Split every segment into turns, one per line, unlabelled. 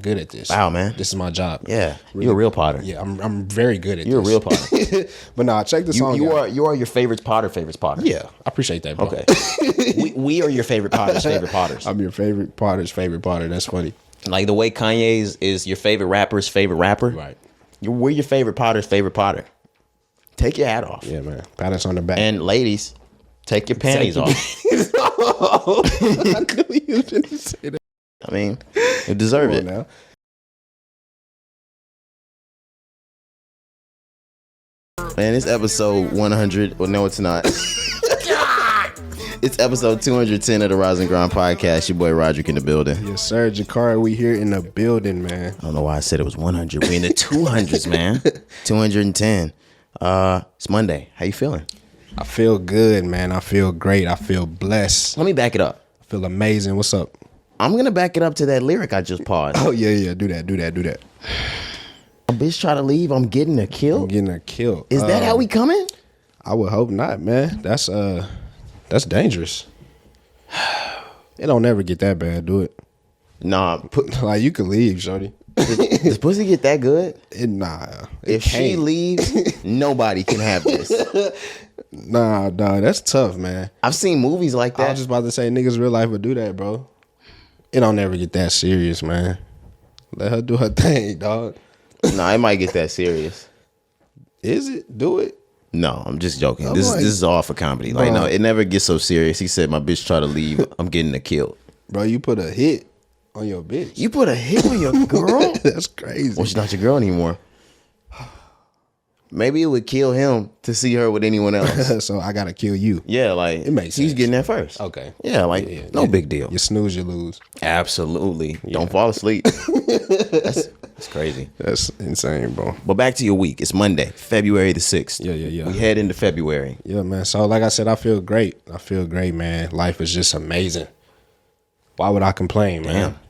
good at this.
Wow, man.
This is my job.
Yeah. Really, you're a real potter.
Yeah, I'm very good at
You're
this.
You're a real potter.
But nah, check the song out.
You are your favorite potter.
Yeah, I appreciate that, bro.
Okay. we are your favorite potters.
I'm your favorite potter's favorite potter. That's funny.
Like the way Kanye is your favorite rapper's favorite rapper.
Right.
We're your favorite potter's favorite potter. Take your hat off.
Yeah, man. Pat us on the back.
And ladies, take your panties off.
I knew you was gonna say that.
I mean, you deserve it.
Now.
Man, it's episode 100. Well, no, it's not. It's episode 210 of the Rise and Grind podcast. Your boy Roderick in the building.
Yes, sir. Jakari, we here in the building, man.
I don't know why I said it was 100. We in the 200s, man. 210. It's Monday. How you feeling?
I feel good, man. I feel great. I feel blessed.
Let me back it up.
I feel amazing. What's up?
I'm going to back it up to that lyric I just paused.
Oh, yeah. Do that.
A bitch try to leave, I'm getting her killed?
I'm getting her killed.
Is that how we coming?
I would hope not, man. That's dangerous. It don't never get that bad, do it?
Nah.
Like, you could leave, shorty.
Does pussy get that good?
If
she leaves, nobody can have this.
Nah, dog, that's tough, man.
I've seen movies like that.
I was just about to say, niggas real life would do that, bro. It don't never get that serious, man. Let her do her thing, dog.
Nah, it might get that serious.
Is it? Do it?
No, I'm just joking. This is all for comedy. Like, no, it never gets so serious. He said, my bitch try to leave, I'm getting her killed.
Bro, you put a hit on your bitch.
You put a hit on your girl?
That's crazy.
Well, she's not your girl anymore. Maybe it would kill him to see her with anyone else.
So I gotta kill you.
Yeah, like
it makes sense.
He's getting there first.
Okay.
Yeah, like no big deal.
You snooze, you lose.
Absolutely. Yeah. Don't fall asleep. That's crazy.
That's insane, bro.
But back to your week. It's Monday, February the 6th.
Yeah.
We head into February.
Yeah, man. So like I said, I feel great. Man. Life is just amazing. Why would I complain, man?
Damn.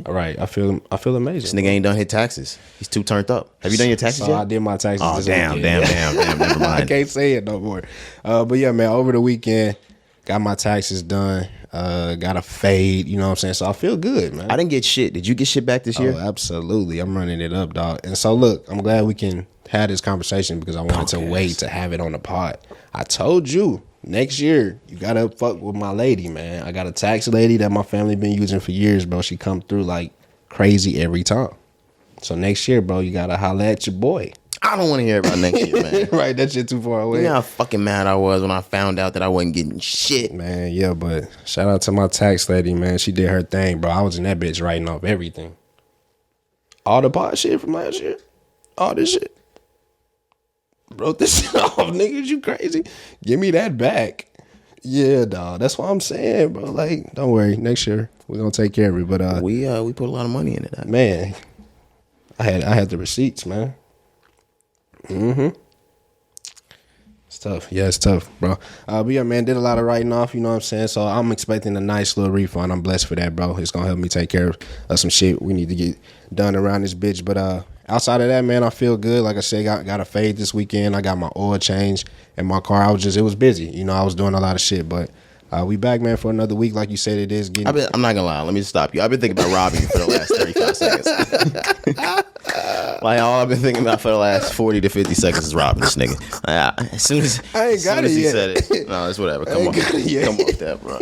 All right. I feel amazing.
This nigga ain't done his taxes. He's too turned up. Have you done your taxes yet?
I did my taxes.
Oh, damn. Never mind.
I can't say it no more. But yeah, man, over the weekend, got my taxes done. Got a fade, you know what I'm saying? So I feel good, man.
I didn't get shit. Did you get shit back this year?
Oh, absolutely. I'm running it up, dog. And so look, I'm glad we can have this conversation because I wanted to wait to have it on the pod. I told you. Next year, you gotta fuck with my lady, man. I got a tax lady that my family been using for years, bro. She come through like crazy every time. So next year, bro, you gotta holla at your boy.
I don't want to hear about next year, man.
Right, that shit too far away.
You know how fucking mad I was when I found out that I wasn't getting shit.
Man, yeah, but shout out to my tax lady, man. She did her thing, bro. I was in that bitch writing off everything. All the pod shit from last year. All this shit. Wrote this shit off, niggas. You crazy? Give me that back. Yeah, dog. That's what I'm saying, bro. Like, don't worry. Next year we're gonna take care of it. But
we put a lot of money into that.
Man, I had the receipts, man. It's tough. Yeah, it's tough, bro. But yeah, man, did a lot of writing off, you know what I'm saying? So I'm expecting a nice little refund. I'm blessed for that, bro. It's gonna help me take care of some shit we need to get done around this bitch. But outside of that, man, I feel good. Like I said, got a fade this weekend. I got my oil change in my car. It was busy. You know, I was doing a lot of shit, but we back, man, for another week. Like you said, it is getting...
I'm not gonna lie. Let me stop you. I've been thinking about robbing you for the last 35 seconds. Like, all I've been thinking about for the last 40 to 50 seconds is robbing this nigga. As soon as he said it. No, it's whatever. Come off that, bro.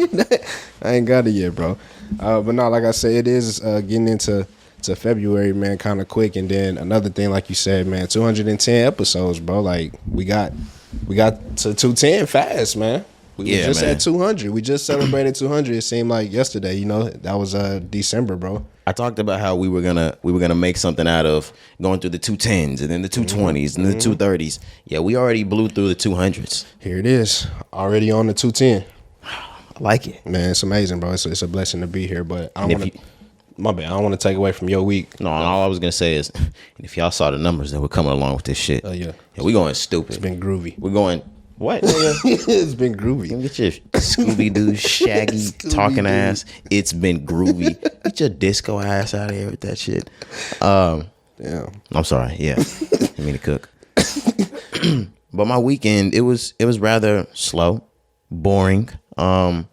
I ain't got it yet, bro. But no, like I said, it is getting into February, man, kind of quick. And then another thing, like you said, man, 210 episodes, bro. Like, we got to 210 fast, man. We were just at 200. We just celebrated 200. It seemed like yesterday, you know. That was December, bro.
I talked about how we were gonna make something out of going through the 210s and then the 220s and the 230s. Yeah, we already blew through the 200s.
Here it is, already on the 210.
I like it,
man. It's amazing, bro. It's a blessing to be here. But I don't want to. My bad. I don't want to take away from your week.
No, all I was gonna say is, if y'all saw the numbers that were coming along with this shit,
yeah,
we going stupid.
It's been groovy.
We're going. What?
It's been groovy.
You get your Scooby-Doo shaggy talking ass. It's been groovy. Get your disco ass out of here with that shit.
Yeah.
I'm sorry. Yeah. I mean to cook. But my weekend, it was rather slow, boring. Like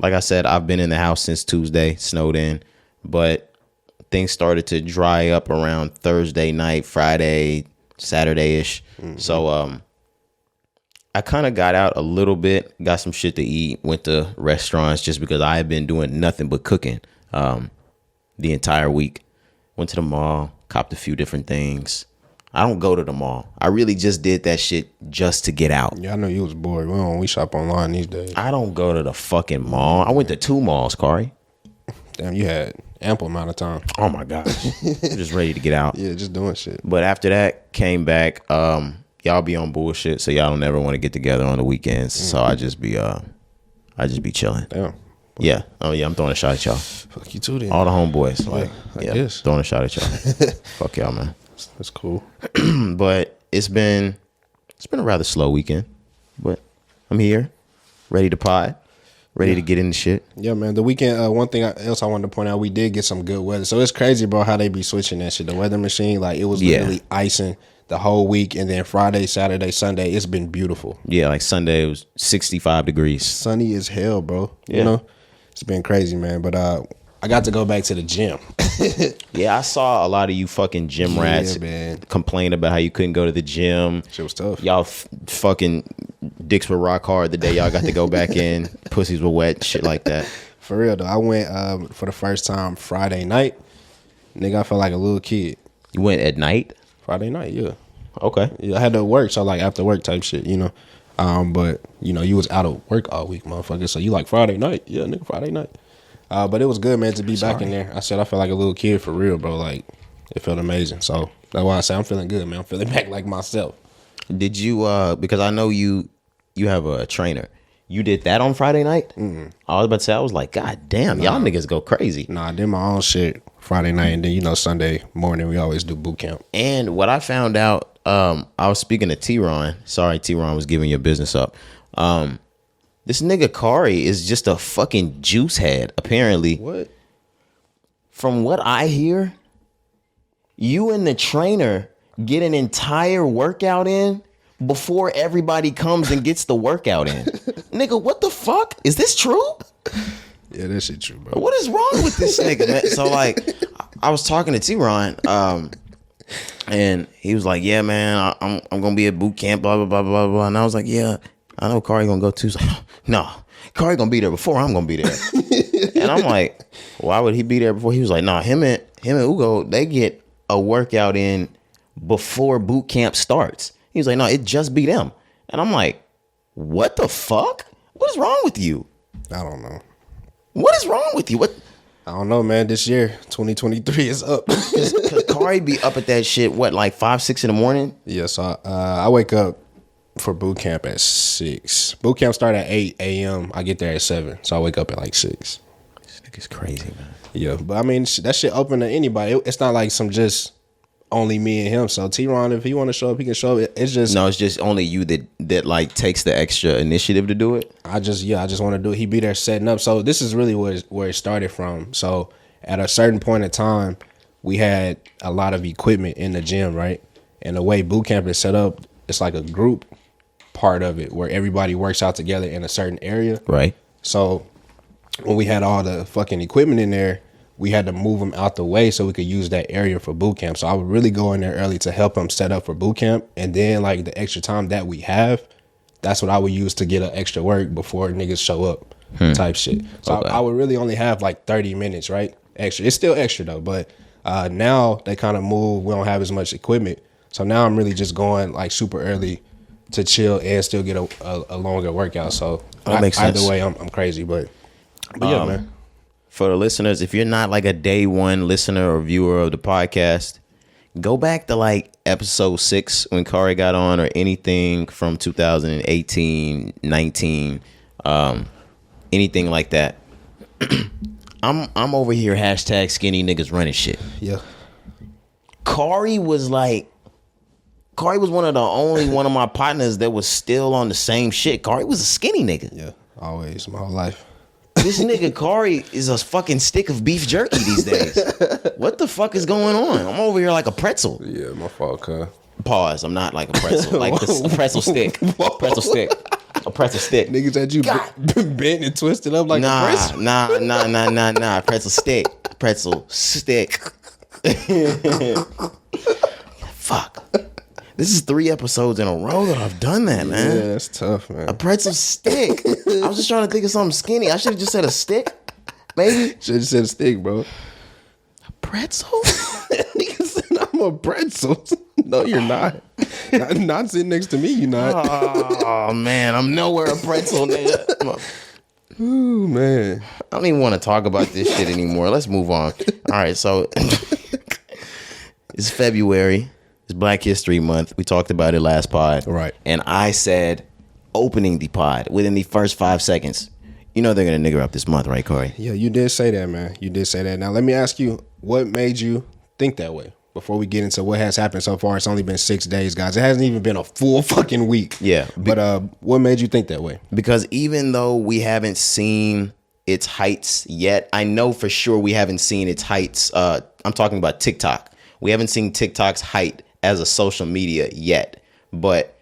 I said, I've been in the house since Tuesday, snowed in. But things started to dry up around Thursday night, Friday, Saturday-ish. So I kind of got out a little bit, got some shit to eat, went to restaurants just because I had been doing nothing but cooking the entire week. Went to the mall, copped a few different things. I don't go to the mall. I really just did that shit just to get out.
Yeah, I know you was bored. We shop online these days.
I don't go to the fucking mall. I went to 2 malls, Kari.
Damn, you had ample amount of time.
Oh my gosh. I'm just ready to get out.
Yeah, just doing shit.
But after that, came back. Y'all be on bullshit, so y'all don't ever want to get together on the weekends. So I just be chilling.
Damn.
Yeah. Oh yeah, I'm throwing a shot at y'all.
Fuck you too then.
All the homeboys.
I guess.
Throwing a shot at y'all. Fuck y'all, man.
That's cool.
But it's been a rather slow weekend. But I'm here, ready to pod, ready to get into shit.
Yeah, man. The weekend, one thing else I wanted to point out, we did get some good weather. So it's crazy, bro, how they be switching that shit. The weather machine, like it was literally icing the whole week, and then Friday, Saturday, Sunday, it's been beautiful.
Yeah, like Sunday it was 65 degrees.
Sunny as hell, bro.
Yeah.
You know? It's been crazy, man. But I got to go back to the gym.
Yeah, I saw a lot of you fucking gym rats complain about how you couldn't go to the gym.
Shit was tough.
Y'all fucking dicks were rock hard the day y'all got to go back in. Pussies were wet, shit like that.
For real, though. I went for the first time Friday night. Nigga, I felt like a little kid.
You went at night?
Friday night, yeah.
Okay.
Yeah, I had to work, so like after work type shit, you know. But, you know, you was out of work all week, motherfucker. So you like Friday night. Yeah, nigga, Friday night. But it was good, man, to be back in there. I said I felt like a little kid for real, bro. Like, it felt amazing. So that's why I say I'm feeling good, man. I'm feeling back like myself.
Did you, because I know you have a trainer. You did that on Friday night? Mm-hmm. I was about to say, I was like, God damn, y'all niggas go crazy.
Nah, I did my own shit Friday night. And then, you know, Sunday morning, we always do boot camp.
And what I found out, I was speaking to T-Ron. Sorry, T-Ron was giving your business up. This nigga Kari is just a fucking juice head, apparently.
What?
From what I hear, you and the trainer get an entire workout in before everybody comes and gets the workout in. Nigga, what the fuck? Is this true?
Yeah, that shit true, bro.
What is wrong with this nigga, man? So, like, I was talking to T-Ron, and he was like, yeah, man, I'm going to be at boot camp, blah, blah, blah, blah, blah. And I was like, yeah, I know Kari going to go too. He's like, no, Kari going to be there before I'm going to be there. And I'm like, why would he be there before? He was like, nah, him and Ugo, they get a workout in before boot camp starts. He was like, no, it just be them. And I'm like, what the fuck? What is wrong with you?
I don't know.
What is wrong with you? What?
I don't know, man. This year, 2023 is up.
Cause Kari be up at that shit, what, like 5, 6 in the morning?
Yeah, so I wake up for boot camp at 6. Boot camp start at 8 a.m. I get there at 7. So I wake up at like 6.
This nigga's crazy, man.
Yeah, but I mean, that shit open to anybody. It's not like some just only me and him. So T-Ron, if he want to show up, he can show up. It's just
no. It's just only you that like takes the extra initiative to do it.
I just want to do it. He be there setting up. So this is really where it started from. So at a certain point in time, we had a lot of equipment in the gym, right? And the way boot camp is set up, it's like a group part of it where everybody works out together in a certain area,
right?
So when we had all the fucking equipment in there, we had to move them out the way so we could use that area for boot camp. So I would really go in there early to help them set up for boot camp. And then like the extra time that we have, that's what I would use to get an extra work before niggas show up type shit. So okay. I would really only have like 30 minutes, right? Extra. It's still extra though. But now they kind of move. We don't have as much equipment. So now I'm really just going like super early to chill and still get a longer workout. So
that makes sense.
Either way, I'm crazy. But yeah, man.
For the listeners, if you're not like a day one listener or viewer of the podcast, go back to like episode 6 when Kari got on, or anything from 2018, 19, anything like that. I'm over here hashtag skinny niggas running shit.
Yeah.
Kari was one of the only one of my partners that was still on the same shit. Kari was a skinny nigga.
Yeah, always, my whole life.
This nigga Kari is a fucking stick of beef jerky these days. What the fuck is going on? I'm over here like a pretzel.
Yeah, my fault, cuz.
Pause. I'm not like a pretzel. Like a pretzel stick. Pretzel stick. A pretzel stick.
Niggas had you bent and twisted up like a pretzel.
Nah. Pretzel stick. Pretzel stick. Fuck. This is 3 episodes in a row that I've done that, man.
Yeah, that's tough, man.
A pretzel stick. I was just trying to think of something skinny. I should have just said a stick, maybe.
Should have said a stick, bro.
A pretzel?
Nigga said I'm a pretzel. No, you're not. Not sitting next to me, you're not.
Oh, man. I'm nowhere a pretzel, nigga.
Ooh, man.
I don't even want to talk about this shit anymore. Let's move on. All right, so it's February. It's Black History Month. We talked about it last pod.
Right.
And I said, opening the pod, within the first 5 seconds, you know they're going to nigger up this month, right, Corey?
Yeah, you did say that, man. You did say that. Now, let me ask you, what made you think that way? Before we get into what has happened so far, it's only been 6 days, guys. It hasn't even been a full fucking week.
Yeah.
But what made you think that way?
Because even though we haven't seen its heights yet, I know for sure we haven't seen its heights. I'm talking about TikTok. We haven't seen TikTok's height as a social media yet. But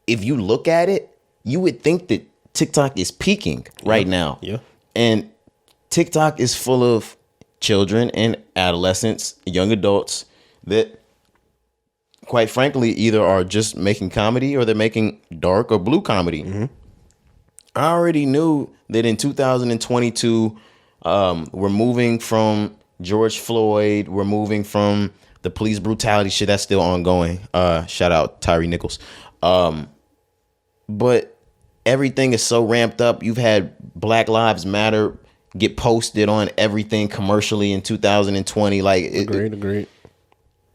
if you look at it, you would think that TikTok is peaking right now.
Yeah.
And TikTok is full of children and adolescents, young adults that, quite frankly, either are just making comedy or they're making dark or blue comedy. Mm-hmm. I already knew that in 2022, we're moving from George Floyd, we're moving from the police brutality shit that's still ongoing. Shout out Tyree Nichols. But everything is so ramped up. You've had Black Lives Matter get posted on everything commercially in 2020. Like,
Agreed.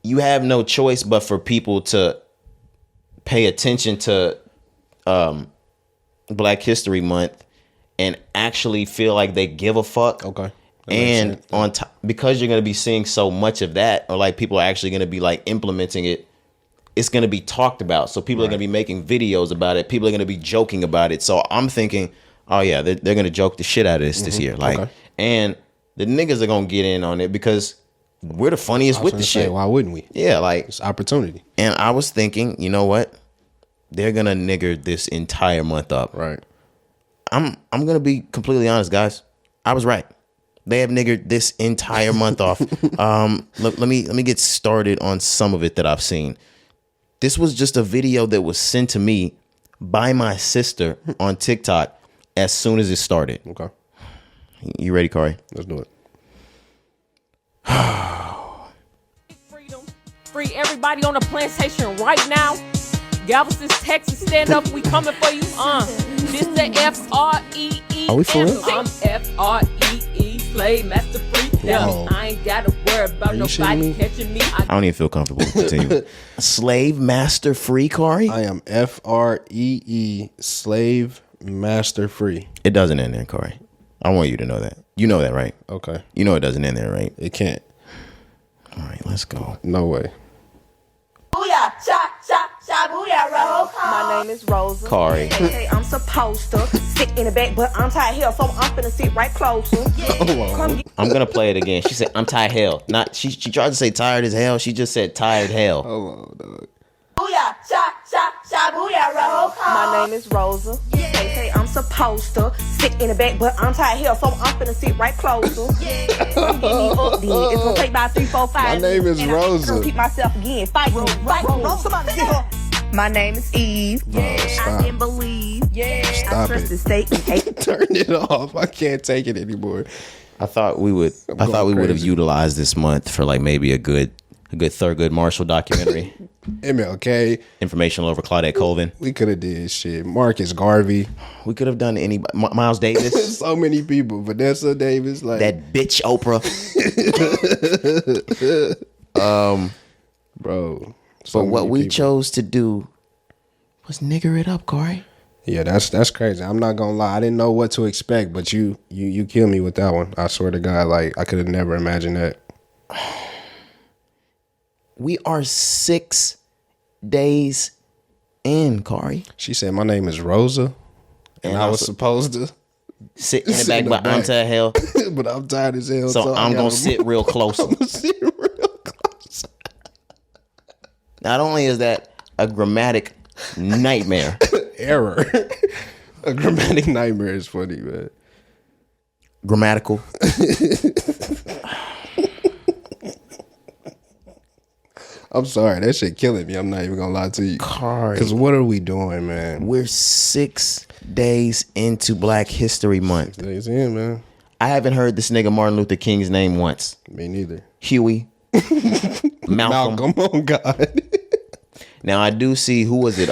You have no choice but for people to pay attention to Black History Month and actually feel like they give a fuck.
Okay.
And on top, because you're going to be seeing so much of that, or like people are actually going to be like implementing it, it's going to be talked about. So people are going to be making videos about it. People are going to be joking about it. So I'm thinking, oh yeah, they're going to joke the shit out of this year. Like, and the niggas are going to get in on it because we're the funniest with the shit.
Why wouldn't we?
Yeah, like,
it's opportunity.
And I was thinking, you know what? They're going to nigger this entire month up.
Right.
I'm going to be completely honest, guys. I was right. They have niggered this entire month off. Let me get started on some of it that I've seen. This was just a video that was sent to me by my sister on TikTok as soon as it started.
Okay.
You ready, Corey?
Let's do it.
Freedom. Free everybody on the plantation right now. Galveston, Texas, stand up. We coming for you. This the FREE.
Are we for real?
I'm FREE. Slave master free. Yeah, I ain't gotta worry about nobody catching me.
I don't even feel comfortable. Continue. Slave master free, Corey?
I am FREE, slave master free.
It doesn't end there, Corey. I want you to know that. You know that, right?
Okay.
You know it doesn't end there, right?
It can't.
All right, let's go.
No way.
Booyah, shot, booyah, roll call. My name is Rosa.
Corey.
Hey, I'm supposed to sit in the back, but I'm tired hell, so I'm finna sit right closer.
I'm gonna play it again. She said, "I'm tired hell." Not she tried to say tired as hell. She just said tired hell.
Hold on, dog.
Booyah, shot, booyah, roll call. My name is Rosa. Hey, I'm supposed to sit in the back, but I'm tired hell, so I'm finna sit right closer. Come get me up then. It's gonna take about 3, 4, 5
My name is
and
Rosa.
I repeat myself again. Fight me. Somebody get her. My name is Eve.
Stop.
I didn't believe.
Stop
I trust
it.
the state.
Turn it off. I can't take it anymore.
I thought we would have
crazy.
utilized this month for like maybe a good Thurgood Marshall documentary.
MLK.
Informational over Claudette Colvin.
We could have did shit. Marcus Garvey.
We could have done anybody. Miles Davis.
So many people. Vanessa Davis. Like
That bitch Oprah.
bro.
But what we chose to do was nigger it up, Corey.
Yeah, that's crazy. I'm not gonna lie. I didn't know what to expect, but you killed me with that one. I swear to God, like I could have never imagined that.
We are 6 days in, Corey.
She said my name is Rosa, and I was supposed to
sit in the back, but I'm tired hell.
but I'm tired as hell.
So I'm gonna sit real close.
I'm gonna sit real close.
Not only is that a grammatic nightmare,
Error. A grammatic nightmare is funny, man.
grammatical.
I'm sorry, that shit killing me. I'm not even gonna lie to you.
Cari.
Because what are we doing, man?
We're 6 days into Black History Month.
6 days in, man.
I haven't heard this nigga Martin Luther King's name once.
Me neither.
Huey. Malcolm.
Oh God.
Now I do see, who was it?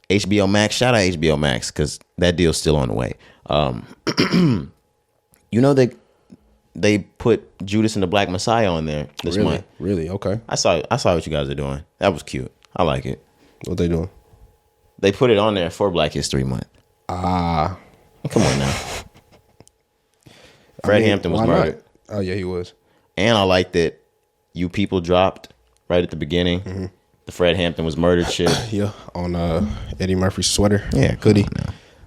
HBO Max. Shout out HBO Max, because that deal's still on the way. You know they put Judas and the Black Messiah on there this month.
Really? Okay.
I saw what you guys are doing. That was cute. I like it.
What they doing?
They put it on there for Black History Month.
Ah.
Come on now. Fred Hampton was murdered.
Oh yeah, he was.
And I like that You People dropped right at the beginning. Mm-hmm. The Fred Hampton was murdered shit.
Yeah, on Eddie Murphy's sweater.
Yeah,
hoodie.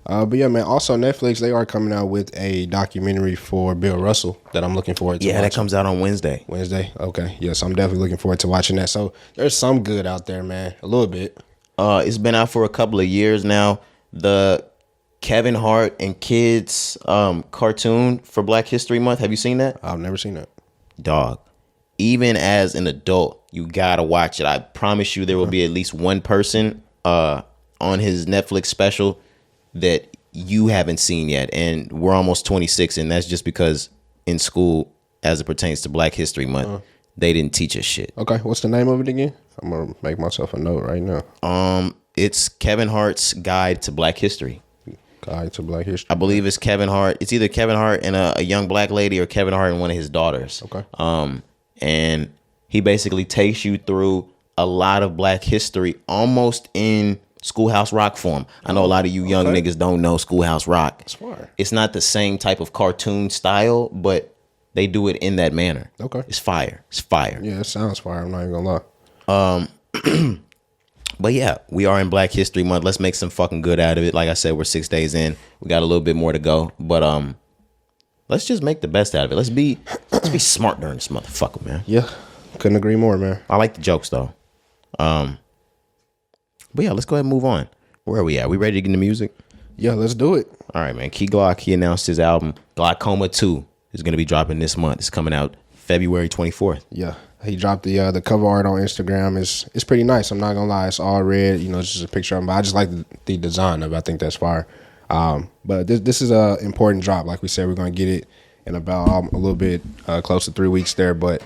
But yeah, man. Also, Netflix, they are coming out with a documentary for Bill Russell that I'm looking forward to.
Yeah, that comes out on Wednesday.
Okay. Yes, I'm definitely looking forward to watching that. So there's some good out there, man. A little bit.
It's been out for a couple of years now. The Kevin Hart and Kids cartoon for Black History Month. Have you seen that?
I've never seen that.
Dog. Even as an adult, you gotta watch it. I promise you there will be at least one person on his Netflix special that you haven't seen yet. And we're almost 26, and that's just because in school, as it pertains to Black History Month, they didn't teach us shit.
Okay, what's the name of it again? I'm gonna make myself a note right now.
It's Kevin Hart's Guide to Black History.
Guide to Black History.
I believe it's Kevin Hart. It's either Kevin Hart and a young black lady, or Kevin Hart and one of his daughters.
Okay.
And he basically takes you through a lot of Black history, almost in Schoolhouse Rock form. I know a lot of you young niggas don't know Schoolhouse Rock.
That's fire.
It's not the same type of cartoon style, but they do it in that manner.
Okay.
It's fire. It's fire.
Yeah, it sounds fire. I'm not even gonna lie.
But yeah, we are in Black History Month. Let's make some fucking good out of it. Like I said, we're 6 days in. We got a little bit more to go. But let's just make the best out of it. Let's be smart during this motherfucker, man.
Yeah. Couldn't agree more, man.
I like the jokes though. But yeah, let's go ahead and move on. Where are we at? We ready to get into music?
Yeah, let's do it.
All right, man. Key Glock, he announced his album Glockoma 2 is going to be dropping this month. It's coming out February 24th.
Yeah. He dropped the cover art on Instagram. It's pretty nice. I'm not gonna lie. It's all red. You know, it's just a picture of him. But I just like the design of it. I think that's fire. But this is a important drop. Like we said, we're gonna get it in about a little bit close to 3 weeks there. But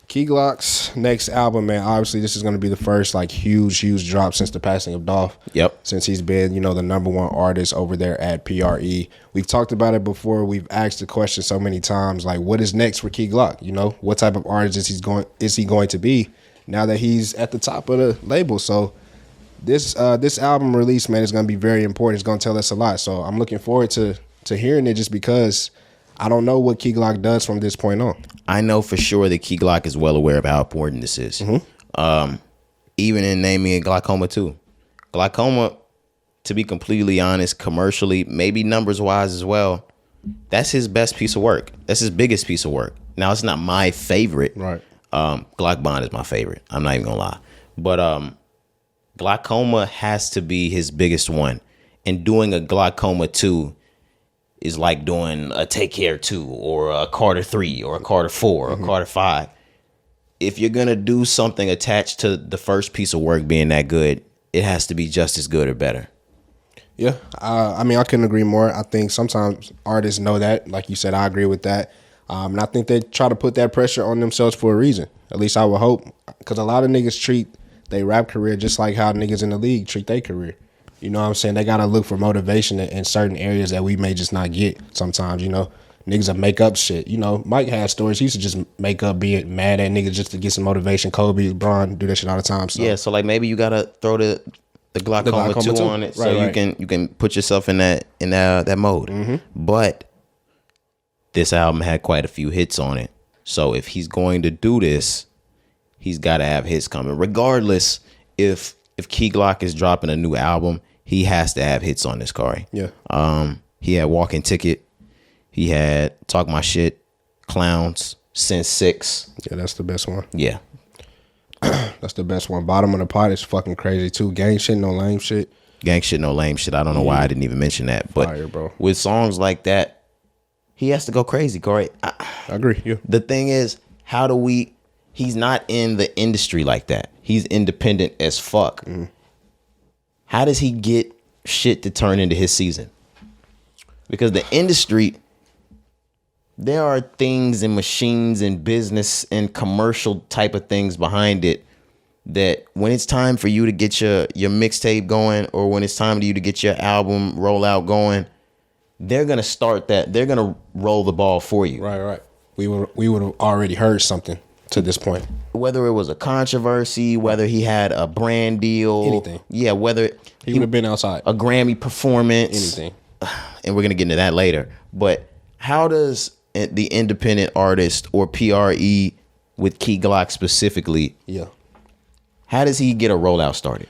Key Glock's next album, man. Obviously, this is gonna be the first like huge drop since the passing of Dolph.
Yep.
Since he's been, the #1 artist over there at PRE. We've talked about it before. We've asked the question so many times, like, what is next for Key Glock? What type of artist is he going to be now that he's at the top of the label? So this album release, man, is gonna be very important. It's gonna tell us a lot. So I'm looking forward to hearing it, just because I don't know what Key Glock does from this point on.
I know for sure that Key Glock is well aware of how important this is. Mm-hmm. Even in naming it Glockoma 2. Glockoma, to be completely honest, commercially, maybe numbers wise as well, that's his best piece of work. That's his biggest piece of work. Now, it's not my favorite.
Right.
Glock Bond is my favorite. I'm not even gonna lie. But Glockoma has to be his biggest one. And doing a Glockoma 2 is like doing a Take Care 2 or a Carter 3 or a Carter 4 or a Carter 5. If you're going to do something attached to the first piece of work being that good, it has to be just as good or better.
Yeah. I mean, I couldn't agree more. I think sometimes artists know that. Like you said, I agree with that. And I think they try to put that pressure on themselves for a reason. At least I would hope. Because a lot of niggas treat their rap career just like how niggas in the league treat their career. You know what I'm saying? They got to look for motivation in certain areas that we may just not get sometimes, Niggas that make up shit. Mike had stories. He used to just make up being mad at niggas just to get some motivation. Kobe, LeBron do that shit all the time. So.
Yeah, so like maybe you got to throw the Glockoma 2 on it, so you can put yourself in that mode. Mm-hmm. But this album had quite a few hits on it. So if he's going to do this, he's got to have hits coming. Regardless if Key Glock is dropping a new album, he has to have hits on this, Kari.
Yeah.
He had Walking Ticket. He had Talk My Shit, Clowns, Since 6.
Yeah, that's the best one.
Yeah.
That's the best one. Bottom of the Pot is fucking crazy too. Gang Shit, No Lame Shit.
Gang Shit, No Lame Shit. I don't know why I didn't even mention that. But
fire, bro.
With songs like that, he has to go crazy, Corey.
I agree. Yeah.
The thing is, how do we He's not in the industry like that. He's independent as fuck. How does he get shit to turn into his season? Because the industry, there are things and machines and business and commercial type of things behind it that when it's time for you to get your mixtape going, or when it's time for you to get your album rollout going, they're going to start that. They're going to roll the ball for you.
Right. We would have already heard something to this point.
Whether it was a controversy, whether he had a brand deal.
Anything.
Yeah, whether
He would have been outside.
a Grammy performance.
Anything.
And we're going to get into that later. But how does the independent artist or PRE with Key Glock specifically,
Yeah.
how does he get a rollout started?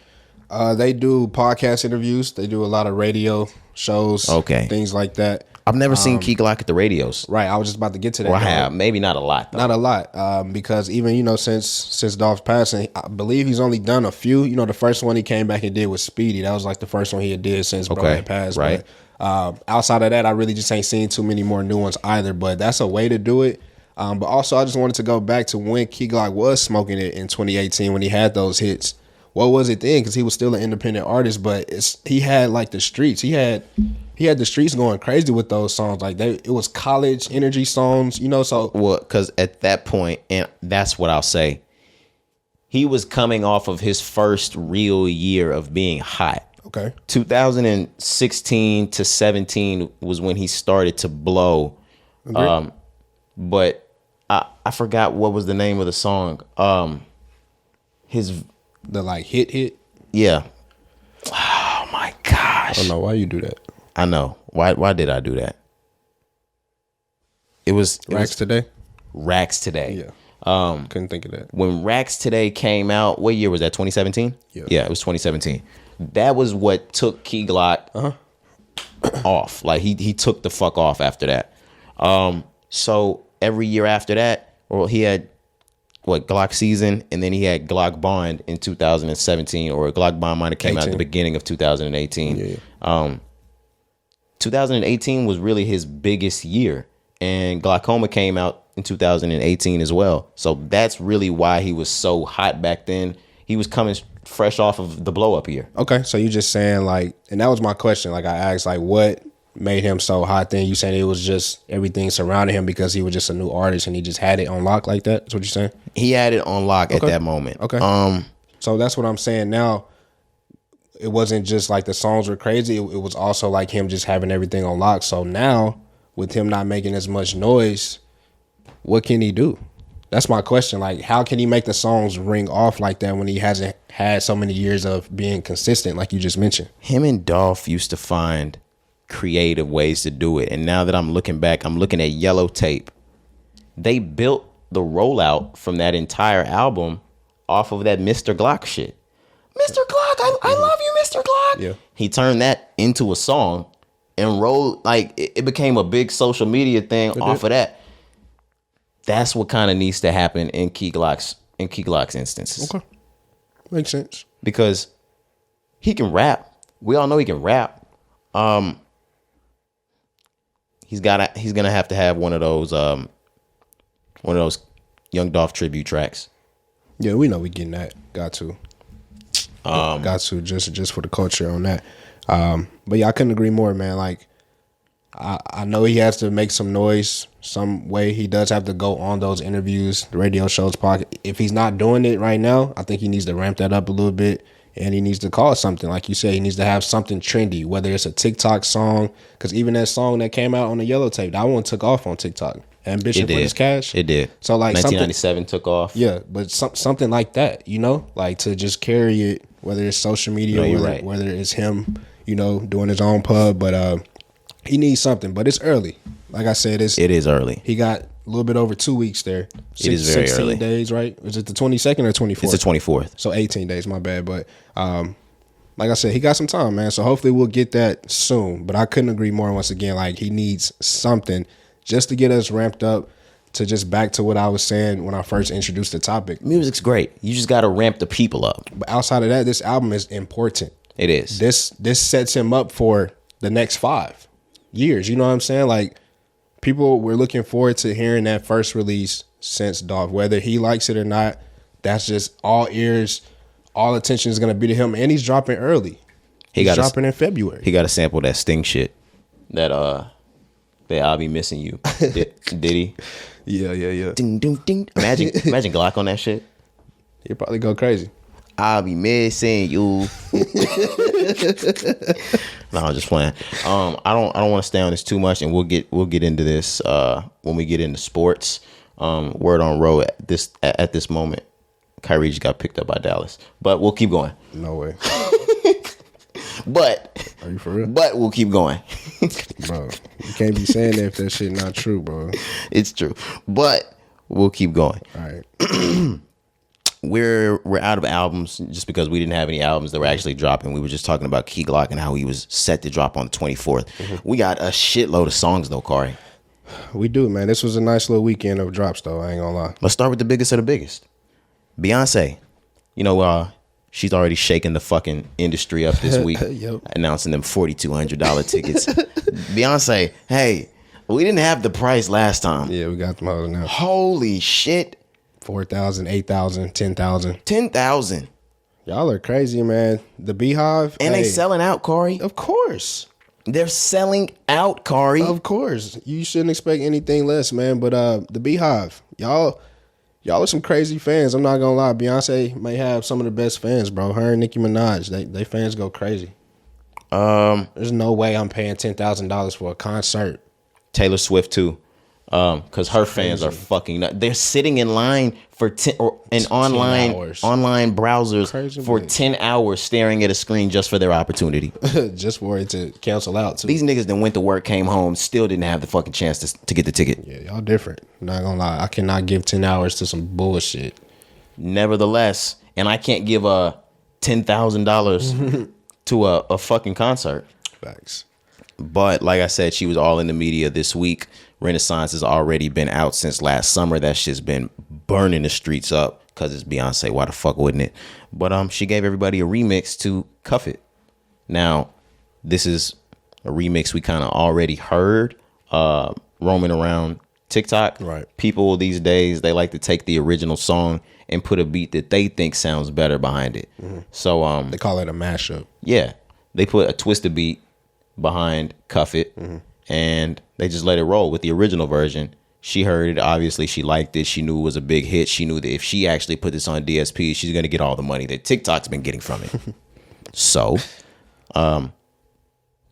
They do podcast interviews. They do a lot of radio shows.
Okay.
Things like that.
I've never seen Key Glock at the radios.
Right. I was just about to get to that.
Or I
though.
have. Maybe not a lot, though.
Not a lot. Because even, since Dolph's passing, I believe he's only done a few. The first one he came back and did was Speedy. That was like the first one he had did since bro had passed.
Right.
But outside of that, I really just ain't seen too many more new ones either. But that's a way to do it. But also, I just wanted to go back to when Key Glock was smoking it in 2018 when he had those hits. What was it then? Because he was still an independent artist, but he had like the streets. He had the streets going crazy with those songs. Like it was college energy songs, So
Well, because at that point, and that's what I'll say, he was coming off of his first real year of being hot.
okay,
2016 to 17 was when he started to blow. But I forgot what was the name of the song.
the like hit.
Yeah. Oh my gosh.
I don't know why you do that.
I know. Why did I do that? It was
Racks Today.
Racks Today.
Yeah. Couldn't think of that.
When Racks Today came out, what year was that? 2017?
Yeah.
It was 2017. That was what took Key Glock off. Like he took the fuck off after that. So every year after that, he had Glock Season, and then he had Glock Bond in 2017, or Glock Bond might have came out at the beginning of 2018.
Yeah.
2018 was really his biggest year, and Glockoma came out in 2018 as well. So that's really why he was so hot back then. He was coming fresh off of the blow up year.
Okay, so you just saying and that was my question. I asked what made him so hot then? You saying it was just everything surrounding him because he was just a new artist and he just had it on lock like that? That's what you're saying?
He had it on lock at that moment.
Okay. So that's what I'm saying now. It wasn't just the songs were crazy. It was also him just having everything on lock. So now with him not making as much noise, what can he do? That's my question. How can he make the songs ring off like that when he hasn't had so many years of being consistent, like you just mentioned?
Him and Dolph used to find creative ways to do it. And now that I'm looking back, I'm looking at Yellow Tape. They built the rollout from that entire album off of that Mr. Glock shit. Mr. Glock, I love you, Mr. Glock.
Yeah.
He turned that into a song and rolled, it became a big social media thing off of that. That's what kind of needs to happen in Key Glock's instances.
Okay. Makes sense.
Because he can rap. We all know he can rap. He's gonna have to have one of those Young Dolph tribute tracks.
Yeah, we know we getting that. Got to. Just for the culture on that. But yeah, I couldn't agree more, man. I know he has to make some noise some way. He does have to go on those interviews, the radio shows, pocket. If he's not doing it right now, I think he needs to ramp that up a little bit, and he needs to call it something. Like you said, he needs to have something trendy, whether it's a TikTok song, because even that song that came out on the Yellow Tape, that one took off on TikTok. Ambition for This Cash.
It did.
So
1997 took off.
Yeah, but something like that, to just carry it, whether it's social media, whether it's him, doing his own pub, but he needs something. But it's early. Like I said, it is
early.
He got a little bit over 2 weeks there.
It is very
16
early.
days, right? Is it the 22nd or 24th?
It's the 24th.
So 18 days, my bad. But like I said, he got some time, man. So hopefully we'll get that soon. But I couldn't agree more once again. He needs something just to get us ramped up to just back to what I was saying when I first introduced the topic.
Music's great. You just got to ramp the people up.
But outside of that, this album is important.
It is.
This sets him up for the next 5 years. You know what I'm saying? People were looking forward to hearing that first release since Dolph. Whether he likes it or not, that's just all ears, all attention is gonna be to him, and he's dropping early. He's dropping in February.
He got to sample that Sting shit. That I'll be missing you. Did he?
Yeah.
Ding ding ding. Imagine Glock on that shit.
He'll probably go crazy.
I'll be missing you. No, I'm just playing. I don't want to stay on this too much, and we'll get into this when we get into sports. Word on road at this moment, Kyrie just got picked up by Dallas, but we'll keep going.
No way.
But
are you for real?
But we'll keep going.
Bro, you can't be saying that if that shit not true, bro.
It's true, but we'll keep going.
All right.
We're out of albums just because we didn't have any albums that were actually dropping. We were just talking about Key Glock and how he was set to drop on the 24th. We got a shitload of songs though, Kari.
We do, man. This was a nice little weekend of drops though. I ain't gonna lie.
Let's start with the biggest of the biggest. Beyonce. You know, she's already shaking the fucking industry up this week,
Yep.
announcing them $4,200 tickets. Beyonce, hey, we didn't have the price last time.
Yeah, we got them hoes now.
Holy shit.
4,000, 8,000, 10,000.
10,000.
Y'all are crazy, man. The Beehive.
And they selling out, Kari.
Of course.
They're selling out, Kari.
Of course. You shouldn't expect anything less, man. But the Beehive, y'all are some crazy fans. I'm not gonna lie. Beyonce may have some of the best fans, bro. Her and Nicki Minaj, they fans go crazy. There's no way I'm paying $10,000 for a concert.
Taylor Swift too, because her fans are fucking nuts. They're sitting in line for online browsers
Crazy
for
man.
10 hours, staring at a screen just for their opportunity.
Just for it to cancel out too.
These niggas that went to work, came home, still didn't have the fucking chance to get the ticket.
Yeah, y'all different. I'm not gonna lie. I cannot give 10 hours to some bullshit.
Nevertheless, and I can't give $10,000 to a fucking concert.
Facts.
But like I said, she was all in the media this week. Renaissance has already been out since last summer. That shit's been burning the streets up because it's Beyonce. Why the fuck wouldn't it? But she gave everybody a remix to Cuff It. Now, this is a remix we kind of already heard roaming around TikTok.
Right.
People these days, they like to take the original song and put a beat that they think sounds better behind it. So
They call it a mashup.
yeah, they put a twisted beat behind Cuff It, and they just let it roll with the original version. She heard it. Obviously, she liked it. She knew it was a big hit. She knew that if she actually put this on DSP, she's going to get all the money that TikTok's been getting from it. So,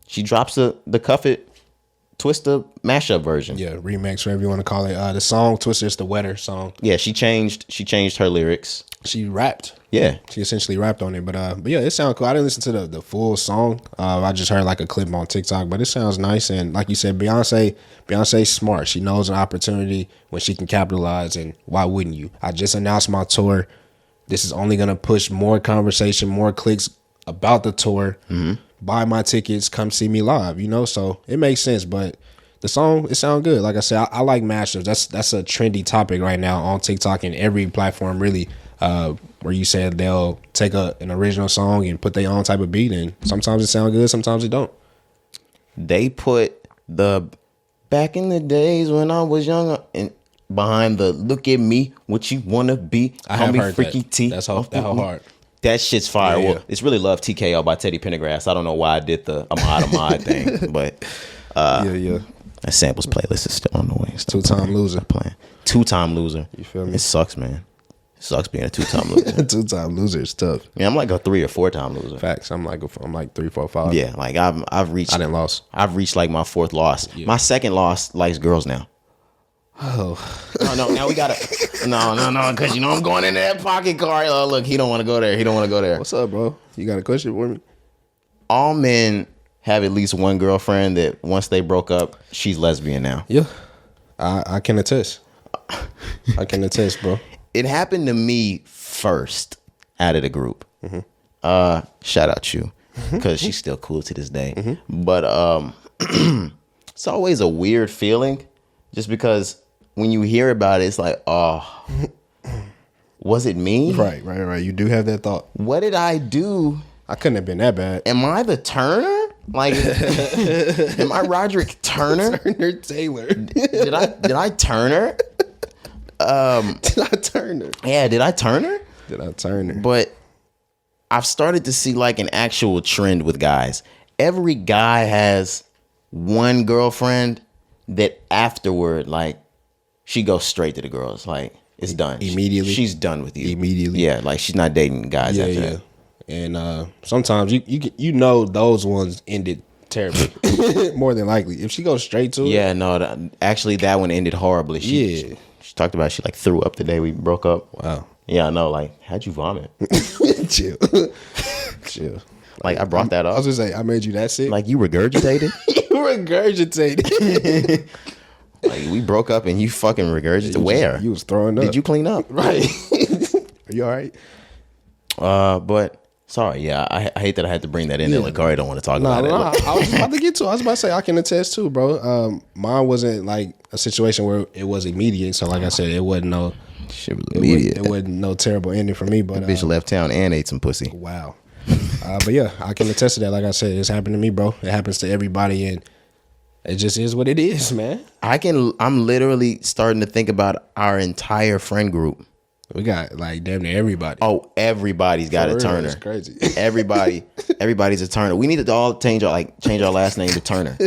she drops the Cuff It Twista mashup version.
Yeah, remix, whatever you want to call it. The song Twister is the wetter song.
Yeah, she changed her lyrics.
She rapped.
Yeah.
She essentially rapped on it. But yeah, it sounds cool. I didn't listen to the full song. I just heard like a clip on TikTok, but it sounds nice. And like you said, Beyonce's smart. She knows an opportunity when she can capitalize, and why wouldn't you? I just announced my tour. This is only going to push more conversation, more clicks about the tour. Buy my tickets, come see me live, so it makes sense. But the song, it sounds good. Like I said, I like mashups. That's a trendy topic right now on TikTok and every platform really, where you said they'll take an original song and put their own type of beat in. Sometimes it sounds good, sometimes it don't.
They put the back in the days when I was younger and behind the look at me, what you wanna be.
I have heard
Freaky
that.
T.
That whole hard.
That shit's fire.
Yeah.
Well, it's really Love TKO by Teddy Pendergrass. I don't know why I did the I'm out of my thing, but
Yeah.
that samples playlist is still on the way. It's
Two-time loser.
playing. Two-time loser.
You feel me?
It sucks, man. It sucks being a two-time loser.
Two-time loser is tough.
Yeah, I'm like a 3 or 4 time loser.
Facts. I'm like 3, 4, 5.
Yeah, like I've reached.
I didn't lost.
I've reached like my 4th loss.
Yeah.
My 2nd loss likes girls now.
Oh.
No, now we gotta. No, because I'm going into that pocket car. Oh, look, he don't want to go there. He don't want to go there.
What's up, bro? You got a question for me?
All men have at least one girlfriend that once they broke up, she's lesbian now.
Yeah. I can attest. I can attest, bro.
It happened to me first out of the group. Shout out you, because she's still cool to this day. But it's always a weird feeling, just because when you hear about it, it's like, oh, was it me?
Right. You do have that thought.
What did I do?
I couldn't have been that bad.
Am I the Turner? Like, am I Roderick Turner?
Turner Taylor.
Did I Turner?
Did I turn her?
Yeah, did I turn her?
Did I turn her?
But I've started to see like an actual trend with guys. Every guy has one girlfriend that afterward, like, she goes straight to the girls. Like, it's done.
Immediately?
She's done with you.
Immediately?
Yeah, like, she's not dating guys after that.
And sometimes you know those ones ended terribly. More than likely. If she goes straight to it.
Yeah, no, actually that one ended horribly. She talked about she like threw up the day we broke up.
Wow.
Yeah, I know. Like, how'd you vomit?
Chill. Chill.
Like, I brought that up.
I was gonna say, I made you that sick.
Like, you regurgitated?
You regurgitated.
Like, we broke up and you fucking regurgitated. Where?
You was throwing up.
Did you clean up?
Right. Are you all right?
But sorry, yeah, I hate that I had to bring that in. Like, Kari don't want to talk about it.
I was about to get to it. I was about to say, I can attest too, bro. Mine wasn't like a situation where it was immediate. So like I said, it wasn't no
shit was immediate.
It wasn't no terrible ending for me. But
the bitch left town and ate some pussy.
Wow. But yeah, I can attest to that. Like I said, it's happened to me, bro. It happens to everybody, and it just is what it is, man.
I'm literally starting to think about our entire friend group.
We got like damn near everybody.
Oh, everybody's got a Turner.
That's crazy.
Everybody's a Turner. We need to all change our last name to Turner.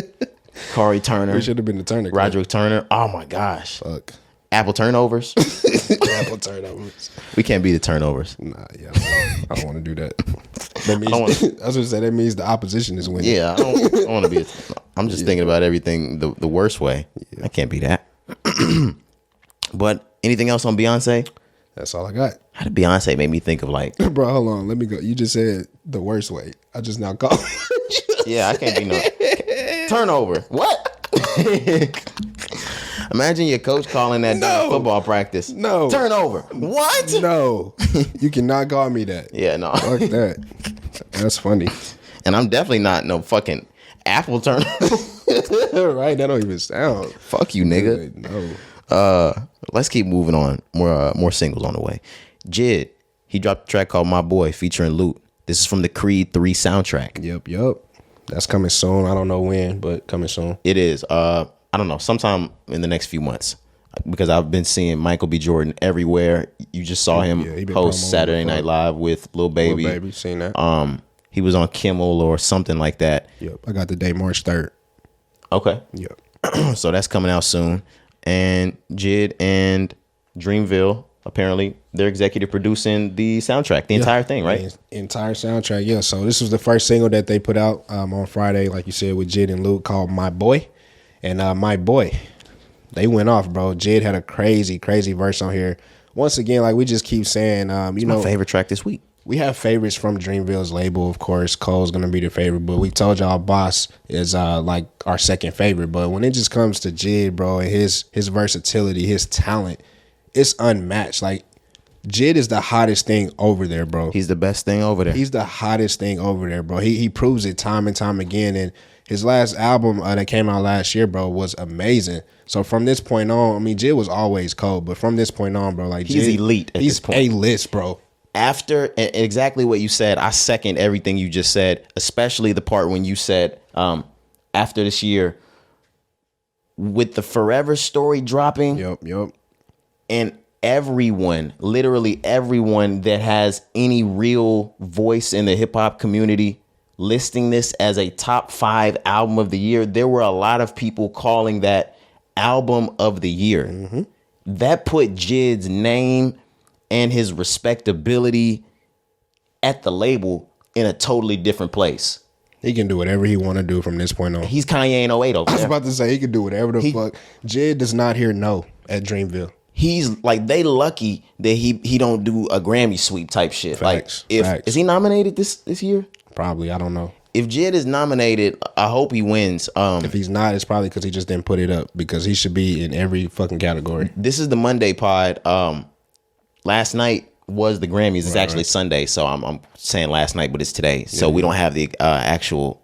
Kari Turner.
We should have been the Turner.
Roderick Turner. Oh my gosh.
Fuck.
Apple turnovers.
Apple turnovers.
We can't be the turnovers.
Nah, yeah, I don't want to do that. That means I was gonna say that means the opposition is winning.
Yeah, I don't want to be. I'm just thinking about everything the worst way. Yeah. I can't be that. But anything else on Beyonce?
That's all I got.
How did Beyonce make me think of like?
Bro, hold on. Let me go. You just said the worst way. I just now called.
Yeah, I can't be no turnover. What? Imagine your coach calling that during football practice.
No.
Turnover. What?
No. You cannot call me that.
Yeah, no.
Fuck that. That's funny.
And I'm definitely not no fucking apple turnover.
Right? That don't even sound.
Fuck you, nigga.
No.
Let's keep moving on. More singles on the way. Jid, he dropped a track called My Boy featuring Loot. This is from the Creed 3 soundtrack.
Yep. That's coming soon. I don't know when, but coming soon.
It is. I don't know, sometime in the next few months. Because I've been seeing Michael B. Jordan everywhere. You just saw him host Saturday Night Live with Lil Baby.
Lil Baby, seen that.
He was on Kimmel or something like that.
Yep. I got the date March 3rd.
Okay.
Yep.
So that's coming out soon. And Jid and Dreamville, apparently, they're executive producing the soundtrack, the entire thing, right?
The entire soundtrack, yeah. So this was the first single that they put out on Friday, like you said, with Jid and Luke, called My Boy. And My Boy, they went off, bro. Jid had a crazy verse on here. Once again, like we just keep saying,
it's my favorite track this week.
We have favorites from Dreamville's label, of course. Cole's gonna be the favorite, but we told y'all Boss is like our second favorite. But when it just comes to Jid, bro, and his versatility, his talent, it's unmatched. Like Jid is the hottest thing over there, bro.
He's the best thing over there.
He's the hottest thing over there, bro. He proves it time and time again. And his last album that came out last year, bro, was amazing. So from this point on, I mean, Jid was always cold, but from this point on, bro, like
he's
Jid,
elite at this point.
He's A-list, bro.
After exactly what you said, I second everything you just said, especially the part when you said after this year with the Forever story dropping.
Yep.
And everyone, literally everyone that has any real voice in the hip hop community listing this as a top 5 album of the year. There were a lot of people calling that album of the year. Mm-hmm. That put Jid's name and his respectability at the label in a totally different place.
He can do whatever he want to do from this point on.
He's Kanye in 08 over there.
I was about to say he can do whatever the fuck. Jid does not hear no at Dreamville.
He's like, they lucky that he don't do a Grammy sweep type shit.
Facts,
like, is he nominated this year?
Probably, I don't know.
If Jid is nominated, I hope he wins.
If he's not, it's probably because he just didn't put it up, because he should be in every fucking category.
This is the Monday pod. Last night was the Grammys. It's actually Sunday, so I'm saying last night, but it's today. So we don't have the actual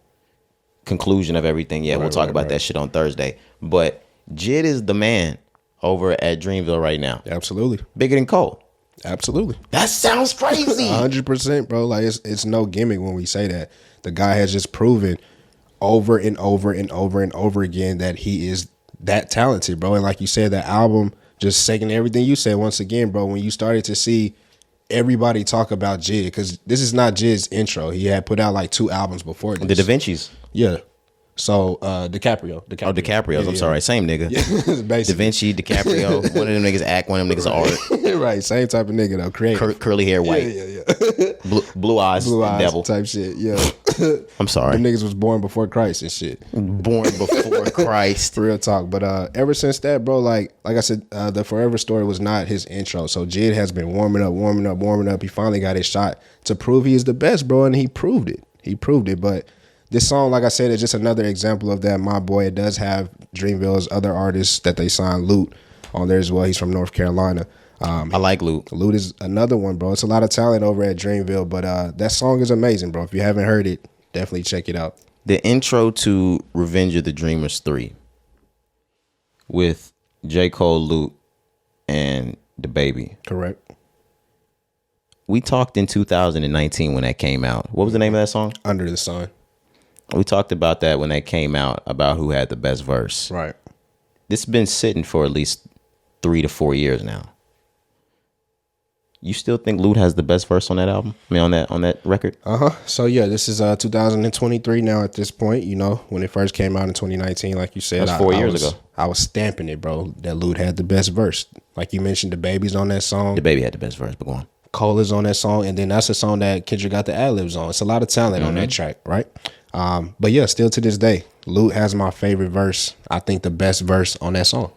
conclusion of everything yet. We'll talk about that shit on Thursday. But Jid is the man over at Dreamville right now.
Absolutely.
Bigger than Cole.
Absolutely.
That sounds crazy.
100%, bro. Like it's no gimmick when we say that. The guy has just proven over and over and over and over again that he is that talented, bro. And like you said, that album just second everything you said once again, bro. When you started to see everybody talk about Jid, because this is not Jid's intro. He had put out like 2 albums before this.
The Da Vinci's.
Yeah. So DiCaprio.
Oh, DiCaprio's. I'm sorry. Same nigga.
Yeah,
Da Vinci, DiCaprio. One of them niggas act, one of them niggas art.
Right. Same type of nigga though. Creative.
Curly hair, white.
Yeah.
Blue eyes, devil.
Type shit. Yeah.
I'm sorry.
Them niggas was born before Christ and shit.
Born before Christ.
Real talk. But ever since that, bro, like I said, the Forever Story was not his intro. So Jid has been warming up. He finally got his shot to prove he is the best, bro, and he proved it. But this song, like I said, is just another example of that. My boy, it does have Dreamville's other artists that they signed, Loot, on there as well. He's from North Carolina.
I like Loot.
Loot is another one, bro. It's a lot of talent over at Dreamville, but that song is amazing, bro. If you haven't heard it, definitely check it out.
The intro to Revenge of the Dreamers 3 with J. Cole, Loot, and DaBaby.
Correct.
We talked in 2019 when that came out. What was the name of that song?
Under the Sun.
We talked about that when that came out, about who had the best verse.
Right.
This has been sitting for at least 3 to 4 years now. You still think Loot has the best verse on that album? I mean, on that record?
So yeah, this is 2023 now at this point. You know, when it first came out in 2019, like you said,
That's 4 years ago.
I was stamping it, bro. That Loot had the best verse. Like you mentioned, DaBaby's on that song.
DaBaby had the best verse, but go on.
Cole is on that song, and then that's a song that Kendrick got the ad-libs on. It's a lot of talent on that track, right? But yeah, still to this day, Loot has my favorite verse. I think the best verse on that song.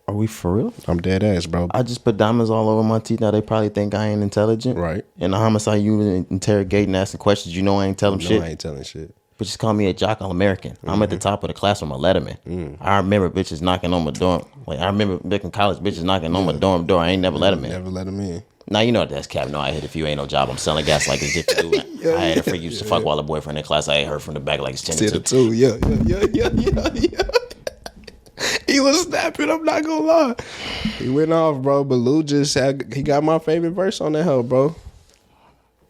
Are we for real?
I'm dead ass, bro.
I just put diamonds all over my teeth. Now they probably think I ain't intelligent.
Right.
And the homicide unit interrogating, asking questions. You know I ain't telling shit.
No, I ain't telling shit.
But just call me a jock All-American. I'm at the top of the class with my Letterman. I remember bitches knocking on my dorm. Like I remember back in college, bitches knocking on my dorm door. I ain't never let them in.
Never let them in.
Now you know that's cap. No, I hit if you ain't no job. I'm selling gas like it's different. I had a freak used to fuck while a boyfriend in class. I ain't heard from the back like it's 10 to 2.
Yeah. He was snapping, I'm not gonna lie. He went off, bro. But Lou he got my favorite verse on that hell, bro.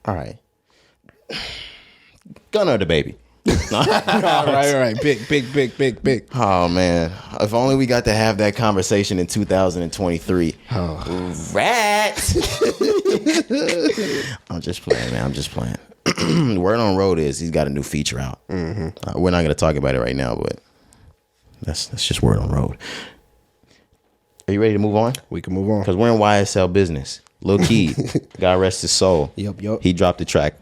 All right. Gunna or DaBaby?
All right. Big.
Oh, man. If only we got to have that conversation in 2023.
Oh.
Rats. I'm just playing, man. I'm just playing. The word on road is he's got a new feature out. We're not going to talk about it right now, but that's just word on road. Are you ready to move on?
We can move on.
Because we're in YSL business. Lil Keed, God rest his soul.
Yep.
He dropped a track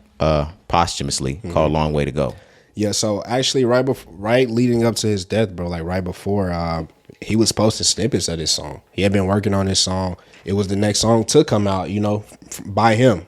posthumously called Long Way to Go.
Yeah, so actually right leading up to his death, bro, like right before, he was posting snippets of this song. He had been working on this song. It was the next song to come out, you know, by him,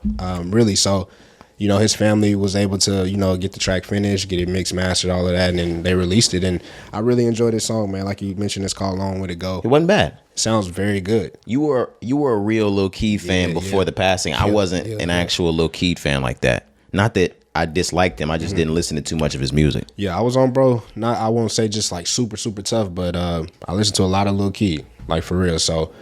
really. So, you know, his family was able to, you know, get the track finished, get it mixed, mastered, all of that, and then they released it. And I really enjoyed this song, man. Like you mentioned, it's called Long Way to Go.
It wasn't bad.
It sounds very good.
You were a real Lil Keed fan before the passing. I wasn't an actual Lil Keed fan like that. Not that I disliked him. I just didn't listen to too much of his music.
Yeah, I was on, bro. I won't say just like super, super tough, but I listened to a lot of Lil Keed, like for real. So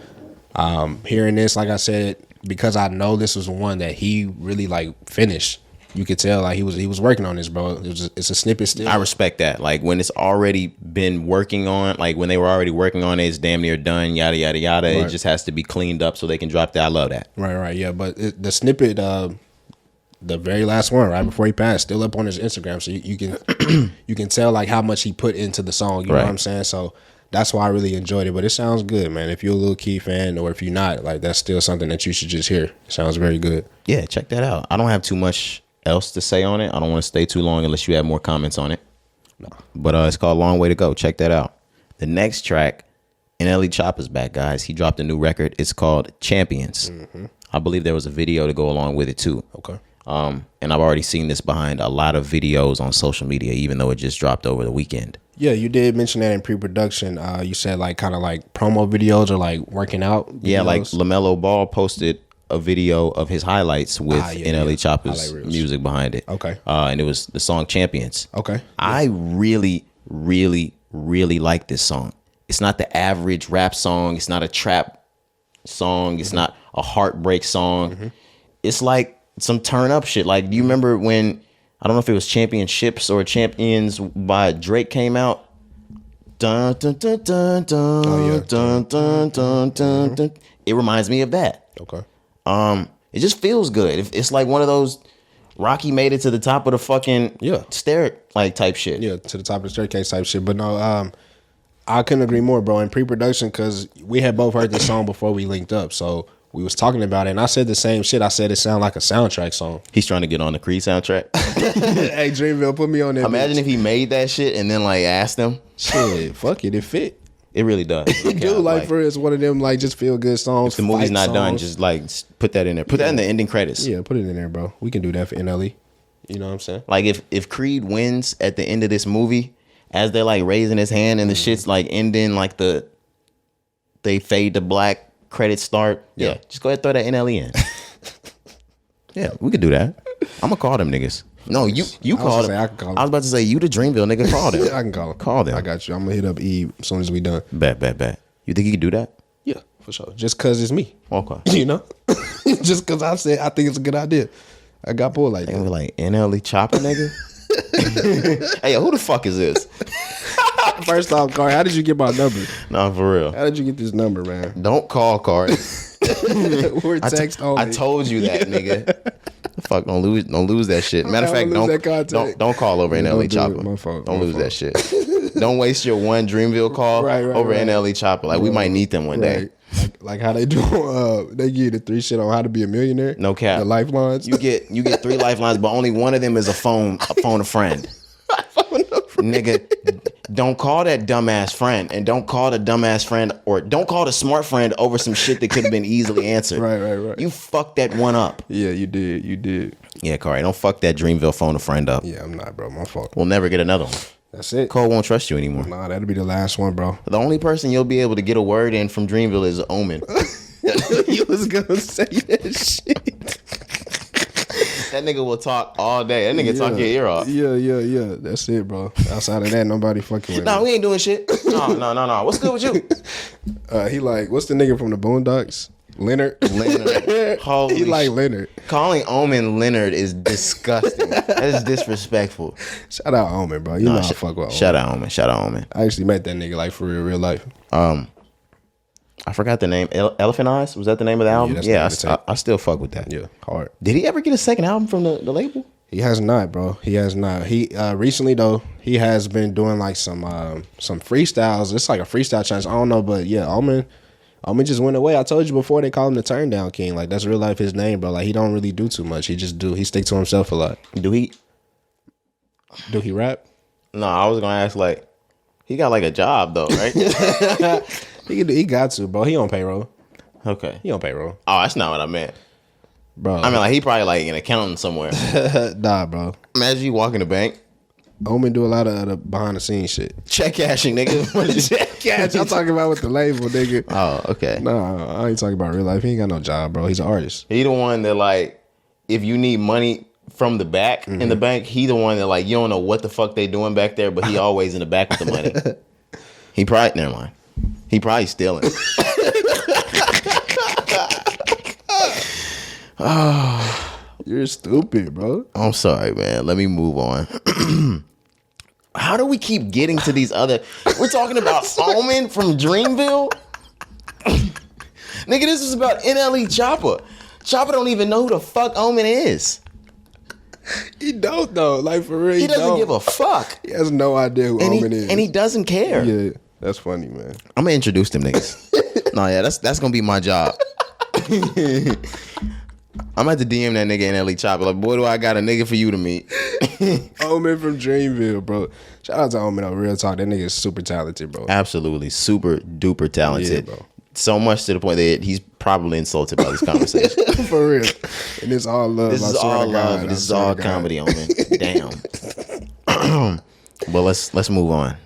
hearing this, like I said, because I know this was one that he really like finished. You could tell like he was working on this, bro. It's a snippet still.
I respect that. Like when it's already been working on, like when they were already working on it, it's damn near done. Yada yada yada. Right. It just has to be cleaned up so they can drop that. I love that.
Right. Yeah, but the snippet, the very last one, right before he passed, still up on his Instagram, so you can you can tell like how much he put into the song. You know what I'm saying? So that's why I really enjoyed it. But it sounds good, man. If you're a Lil Keed fan, or if you're not, like that's still something that you should just hear. It sounds very good.
Yeah, check that out. I don't have too much else to say on it. I don't want to stay too long unless you have more comments on it. No. But it's called Long Way to Go. Check that out. The next track, NLE Choppa's back, guys. He dropped a new record. It's called Champions. I believe there was a video to go along with it too.
Okay.
And I've already seen this behind a lot of videos on social media, even though it just dropped over the weekend.
Yeah, you did mention that in pre-production. You said like kind of like promo videos or like working out videos.
Yeah, like LaMelo Ball posted a video of his highlights with NLE Choppa's music behind it.
Okay.
And it was the song Champions.
Okay.
I really, really, really like this song. It's not the average rap song. It's not a trap song. It's not a heartbreak song. It's like some turn up shit. Like, do you remember when, I don't know if it was Championships or Champions by Drake came out? Dun, dun, dun, dun, dun,
Oh, yeah.
dun, dun, dun, dun, dun. It reminds me of that.
Okay.
It just feels good. It's like one of those Rocky made it to the top of the fucking stair like type shit.
Yeah, to the top of the staircase type shit. But no, I couldn't agree more, bro. In pre-production, because we had both heard this song before we linked up, so we was talking about it, and I said the same shit. I said it sounded like a soundtrack song.
He's trying to get on the Creed soundtrack.
Hey, Dreamville, put me on that.
Imagine
bitch.
if he made that shit and then like asked them.
Shit, fuck it, it fit.
It really does.
Dude, like for it's one of them like just feel good songs.
If the movie's not
songs.
done, just like put that in there. Put that in the ending credits.
Yeah, put it in there, bro. We can do that for NLE. You know what I'm saying?
Like if Creed wins at the end of this movie, as they're like raising his hand and the shit's like ending, like they fade to black, credits start. Yeah, just go ahead and throw that NLE in. Yeah, we could do that. I'm gonna call them niggas. No, you call them.
I can call them.
I was about to say you the Dreamville nigga. Call them.
I can call them.
Call them.
I got you. I'm gonna hit up Eve as soon as we done.
Bet. You think you can do that?
Yeah, for sure. Just cause it's me.
Okay.
You know? Just cause I said I think it's a good idea. I got pulled like
They
that.
gonna be like NLE Choppa nigga. Hey, who the fuck is this?
First off, Car, how did you get my number?
Nah, for real.
How did you get this number, man?
Don't call Kyrie.
We're text only.
I told you that, nigga. Fuck, don't lose that shit. Matter of
I'm
fact,
gonna lose that contact.
don't call over NLE
don't do it.
Choppa.
My fault.
Don't
My
lose
fault.
that shit. Don't waste your one Dreamville call over NLE Choppa. Like we might need them one day.
Like how they do. They give you the 3 shit on how to be a millionaire.
No cap.
The lifelines.
You get 3 lifelines, but only one of them is a phone a friend. Nigga, don't call that dumbass friend, and don't call the dumbass friend, or don't call the smart friend over some shit that could have been easily answered.
Right.
You fucked that one up.
Yeah, you did.
Yeah, Kyrie, don't fuck that Dreamville phone a friend up.
Yeah, I'm not, bro. My fault.
We'll never get another one.
That's it.
Cole won't trust you anymore.
Nah, that'll be the last one, bro.
The only person you'll be able to get a word in from Dreamville is Omen.
You was gonna say that shit.
That nigga will talk all day. That nigga talk your ear off.
Yeah. That's it, bro. Outside of that, nobody fucking with
Nah,
me.
we ain't doing shit. No. What's good with you?
He like, what's the nigga from the Boondocks? Leonard.
Holy
He like
shit.
Leonard.
Calling Omen Leonard is disgusting. That is disrespectful.
Shout out Omen, bro. You know I fuck with Omen.
Shout out Omen.
I actually met that nigga like for real life.
I forgot the name. Elephant Eyes? Was that the name of the album?
that's
Yeah,
the name of the tape.
I still fuck with that.
Yeah, hard.
Did he ever get a second album from the label?
He has not, bro. He has not. He recently though, he has been doing like some freestyles. It's like a freestyle challenge. I don't know, but yeah, Omen just went away. I told you before, they call him the Turn Down King. Like that's real life his name, bro. Like he don't really do too much. He stick to himself a lot.
Do he
rap?
No, I was gonna ask like he got like a job though, right?
He got to, bro. He on payroll.
Okay.
He on payroll,
Oh, that's not what I meant.
bro.
I mean, like he probably like an accountant somewhere.
Nah, bro.
Imagine you walk in the bank,
Omen do a lot of the behind the scenes shit.
check cashing, nigga. What is check cash?
I'm talking about with the label, nigga.
Oh, okay.
Nah, I ain't talking about real life. He ain't got no job, bro. He's an artist.
He the one that like, if you need money from the back in the bank, he the one that like you don't know what the fuck they doing back there, but he always in the back with the money. He probably never mind. He probably stealing.
You're stupid, bro.
I'm sorry, man. Let me move on. How do we keep getting to these other? We're talking about Omen from Dreamville. Nigga, this is about NLE Choppa. Choppa don't even know who the fuck Omen is.
He don't though. Like for real,
He doesn't give a fuck.
He has no idea who
And
Omen is.
he doesn't care.
Yeah, that's funny, man.
I'm gonna introduce them niggas. No, yeah, that's gonna be my job. I'm at the DM that nigga NLE Choppa. Like, boy, do I got a nigga for you to meet.
Omen from Dreamville, bro. Shout out to Omen though. Real talk, that nigga is super talented, bro.
Absolutely, super duper talented.
Yeah, bro.
So much to the point that he's probably insulted by this conversation.
For real. And it's all love.
This
I
is
swear
all
to God,
love.
I
This is
swear to
all
God.
comedy, Omen. Damn. Well, let's move on.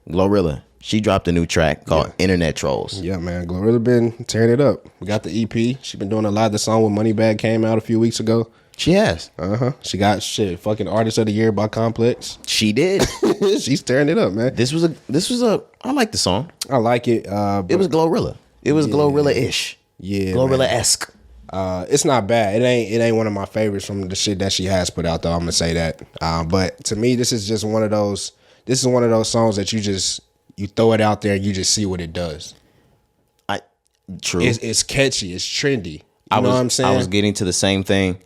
Glorilla. She dropped a new track called Internet Trolls.
Yeah, man. Glorilla been tearing it up. We got the EP. She been doing a lot. The song with Moneybag came out a few weeks ago.
She has.
She got fucking Artist of the Year by Complex.
She did.
She's tearing it up, man.
This was a I like the song.
I like it.
It was Glorilla. It was Glorilla-ish.
Yeah,
Glorilla-esque.
It's not bad. It ain't one of my favorites from the shit that she has put out though. I'm gonna say that. But to me, this is one of those songs that you throw it out there, and you just see what it does.
True.
It's catchy. It's trendy. You know what I'm saying?
I was getting to the same thing.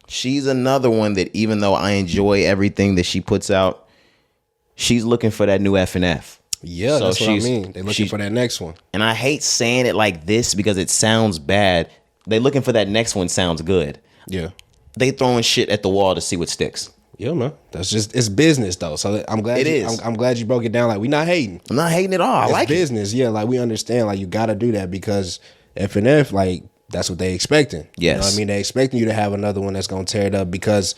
She's another one that even though I enjoy everything that she puts out, she's looking for that new F&F.
Yeah, so that's what I mean. They're looking for that next one.
And I hate saying it like this because it sounds bad. They're looking for that next one sounds good.
Yeah.
They throwing shit at the wall to see what sticks.
Yeah, man. That's just, it's business though. So I'm glad I'm glad you broke it down. Like, we not hating.
I'm not hating at all. I like
business. Yeah, like we understand. Like, you got to do that because F&F, like, that's what they expecting.
Yes.
You know what I mean? They expecting you to have another one that's gonna tear it up because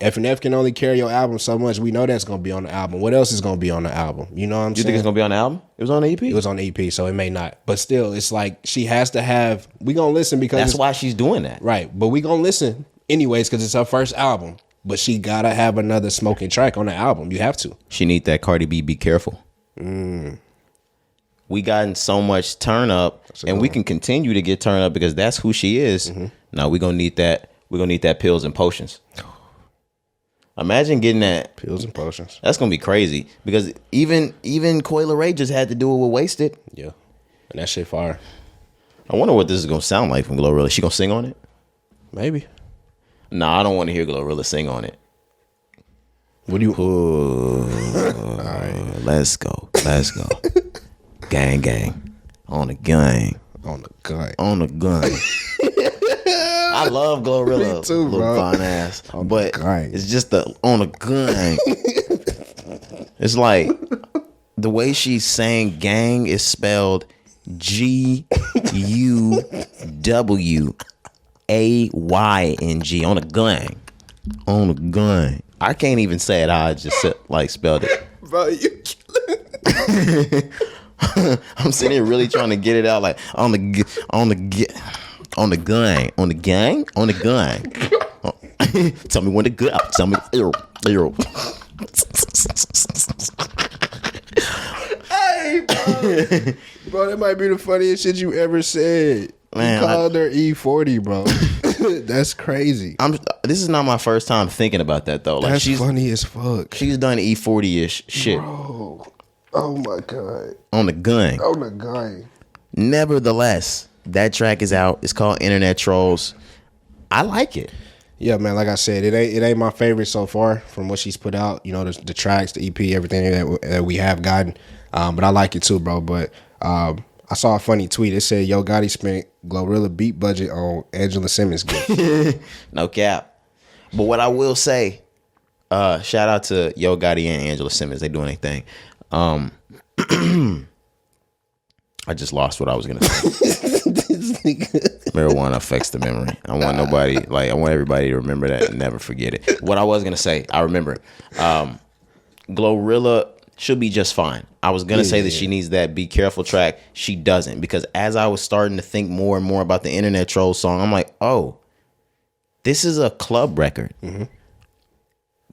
F&F can only carry your album so much. We know that's gonna be on the album. What else is gonna be on the album? You know what I'm saying?
You think it's gonna be on the album? It was on the EP?
It was on the EP, so it may not. But still, it's like she has to have. We gonna listen because
that's why she's doing that,
right? But we gonna listen anyways because it's her first album. But she gotta have another smoking track on the album. You have to.
She need that Cardi B. Be careful. We gotten so much turn up, and we can continue to get turn up because that's who she is. Now we gonna need that. We're gonna need that pills and potions. Imagine getting that
pills and potions.
That's gonna be crazy because even Coi Leray just had to do it with Wasted.
Yeah, and that shit fire.
I wonder what this is gonna sound like from Glorilla. She gonna sing on it?
Maybe.
Nah, I don't want to hear Glorilla sing on it.
What do you?
Right. Let's go. Gang, on the gang,
on the gun.
I love Glorilla,
Me too,
little
bro.
fine ass, but
gang.
it's just the on a gun. It's like the way she's saying "gang" is spelled GUWAYNG on a gun. On a gun. I can't even say it how I just spelled it.
Bro, you
I'm sitting here really trying to get it out like on the gang. Tell me when to go out. Tell me.
Hey, bro, that might be the funniest shit you ever said. Man, you called her E40, bro. That's crazy.
This is not my first time thinking about that though. Like,
that's funny as fuck.
She's done E40-ish shit.
Bro. Oh my god.
On the gun. Nevertheless, that track is out. It's called Internet Trolls. I like it.
Yeah, man. Like I said, it ain't my favorite so far from what she's put out. You know, the tracks, the EP, everything that we have gotten. But I like it too, bro. But I saw a funny tweet. It said Yo Gotti spent Glorilla beat budget on Angela Simmons gift.
No cap. But what I will say, shout out to Yo Gotti and Angela Simmons. They doing their thing. I just lost what I was gonna say. Marijuana affects the memory. I want everybody to remember that and never forget it. What I was gonna say, I remember. Glorilla should be just fine. I was gonna say that she needs that Be Careful track. She doesn't, because as I was starting to think more and more about the Internet Troll song, I'm like, oh, this is a club record.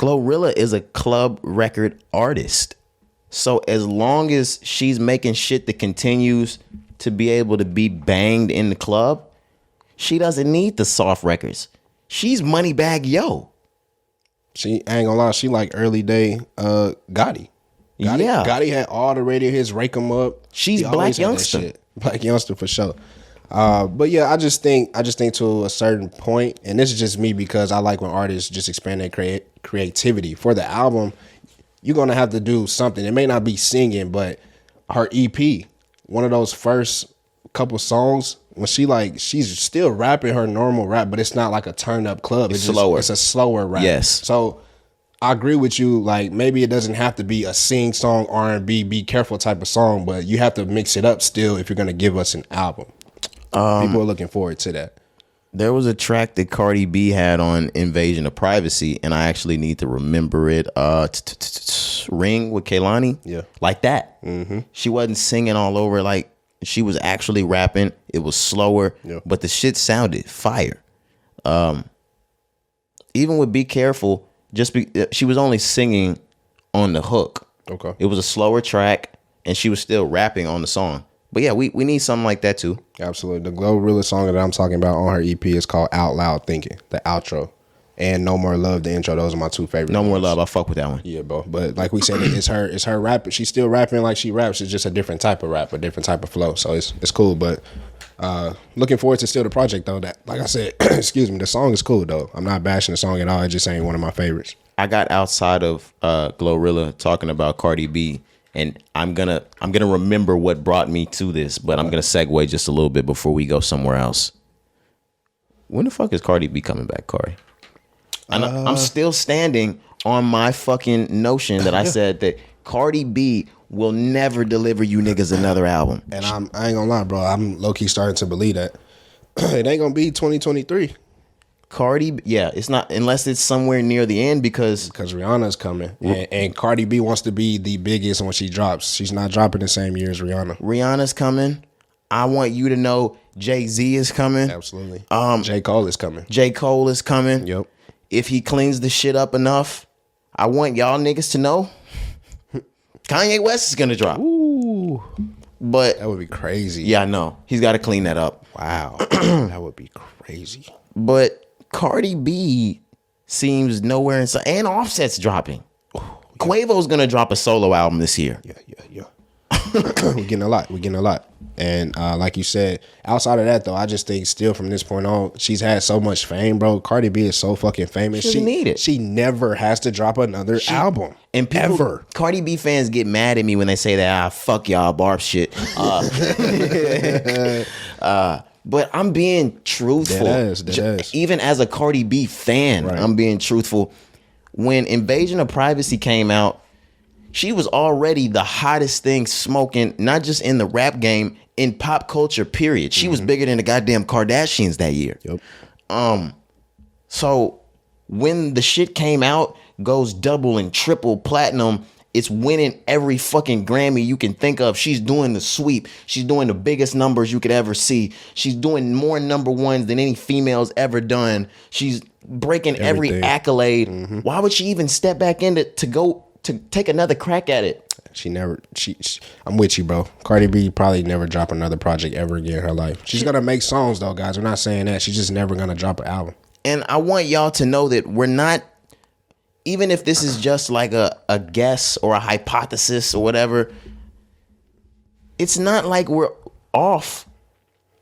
Glorilla is a club record artist. So as long as she's making shit that continues to be able to be banged in the club, she doesn't need the soft records. She's Moneybagg Yo.
She ain't gonna lie, she like early day Gotti. Gotti had all the radio hits, Rake 'em Up.
She's Black Youngster.
Black Youngster for sure. But yeah, I just think to a certain point, and this is just me because I like when artists just expand their creativity. For the album, you're gonna have to do something. It may not be singing, but her EP, one of those first couple songs, when she's still rapping her normal rap, but it's not like a turn up club. It's slower. It's a slower rap.
Yes.
So I agree with you. Like, maybe it doesn't have to be a sing song, R&B, Be Careful type of song, but you have to mix it up still if you're gonna give us an album. People are looking forward to that.
There was a track that Cardi B had on Invasion of Privacy, and I actually need to remember it. Ring with Kehlani.
Yeah.
Like that. She wasn't singing all over. Like, she was actually rapping. It was slower, but the shit sounded fire. Even with Be Careful, she was only singing on the hook.
Okay.
It was a slower track, and she was still rapping on the song. But yeah, we need something like that too.
Absolutely. The Glorilla song that I'm talking about on her EP is called Out Loud Thinking, the outro. and No More Love, the intro. Those are my two favorite.
No More
ones.
Love, I fuck with that one.
Yeah, bro. But like we said, it's her rap. She's still rapping like she raps. It's just a different type of rap, a different type of flow. So it's cool. But looking forward to still the project though. That, like I said, excuse me, the song is cool though. I'm not bashing the song at all. It just ain't one of my favorites.
I got outside of Glorilla talking about Cardi B, and I'm gonna remember what brought me to this, but I'm gonna segue just a little bit before we go somewhere else. When the fuck is Cardi B coming back, Corey? I'm still standing on my fucking notion that I said that Cardi B will never deliver you niggas another album.
And I ain't gonna lie, bro. I'm low key starting to believe that it ain't gonna be 2023.
Cardi, yeah, it's not unless it's somewhere near the end because
Rihanna's coming, and Cardi B wants to be the biggest when she drops. She's not dropping the same year as Rihanna.
Rihanna's coming. I want you to know Jay-Z is coming.
Absolutely. J. Cole is coming.
J. Cole is coming.
Yep.
If he cleans the shit up enough, I want y'all niggas to know Kanye West is gonna drop.
Ooh,
but
that would be crazy.
Yeah, I know. He's got to clean that up.
Wow, that would be crazy.
But Cardi B seems nowhere inside, and Offset's dropping. Ooh, yeah. Quavo's gonna drop a solo album this year.
Yeah. We're getting a lot. And like you said, outside of that though, I just think still from this point on, she's had so much fame, bro. Cardi B is so fucking famous.
She doesn't need it.
She never has to drop another album.
And people,
ever. Cardi
B fans get mad at me when they say that fuck y'all Barb shit. But I'm being truthful.
That is.
Even as a Cardi B fan, right. I'm being truthful. When Invasion of Privacy came out, she was already the hottest thing smoking, not just in the rap game, in pop culture, period. She was bigger than the goddamn Kardashians that year.
Yep.
So when the shit came out, goes double and triple platinum, it's winning every fucking Grammy you can think of. She's doing the sweep. She's doing the biggest numbers you could ever see. She's doing more number ones than any female's ever done. She's breaking every accolade. Why would she even step back in to take another crack at it?
I'm with you, bro. Cardi B probably never drop another project ever again in her life. She's gonna make songs though, guys. We're not saying that. She's just never gonna drop an album.
And I want y'all to know that we're not, even if this is just like a guess or a hypothesis or whatever, it's not like we're off.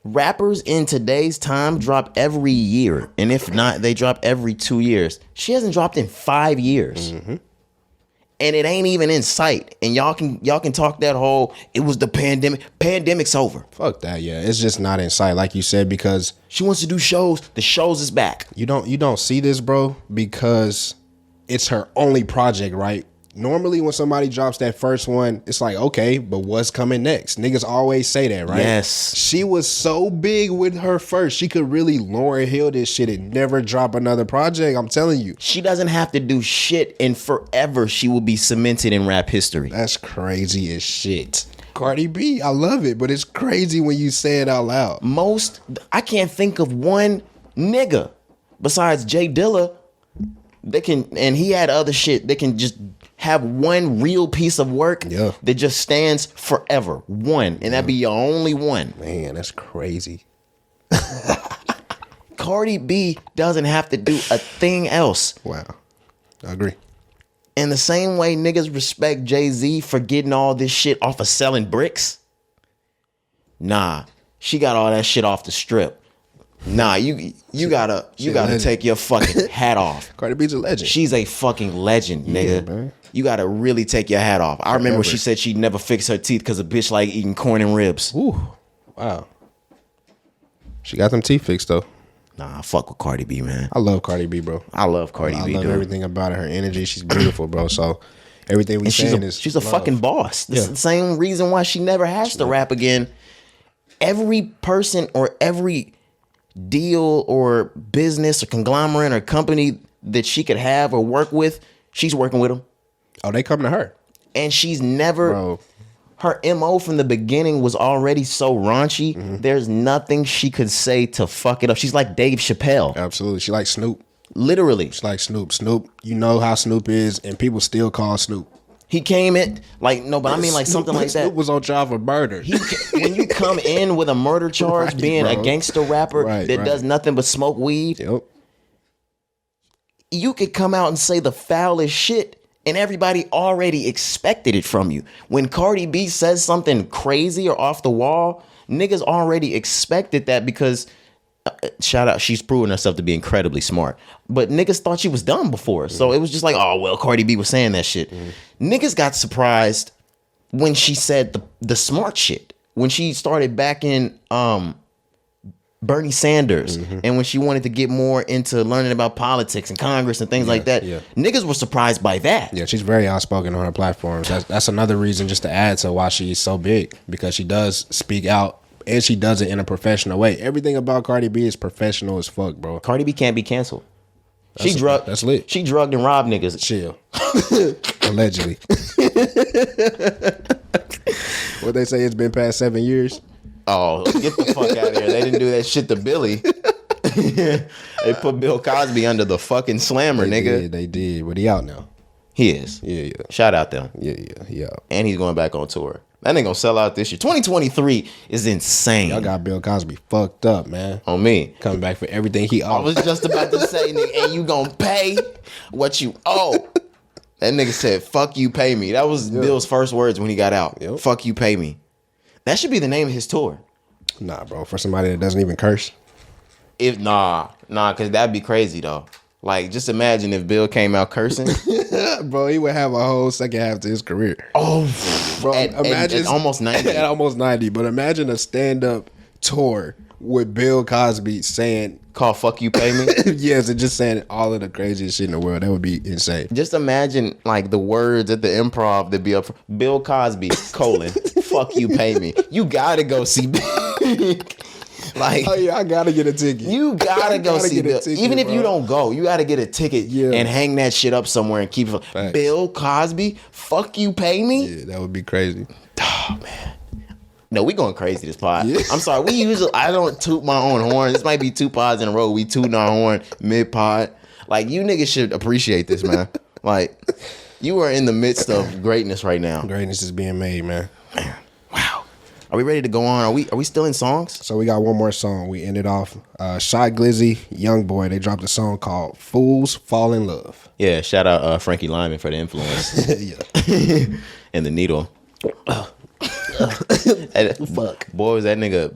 Rappers in today's time drop every year. And if not, they drop every 2 years. She hasn't dropped in 5 years. And it ain't even in sight. And y'all can talk that whole, it was the pandemic. Pandemic's over.
Fuck that, yeah. It's just not in sight, like you said, because
she wants to do shows. The shows is back.
You don't see this, bro, because it's her only project, right? Normally when somebody drops that first one, it's like, okay, but what's coming next? Niggas always say that, right?
Yes.
She was so big with her first. She could really Lauryn Hill this shit and never drop another project. I'm telling you.
She doesn't have to do shit, and forever she will be cemented in rap history.
That's crazy as shit. Cardi B, I love it, but it's crazy when you say it out loud.
I can't think of one nigga besides Jay Dilla and he had other shit, they can just have one real piece of work that just stands forever. One. And that'd be your only one.
Man, that's crazy.
Cardi B doesn't have to do a thing else.
Wow. I agree.
In the same way niggas respect Jay-Z for getting all this shit off of selling bricks. Nah, she got all that shit off the strip. Nah, you gotta take your fucking hat off.
Cardi B's a legend.
She's a fucking legend, nigga. Man. You gotta really take your hat off. I remember she said she'd never fix her teeth because a bitch like eating corn and ribs.
Ooh, wow. She got them teeth fixed though.
Nah, I fuck with Cardi B, man.
I love Cardi B, bro.
I love Cardi B,
I love everything about her. Her energy, she's beautiful, bro. So everything we saying is
she's a fucking boss. This is the same reason why she never has to rap again. Every person or every deal or business or conglomerate or company that she could have or work with, she's working with them.
Oh, they come to her.
And she's never, her MO from the beginning was already so raunchy. There's nothing she could say to fuck it up. She's like Dave Chappelle.
Absolutely. She like Snoop.
Literally.
She's like Snoop. Snoop, you know how Snoop is, and people still call Snoop.
He came in like, no, but I mean like something like that.
Snoop was on trial for murder.
When you come in with a murder charge, being a gangster rapper that does nothing but smoke weed.
Yep.
you could come out and say the foulest shit and everybody already expected it from you. When Cardi B says something crazy or off the wall, niggas already expected that because, shout out, she's proven herself to be incredibly smart. But niggas thought she was dumb before. So it was just like, oh, well, Cardi B was saying that shit. Niggas got surprised when she said the smart shit. When she started backing Bernie Sanders, and when she wanted to get more into learning about politics and Congress and things like that, niggas were surprised by that.
Yeah, she's very outspoken on her platforms. That's another reason just to add to why she's so big, because she does speak out and she does it in a professional way. Everything about Cardi B is professional as fuck, bro.
Cardi B can't be canceled.
That's lit.
She drugged and robbed niggas.
Chill. Allegedly. What they say, it's been past 7 years.
Oh, get the fuck out of here. They didn't do that shit to Billy. They put Bill Cosby under the fucking slammer, nigga.
They did. But he out now.
He is.
Yeah.
Shout out them.
Yeah.
And he's going back on tour. That nigga gonna sell out this year. 2023 is insane.
Y'all got Bill Cosby fucked up, man.
On me.
Coming back for everything he owed.
I was just about to say, nigga, and you gonna pay what you owe. That nigga said, fuck you, pay me. That was Bill's first words when he got out.
Yep.
Fuck you, pay me. That should be the name of his tour.
Nah, bro. For somebody that doesn't even curse.
Nah, because that'd be crazy, though. Like, just imagine if Bill came out cursing.
Bro, he would have a whole second half to his career.
Oh,
bro.
Imagine at almost 90.
At almost 90. But imagine a stand-up tour with Bill Cosby saying,
call fuck you, pay me?
Yes, and just saying all of the craziest shit in the world. That would be insane.
Just imagine, like, the words at the Improv that be up for Bill Cosby, fuck you, pay me. You gotta go see Big. Like,
oh yeah, I gotta get a ticket.
You gotta go see Bill. Even if you don't go, you gotta get a ticket and hang that shit up somewhere and keep it.
Thanks.
Bill Cosby, fuck you, pay me?
Yeah, that would be crazy.
Oh, man. No, we going crazy this pod.
Yeah.
I'm sorry. I don't toot my own horn. This might be 2 pods in a row. We tooting our horn mid-pod. Like, you niggas should appreciate this, man. Like, you are in the midst of greatness right now.
Greatness is being made, man.
Wow. Are we ready to go on? Are we still in songs?
So we got one more song. We ended off Shy Glizzy Youngboy. They dropped a song called Fools Fall in Love.
Yeah, shout out Frankie Lyman for the influence.
Yeah.
And the needle.
Fuck.
Boy, was that nigga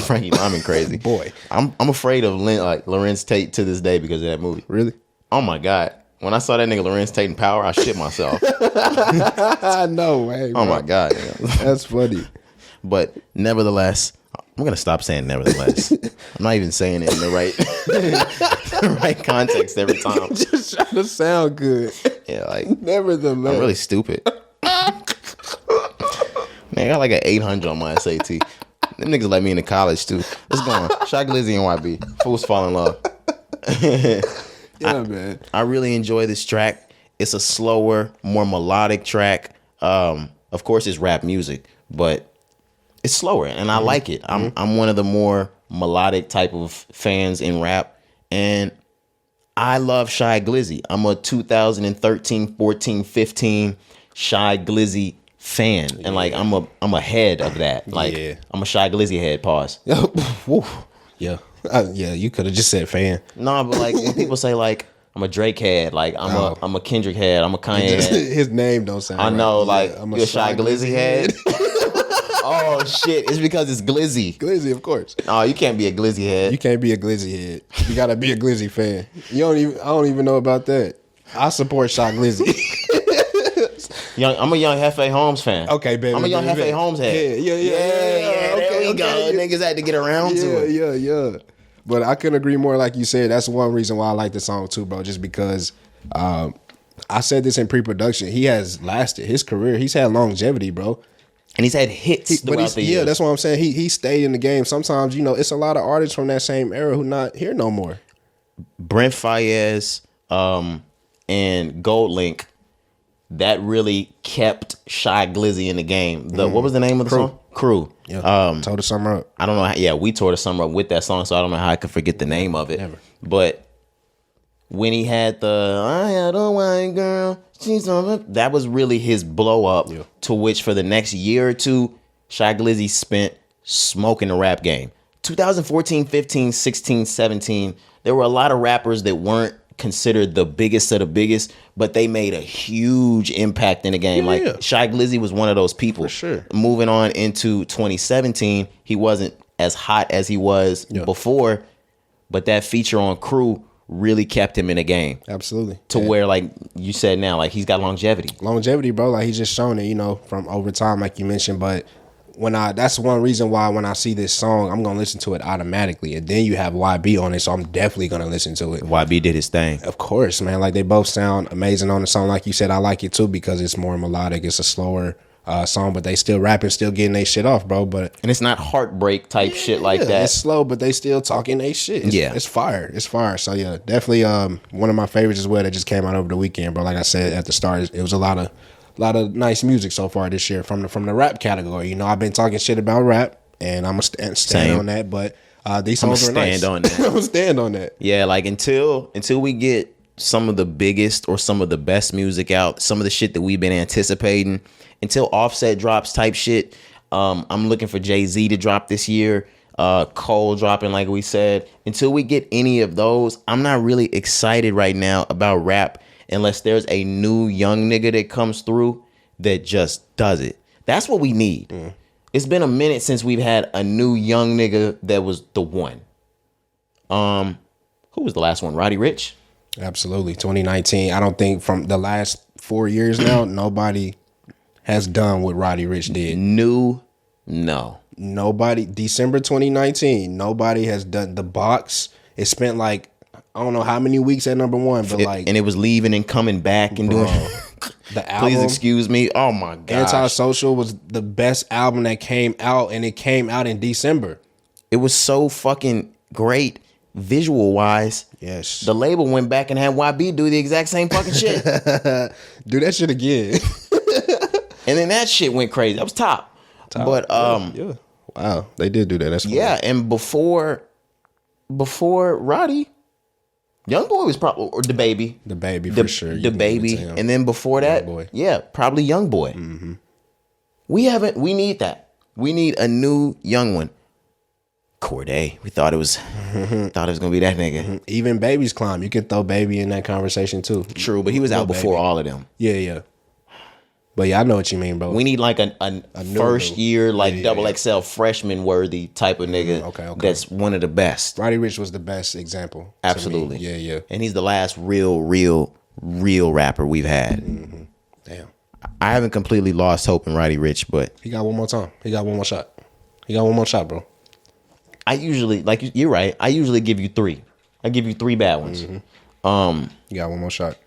Frankie Lyman crazy.
Boy.
I'm afraid of Lorenz Tate to this day because of that movie.
Really?
Oh my God. When I saw that nigga Lorenz Tate in Power, I shit myself.
No way.
Oh my God.
That's funny.
But nevertheless, I'm gonna stop saying nevertheless. I'm not even saying it in the right context every time.
Just trying to sound good.
Yeah, like
Nevertheless.
I'm really stupid. Man, I got like an 800 on my SAT. Them niggas let me into college too. Let's go on. Shy Glizzy and YB. Fools Fall in Love.
Yeah, man.
I really enjoy this track. It's a slower, more melodic track. Of course, it's rap music, but it's slower, and I like it. I'm one of the more melodic type of fans in rap, and I love Shy Glizzy. I'm a 2013, 14, 15 Shy Glizzy fan, and like I'm a head of that. Like I'm a Shy Glizzy head. Pause.
Yeah. Yeah, you could have just said fan.
No, but like when people say like I'm a Drake head, like I'm a Kendrick head, I'm a Kanye head.
His name don't sound
I know,
right.
like
I'm
you're a Shy Glizzy head. Oh shit! It's because it's Glizzy.
Glizzy, of course.
Oh, you can't be a Glizzy head.
You can't be a Glizzy head. You gotta be a Glizzy fan. I don't even know about that. I support Shy Glizzy.
I'm a young Hefe Holmes fan.
Okay, baby.
I'm a young Hefe Holmes head.
Yeah.
There we go. Niggas had to get around to it.
Yeah. But I couldn't agree more. Like you said, that's one reason why I like the song too, bro. Just because I said this in pre-production. He has lasted his career. He's had longevity, bro.
And he's had hits throughout the years.
Yeah, that's what I'm saying. He stayed in the game. Sometimes, it's a lot of artists from that same era who not here no more.
Brent Faiyaz and Gold Link, that really kept Shy Glizzy in the game. What was the name of the song? Crew.
Yeah. Tore the summer up.
I don't know. Yeah, we tore the summer up with that song, so I don't know how I could forget the name of it.
Never.
But when he had I had a white girl, she's on that was really his blow up, to which for the next year or two, Shy Glizzy spent smoking the rap game. 2014, 15, 16, 17, there were a lot of rappers that weren't considered the biggest of the biggest, but they made a huge impact in the game. Like Shy Glizzy was one of those people.
For sure.
Moving on into 2017, he wasn't as hot as he was before, but that feature on Crew really kept him in the game.
Absolutely.
To where, like you said now, like he's got longevity.
Longevity, bro. Like he's just shown it, you know, from over time, like you mentioned. But that's one reason why when I see this song, I'm gonna listen to it automatically. And then you have YB on it, so I'm definitely gonna listen to it.
YB did his thing.
Of course, man. Like they both sound amazing on the song. Like you said, I like it too because it's more melodic. It's a slower song, but they still rapping, still getting their shit off, bro. But
and it's not heartbreak type shit like that.
It's slow, but they still talking their shit. It's fire. It's fire. So yeah, definitely one of my favorites as well that just came out over the weekend, bro. Like I said at the start, it was a lot of nice music so far this year from the rap category. You know, I've been talking shit about rap, and I'm gonna stand on that. But these songs are nice. I'm gonna stand on that.
Yeah, like until we get some of the biggest or some of the best music out, some of the shit that we've been anticipating, until Offset drops type shit. I'm looking for Jay-Z to drop this year. Cole dropping, like we said. Until we get any of those, I'm not really excited right now about rap unless there's a new young nigga that comes through that just does it. That's what we need. It's been a minute since we've had a new young nigga that was the one. Who was the last one? Roddy Ricch?
Absolutely. 2019. I don't think from the last 4 years now, nobody has done what Roddy Ricch did.
No.
Nobody. December 2019. Nobody has done the box. It spent like I don't know how many weeks at number one, but
and it was leaving and coming back and doing.
The album,
please excuse me. Oh my god.
Antisocial was the best album that came out, and it came out in December.
It was so fucking great visual wise.
Yes.
The label went back and had YB do the exact same fucking shit.
Do that shit again.
And then that shit went crazy. That was top. But
yeah. Wow, they did do that. That's cool.
Yeah, and before Roddy, Youngboy was probably or the baby
for sure.
The baby, and then before that, probably Youngboy.
Mm-hmm.
We need that. We need a new young one. Corday, we thought it was gonna be that nigga.
Mm-hmm. Even Baby's Climb, you could throw Baby in that conversation too.
True, but he was out before all of them.
Yeah. But yeah, I know what you mean, bro.
We need like a first year, like double XL freshman worthy type of nigga. Okay. That's one of the best.
Roddy Ricch was the best example.
Absolutely.
Yeah.
And he's the last real rapper we've had.
Mm-hmm. Damn.
I haven't completely lost hope in Roddy Ricch, but
he got one more time. He got one more shot. Bro.
I usually, like you're right. I usually give you 3. I give you 3 bad ones.
Mm-hmm. You got one more shot,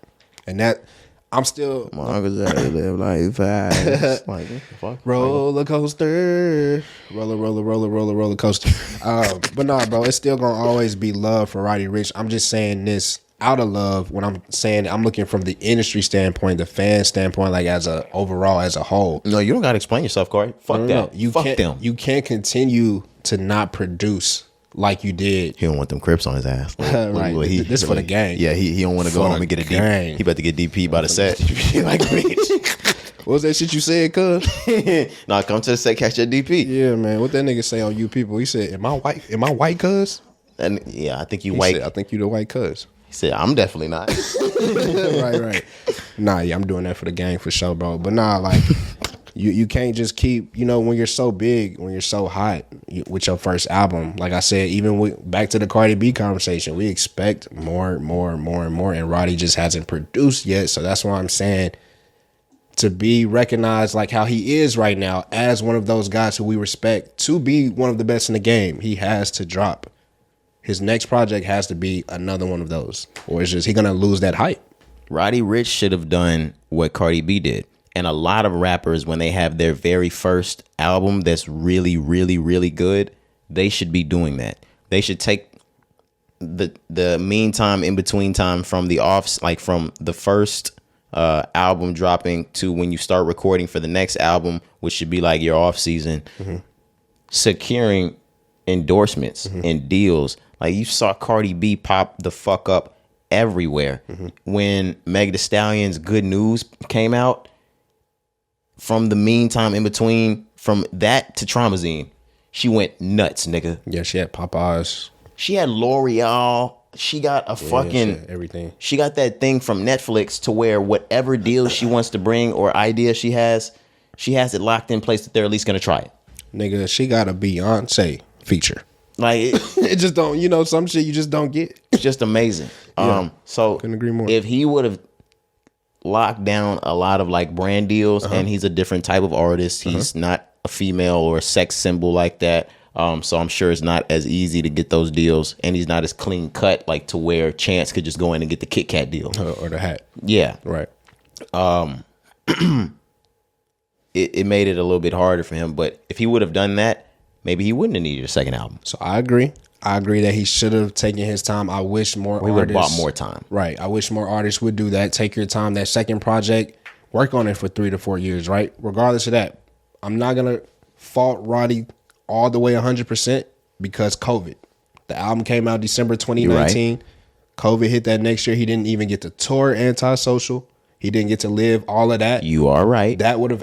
and that. I'm still
live like fast. Like, what the fuck?
Roller coaster. Roller coaster. But nah, bro, it's still gonna always be love for Roddy Ricch. I'm just saying this out of love when I'm saying I'm looking from the industry standpoint, the fan standpoint, like as a whole.
No, you don't gotta explain yourself, Corey. Fuck that. Fuck them.
You can't continue to not produce like you did.
He don't want them Crips on his ass.
Right. This for the gang.
Yeah, he don't want to go home and get a DP. He about to get DP by the set. Like, bitch.
What was that shit you said, cuz?
Nah, come to the set, catch your DP.
Yeah, man. What that nigga say on you people? He said, am I white? Am I white, cuz?
And yeah, I think you white.
Said, I think you the white cuz.
He said, I'm definitely not.
Right. Nah, yeah, I'm doing that for the gang for sure, bro. But nah, like You can't just keep, when you're so big, when you're so hot with your first album, like I said, even back to the Cardi B conversation, we expect more, and Roddy just hasn't produced yet. So that's why I'm saying to be recognized like how he is right now as one of those guys who we respect to be one of the best in the game, he has to drop. His next project has to be another one of those, or is he going to lose that hype?
Roddy Ricch should have done what Cardi B did. And a lot of rappers, when they have their very first album that's really, really, really good, they should be doing that. They should take the meantime, in between time from the offs, like from the first album dropping to when you start recording for the next album, which should be like your off season, securing endorsements and deals. Like you saw Cardi B pop the fuck up everywhere when Meg Thee Stallion's Good News came out. From the meantime, in between, from that to Traumazine, she went nuts, nigga.
Yeah, she had Popeyes.
She had L'Oreal. She got a fucking
everything.
She got that thing from Netflix to where whatever deal she wants to bring or idea she has it locked in place that they're at least gonna try it.
Nigga, she got a Beyoncé feature.
Like
it just don't, you know, some shit you just don't get.
It's just amazing. So
couldn't agree more.
If he would have locked down a lot of like brand deals, and he's a different type of artist. He's not a female or a sex symbol like that. So I'm sure it's not as easy to get those deals, and he's not as clean cut like to where Chance could just go in and get the Kit Kat deal
or the hat.
Yeah,
right.
It made it a little bit harder for him, but if he would have done that, maybe he wouldn't have needed a second album.
So I agree that he should have taken his time. I wish more
we would have bought more time.
Right. I wish more artists would do that. Take your time. That second project, work on it for 3 to 4 years, right? Regardless of that, I'm not going to fault Roddy all the way 100% because COVID. The album came out December 2019. Right. COVID hit that next year. He didn't even get to tour Antisocial. He didn't get to live all of that.
You are right.
That would have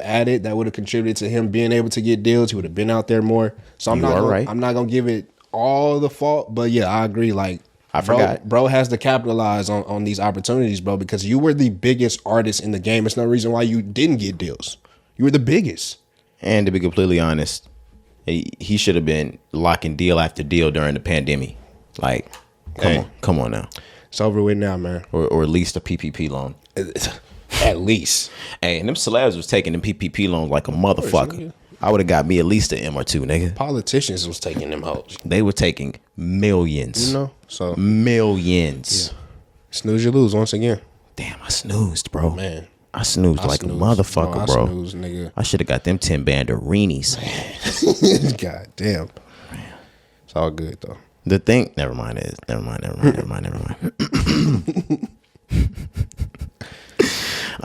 contributed to him being able to get deals. He would have been out there more. So I'm not gonna give it all the fault, but yeah, I agree. Like
I forgot.
Bro has to capitalize on these opportunities, bro, because you were the biggest artist in the game. It's no reason why you didn't get deals. You were the biggest.
And to be completely honest, he should have been locking deal after deal during the pandemic. Like, come on now.
It's over with now, man.
Or at least a PPP loan.
At least.
Hey, and them celebs was taking them PPP loans like a motherfucker. I would have got me at least an M or two, nigga.
Politicians was taking them hoes.
They were taking millions.
You know? So
millions.
Yeah. Snooze, you lose once again.
Damn, I snoozed, bro.
Man.
I snoozed a motherfucker, bro.
Snooze, nigga.
I should have got them 10 banderinis.
God damn. Man. It's all good though.
The thing, never mind.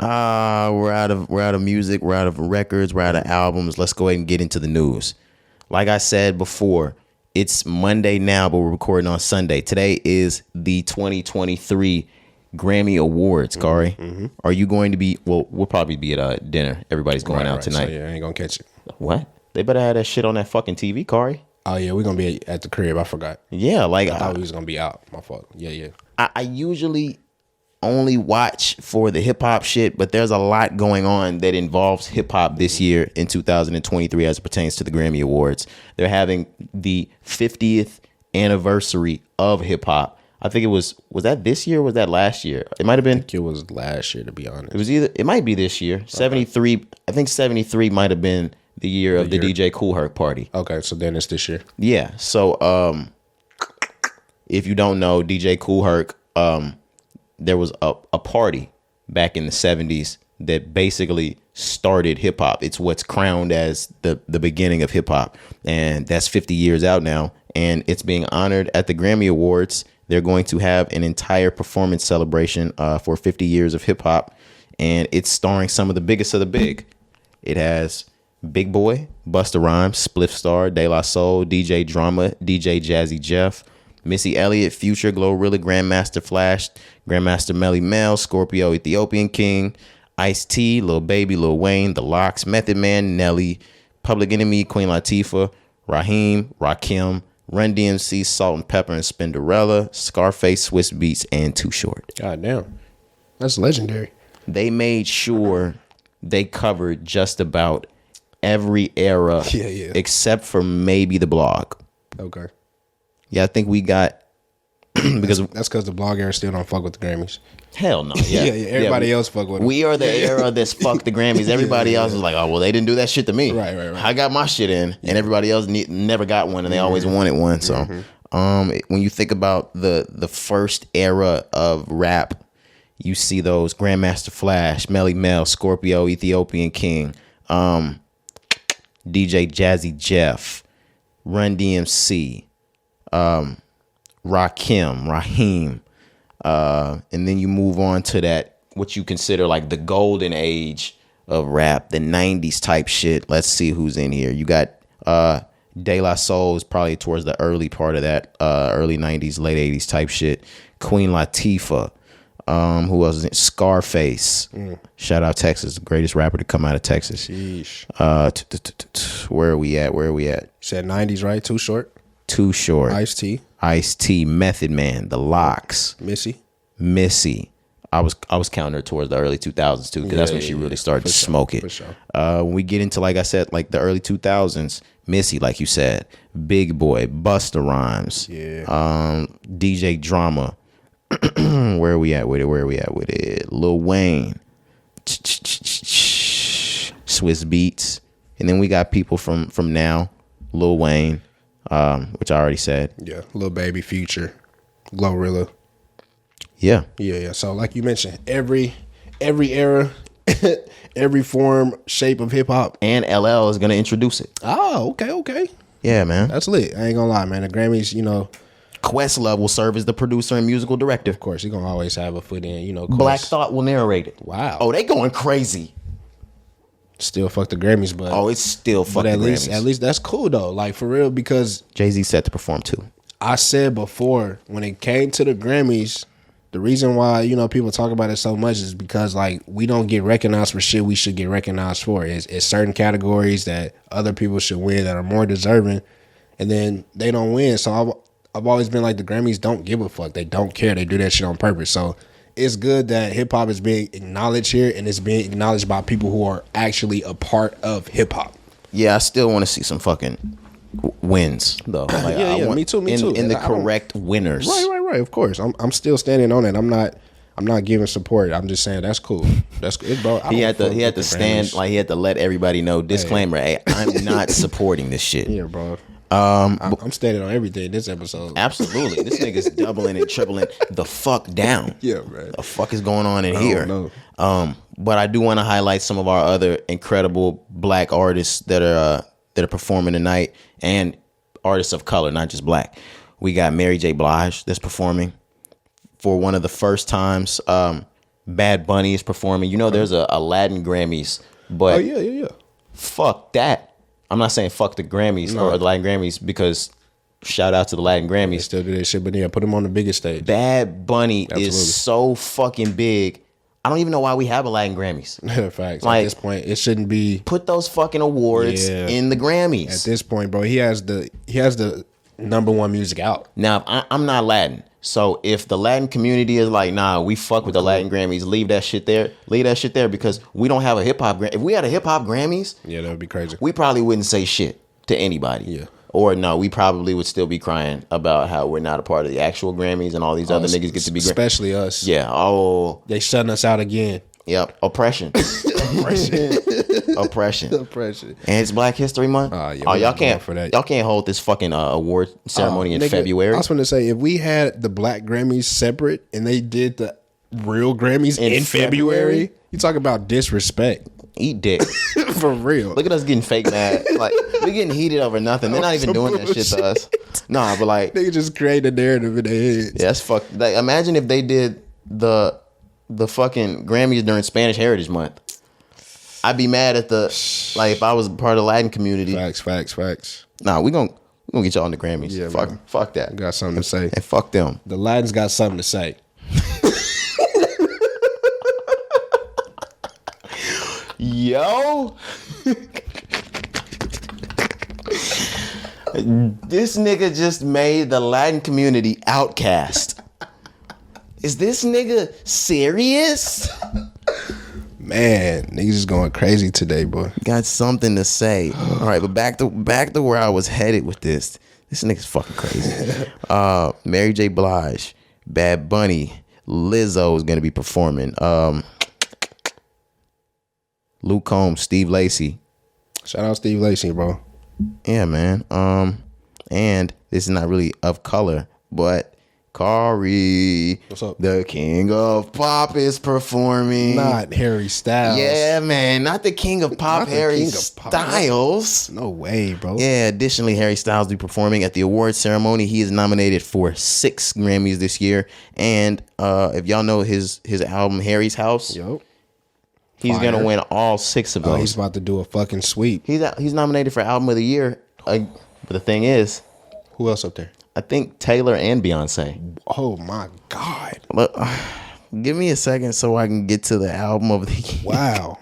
We're out of music, we're out of records, we're out of albums. Let's go ahead and get into the news. Like I said before, it's Monday now, but we're recording on Sunday. Today is the 2023 Grammy Awards, Kari. Mm-hmm. Are you going to be? Well, we'll probably be at dinner. Everybody's going out tonight.
So yeah, I ain't gonna catch it.
What? They better have that shit on that fucking TV, Kari.
Oh yeah, we're gonna be at the crib. I forgot.
Yeah, like
I thought we was gonna be out. My fault. Yeah.
I usually only watch for the hip hop shit, but there's a lot going on that involves hip hop this year in 2023 as it pertains to the Grammy Awards. They're having the 50th anniversary of hip hop. I think it was that this year or was that last year? It might have been.
I think it was last year, to be honest.
It might be this year. 73. I think 73 might have been the year of the DJ Kool Herc party.
Okay, so then it's this year.
Yeah. So if you don't know, DJ Kool Herc, there was a party back in the 70s that basically started hip hop. It's what's crowned as the beginning of hip hop. And that's 50 years out now. And it's being honored at the Grammy Awards. They're going to have an entire performance celebration for 50 years of hip hop. And it's starring some of the biggest of the big. It has Big Boy, Busta Rhymes, Spliff Star, De La Soul, DJ Drama, DJ Jazzy Jeff, Missy Elliott, Future, Glorilla, Grandmaster Flash, Grandmaster Melly Mel, Scorpio, Ethiopian King, Ice-T, Lil Baby, Lil Wayne, The Lox, Method Man, Nelly, Public Enemy, Queen Latifah, Raheem, Rakim, Run DMC, Salt and Pepper and Spinderella, Scarface, Swiss Beats, and Too Short.
God damn. That's legendary.
They made sure they covered just about every era except for maybe the blog.
Okay.
Yeah, I think we got
that's because the blog era still don't fuck with the Grammys.
Hell no. Yeah,
everybody else fuck with them.
We are the era that's fucked the Grammys. Everybody else is like, oh, well, they didn't do that shit to me.
Right.
I got my shit in, and everybody else never got one, and they always wanted one. So when you think about the first era of rap, you see those Grandmaster Flash, Melly Mel, Scorpio, Ethiopian King, DJ Jazzy Jeff, Run DMC, Raheem, and then you move on to that, what you consider like the golden age of rap, the 90s type shit. Let's see who's in here. You got De La Soul is probably towards the early part of that, early 90s, late 80s type shit. Queen Latifah. Who else is in? Scarface. Shout out Texas, the greatest rapper to come out of Texas.
Sheesh.
Where are we at?
You said 90s, right? Too Short.
Too Short.
Ice-T.
Ice-T, Method Man, The Lox, Missy. I was counting her towards the early 2000s too, because that's when she really started to smoke it.
For sure.
When we get into, like I said, like the early 2000s, Missy, like you said, Big Boy, Busta Rhymes, DJ Drama. Where are we at with it? Lil Wayne, Swiss Beats, and then we got people from now, Lil Wayne, which I already said.
Yeah, Lil Baby, Future, Glorilla.
Yeah.
So like you mentioned, every era, every form, shape of hip hop,
and LL is gonna introduce it.
Oh, okay.
Yeah, man.
That's lit. I ain't gonna lie, man. The Grammys,
Questlove will serve as the producer and musical director.
Of course, he's gonna always have a foot in,
Black Thought will narrate it.
Wow.
Oh, they going crazy.
Still fuck the Grammys, but
it's still fuck the Grammys.
At least that's cool though. Like for real, because
Jay-Z set to perform too.
I said before, when it came to the Grammys, the reason why, people talk about it so much is because like we don't get recognized for shit we should get recognized for. It's certain categories that other people should win that are more deserving, and then they don't win. So I've always been like, the Grammys don't give a fuck. They don't care. They do that shit on purpose. So it's good that hip hop is being acknowledged here, and it's being acknowledged by people who are actually a part of hip hop.
Yeah, I still want to see some fucking wins though. Like,
me too.
In the correct winners.
Right. Of course, I'm still standing on it. I'm not giving support. I'm just saying that's cool. That's good, bro.
He had to stand, like he had to let everybody know. Disclaimer: Hey, I'm not supporting this shit.
Yeah, bro. I'm standing on everything this episode.
Absolutely, this nigga's doubling and tripling the fuck down.
Yeah, man.
The fuck is going on in here?
No.
But I do want to highlight some of our other incredible black artists that are performing tonight, and artists of color, not just black. We got Mary J. Blige that's performing for one of the first times. Bad Bunny is performing. There's a Latin Grammys, but fuck that. I'm not saying fuck the Grammys or the Latin Grammys, because shout out to the Latin Grammys.
They still do that shit, but yeah, put them on the biggest stage.
Bad Bunny is so fucking big. I don't even know why we have a Latin Grammys.
Facts.
Like,
at this point, it shouldn't be.
Put those fucking awards in the Grammys.
At this point, bro, he has the number one music out.
Now, I'm not Latin, so if the Latin community is like, nah, we fuck with the Latin Grammys, leave that shit there. Leave that shit there, because we don't have a hip hop. If we had a hip hop Grammys,
yeah, that would be crazy.
We probably wouldn't say shit to anybody.
Yeah.
Or no, we probably would still be crying about how we're not a part of the actual Grammys and all these other niggas get to be.
Especially us.
Yeah. Oh.
They shutting us out again.
Yep. Oppression. Oppression. And it's Black History Month. Y'all can't for that. Y'all can't hold this fucking award ceremony in February.
I was going to say, if we had the Black Grammys separate and they did the real Grammys in February, you talk about disrespect.
Eat dick.
For real.
Look at us getting fake mad. Like, we getting heated over nothing. They're not even doing that shit to us. Nah, but like,
they just create a narrative in their heads.
Yeah, that's fuck. Like, imagine if they did the fucking Grammys during Spanish Heritage Month. I'd be mad at if I was part of the Latin community.
Facts.
Nah, we gonna get y'all on the Grammys.
Yeah,
fuck that.
Got something to say.
And fuck them.
The Latins got something to say.
Yo. This nigga just made the Latin community outcast. Is this nigga serious?
Man, niggas is going crazy today, boy.
Got something to say. All right, but back to where I was headed with this. This nigga's fucking crazy. Mary J. Blige, Bad Bunny, Lizzo is gonna be performing. Luke Combs, Steve Lacy.
Shout out Steve Lacy, bro.
Yeah, man. And this is not really of color, but Kyrie,
what's up?
The king of pop is performing.
Not Harry Styles.
Yeah, man. Not the king of pop, Harry Styles.
No way, bro.
Yeah, additionally, Harry Styles will be performing at the awards ceremony. He is nominated for 6 Grammys this year. And if y'all know his album, Harry's House, he's going to win all 6 of those.
He's about to do a fucking sweep.
He's nominated for Album of the Year. But the thing is,
who else up there?
I think Taylor and Beyonce.
Oh my God.
Look, give me a second so I can get to the Album of the Year.
Wow.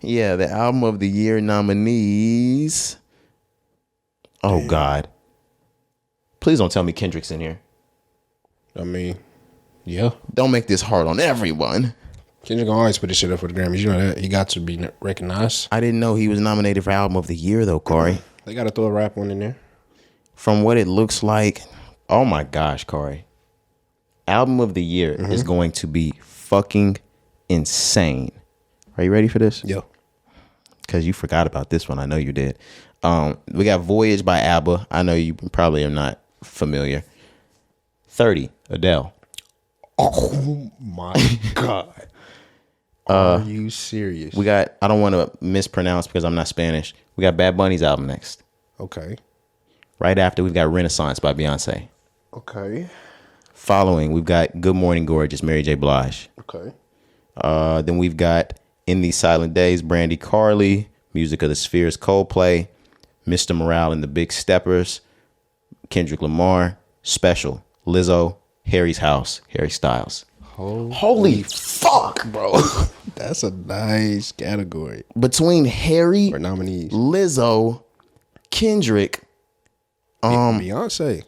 Yeah, the Album of the Year nominees. Oh God. Please don't tell me Kendrick's in here.
I mean, yeah.
Don't make this hard on everyone.
Kendrick gonna always put this shit up for the Grammys. You know that. He got to be recognized.
I didn't know he was nominated for Album of the Year, though, Kari.
They got to throw a rap one in there.
From what it looks like, oh my gosh, Kari. Album of the Year is going to be fucking insane. Are you ready for this?
Yeah.
Because you forgot about this one. I know you did. We got Voyage by ABBA. I know you probably are not familiar. 30, Adele.
Oh my God. Are you serious?
We got, I don't want to mispronounce because I'm not Spanish. We got Bad Bunny's album next.
Okay.
Right after, we've got Renaissance by Beyonce.
Okay.
Following, we've got Good Morning Gorgeous, Mary J. Blige.
Okay.
Then we've got In These Silent Days, Brandy Carly, Music of the Spheres, Coldplay, Mr. Morale and the Big Steppers, Kendrick Lamar, Special, Lizzo, Harry's House, Harry Styles. Holy fuck, bro.
That's a nice category.
Between Harry,
For nominees.
Lizzo, Kendrick,
Beyonce.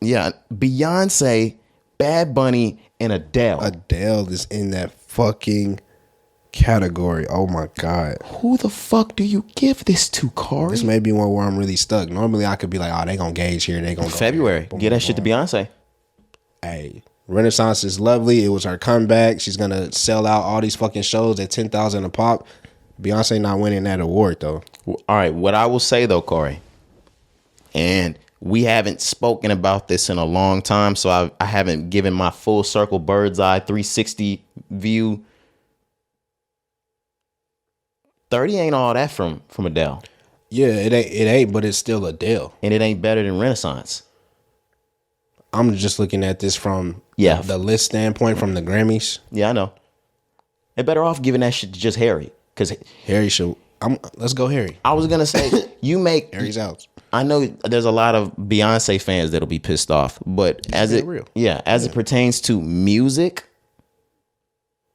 yeah, Beyonce, Bad Bunny, and Adele.
Adele is in that fucking category. Oh my God.
Who the fuck do you give this to, Kari?
This may be one where I'm really stuck. Normally I could be like, oh, they gonna gauge here. They gonna go
February.
here. Boom,
Get that
boom,
shit to
boom.
Beyonce.
Hey, Renaissance is lovely. It was her comeback. She's gonna sell out all these fucking shows at 10,000 a pop. Beyonce not winning that award though.
All right, what I will say though, Kari, and we haven't spoken about this in a long time, so I haven't given my full circle bird's eye 360 view. 30 ain't all that from Adele.
Yeah, it ain't, but it's still Adele.
And it ain't better than Renaissance.
I'm just looking at this from the list standpoint from the Grammys.
Yeah, I know. They're better off giving that shit to just Harry. Because
Harry should. Let's go Harry.
I was gonna say
Harry's out.
I know there's a lot of Beyonce fans that'll be pissed off, but as it pertains to music,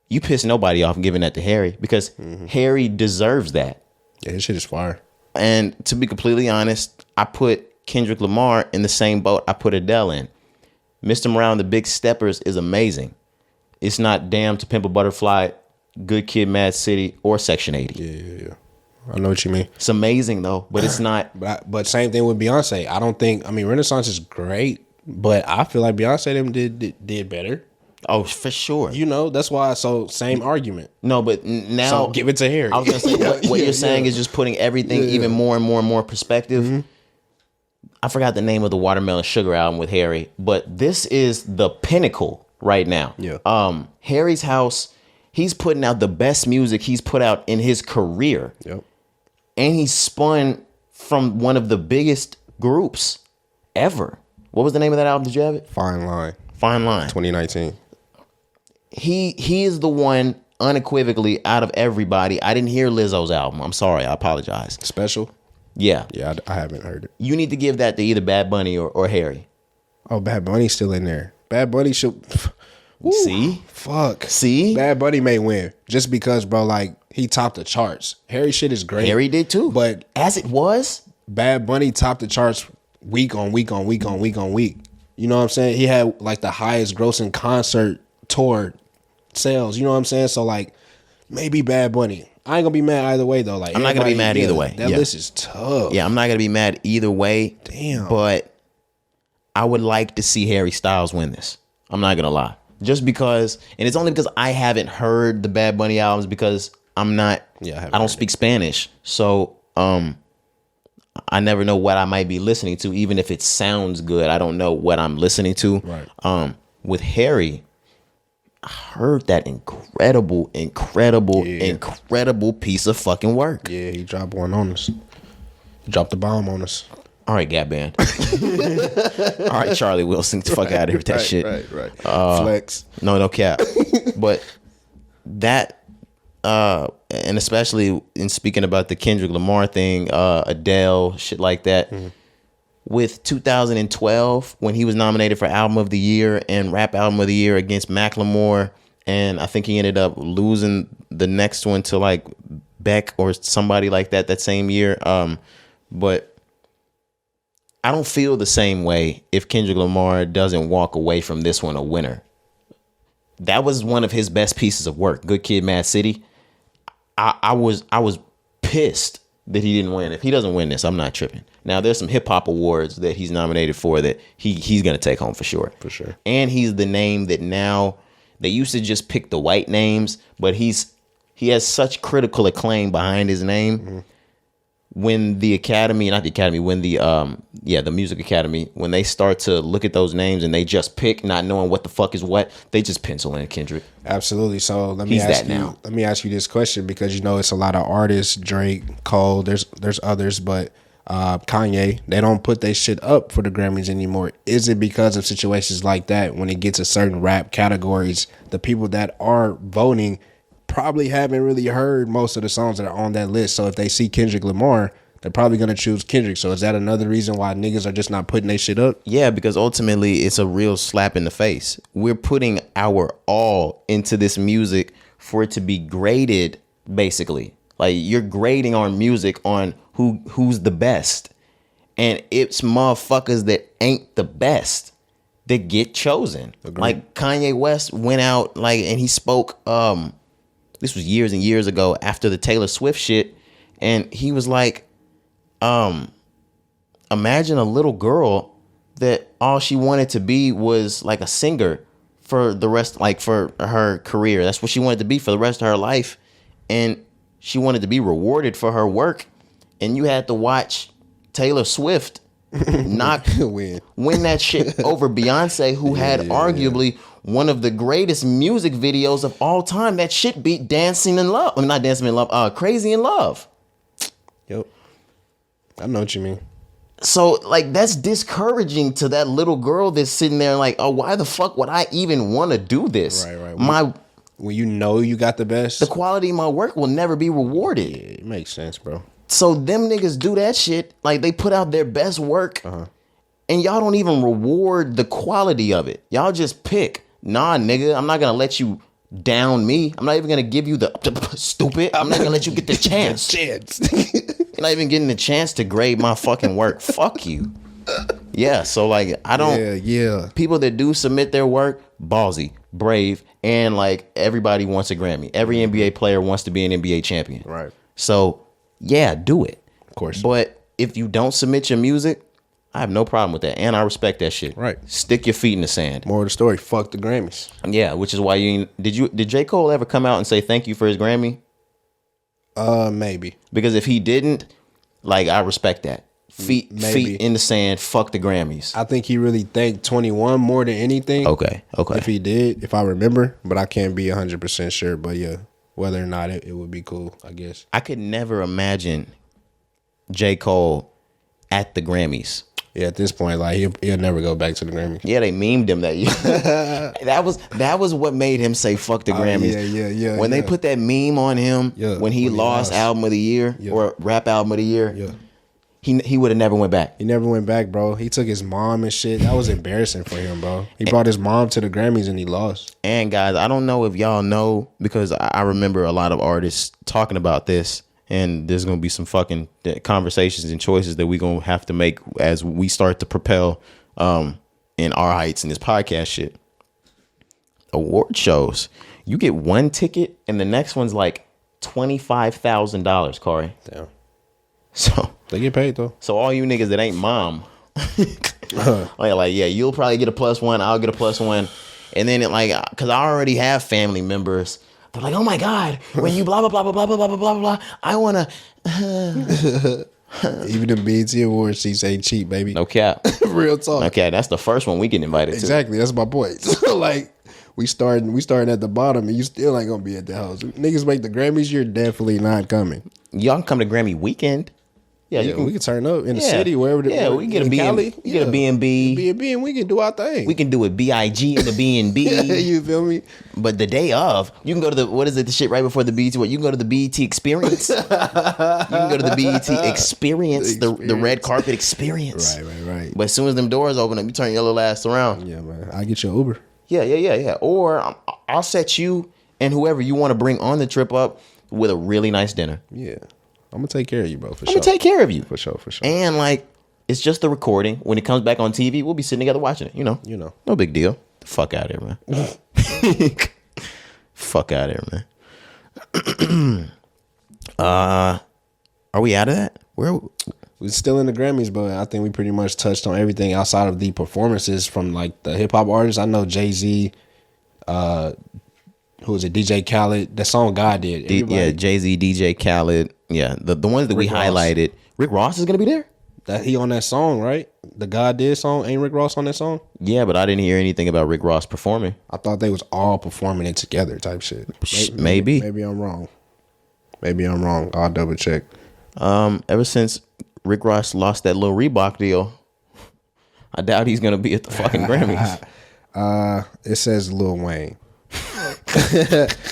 you piss nobody off giving that to Harry because Harry deserves that.
Yeah, his shit is fire.
And to be completely honest, I put Kendrick Lamar in the same boat I put Adele in. Mr. Morale and the Big Steppers is amazing. It's not Damn to Pimp a Butterfly, Good Kid, Mad City, or Section 80.
Yeah. I know what you mean.
It's amazing though, but it's not.
But same thing with Beyonce. I mean, Renaissance is great, but I feel like Beyonce them did better.
Oh, for sure.
You know, that's why. So same argument.
No, but now
So give it to Harry.
I was gonna say what you're saying is just putting everything even more and more and more perspective. I forgot the name of the Watermelon Sugar album with Harry, but this is the pinnacle right now.
Yeah.
Harry's House, he's putting out the best music he's put out in his career.
Yep.
And he spun from one of the biggest groups ever. What was the name of that album? Did you have it?
Fine Line.
Fine Line.
2019.
He is the one unequivocally out of everybody. I didn't hear Lizzo's album. I'm sorry. I apologize.
Special.
Yeah.
Yeah, I haven't heard it.
You need to give that to either Bad Bunny or Harry.
Oh, Bad Bunny's still in there. Bad Bunny should. Ooh,
See?
Fuck.
See?
Bad Bunny may win just because, bro. Like he topped the charts. Harry shit is great.
Harry did too.
But
as it was,
Bad Bunny topped the charts week on week on week on week on week. You know what I'm saying? He had like the highest grossing concert tour sales. You know what I'm saying? So like maybe Bad Bunny. I ain't gonna be mad either way though. Like
I'm not gonna be mad either way.
That list is tough.
Yeah, I'm not gonna be mad either way.
Damn.
But I would like to see Harry Styles win this. I'm not gonna lie. Just because, and it's only because I haven't heard the Bad Bunny albums because I'm not.
Yeah,
I don't speak Spanish, so I never know what I might be listening to. Even if it sounds good, I don't know what I'm listening to.
Right.
With Harry, I heard that incredible piece of fucking work.
Yeah, he dropped one on us. He dropped the bomb on us.
All right, Gap Band. All right, Charlie Wilson, the fuck out of here with that shit.
Right. Flex.
No cap. But that, and especially in speaking about the Kendrick Lamar thing, Adele, shit like that. Mm-hmm. With 2012, when he was nominated for Album of the Year and Rap Album of the Year against Macklemore, and I think he ended up losing the next one to like Beck or somebody like that same year. But I don't feel the same way if Kendrick Lamar doesn't walk away from this one a winner. That was one of his best pieces of work. Good Kid, Mad City. I was pissed that he didn't win. If he doesn't win this, I'm not tripping. Now there's some hip hop awards that he's nominated for that he's gonna take home for sure. For sure. And he's the name that now they used to just pick the white names, but he has such critical acclaim behind his name. Mm-hmm. When the Academy, not the Academy, when the Music Academy, when they start to look at those names and they just pick, not knowing what the fuck is what, they just pencil in Kendrick.
Absolutely. So let me ask you this question, because you know it's a lot of artists, Drake, Cole, there's others, but Kanye, they don't put their shit up for the Grammys anymore. Is it because of situations like that when it gets to certain rap categories, the people that are voting probably haven't really heard most of the songs that are on that list? So if they see Kendrick Lamar, they're probably going to choose Kendrick. So is that another reason why niggas are just not putting their shit up?
Yeah, because ultimately it's a real slap in the face. We're putting our all into this music for it to be graded, basically. Like, you're grading our music on who's the best. And it's motherfuckers that ain't the best that get chosen. Agreed. Like Kanye West went out and he spoke, this was years and years ago after the Taylor Swift shit. And he was like, imagine a little girl that all she wanted to be was like a singer for the rest, like for her career. That's what she wanted to be for the rest of her life. And she wanted to be rewarded for her work. And you had to watch Taylor Swift win that shit over Beyonce, who had arguably one of the greatest music videos of all time. That shit beat Dancing in Love. I mean, not Dancing in Love, Crazy in Love.
Yep. I know what you mean.
So, like, that's discouraging to that little girl that's sitting there like, oh, why the fuck would I even want to do this?
Right. When you know you got the best,
the quality of my work will never be rewarded.
Yeah, it makes sense, bro.
So them niggas do that shit. Like, they put out their best work, and y'all don't even reward the quality of it. Y'all just pick. Nah, nigga, I'm not gonna let you down me. I'm not even gonna give you the stupid. I'm not gonna let you get the chance. You're not even getting the chance to grade my fucking work. Fuck you. Yeah, so like I don't.
Yeah.
People that do submit their work, ballsy, brave, and like everybody wants a Grammy. Every NBA player wants to be an NBA champion.
Right.
So yeah, do it.
Of course.
But if you don't submit your music, I have no problem with that, and I respect that shit.
Right.
Stick your feet in the sand.
More of the story. Fuck the Grammys.
Yeah, which is why did J. Cole ever come out and say thank you for his Grammy?
Maybe.
Because if he didn't, like, I respect that. Feet in the sand. Fuck the Grammys.
I think he really thanked 21 more than anything.
Okay.
If he did, if I remember, but I can't be 100% sure. But yeah, whether or not it would be cool, I guess. I
could never imagine J. Cole at the Grammys.
Yeah, at this point, like he'll never go back to the Grammys.
Yeah, they memed him that year. that was what made him say fuck the Grammys.
Yeah.
When they put that meme on him when he lost album of the year or rap album of the year, he would have never went back.
He never went back, bro. He took his mom and shit. That was embarrassing for him, bro. He brought his mom to the Grammys and he lost.
And guys, I don't know if y'all know, because I remember a lot of artists talking about this. And there's going to be some fucking conversations and choices that we're going to have to make as we start to propel in our heights in this podcast shit. Award shows. You get one ticket and the next one's like $25,000, Kari.
Damn.
So
they get paid, though.
So all you niggas that ain't mom, like, yeah, you'll probably get a +1. I'll get a +1. And then because I already have family members. They're like, oh my God, when you blah, blah, blah, blah, blah, blah, blah, blah, blah, I want to.
Even the BET Awards seats ain't cheap, baby.
No cap.
Real talk.
Okay, that's the first one we get invited to.
Exactly, that's my point. Like, we starting at the bottom and you still ain't going to be at the house. Niggas make the Grammys, you're definitely not coming.
Y'all can come to Grammy weekend. Yeah,
we can turn up in the city, wherever.
We can get a B&B. You get a B&B.
B&B, and we can do our thing.
We can do a B.I.G. in the B&B.
You feel me?
But the day of, you can go to the shit right before the BET. You can go to the BET Experience. You can go to the BET Experience, the red carpet experience.
Right.
But as soon as them doors open up, you turn your little ass around.
Yeah, man. I'll get you an Uber.
Yeah. Or I'll set you and whoever you want to bring on the trip up with a really nice dinner.
Yeah. I'm gonna take care of you, bro.
I'm gonna take care of you
for sure.
And like, It's just the recording. When it comes back on TV, we'll be sitting together watching it. You know, no big deal. The fuck out of here, man. Fuck out of here, man. Are we out of that? We're
still in the Grammys, but I think we pretty much touched on everything outside of the performances from like the hip hop artists. I know Jay-Z, who was it? DJ Khaled. That song God did.
Yeah, Jay-Z, DJ Khaled. Yeah, the ones that we highlighted. Rick Ross is gonna be there.
That he on that song, right? The God did song. Ain't Rick Ross on that song?
Yeah, but I didn't hear anything about Rick Ross performing.
I thought they was all performing it together, type shit.
Maybe
I'm wrong. Maybe I'm wrong. I'll double check.
Ever since Rick Ross lost that little Reebok deal, I doubt he's gonna be at the fucking Grammys.
It says Lil Wayne.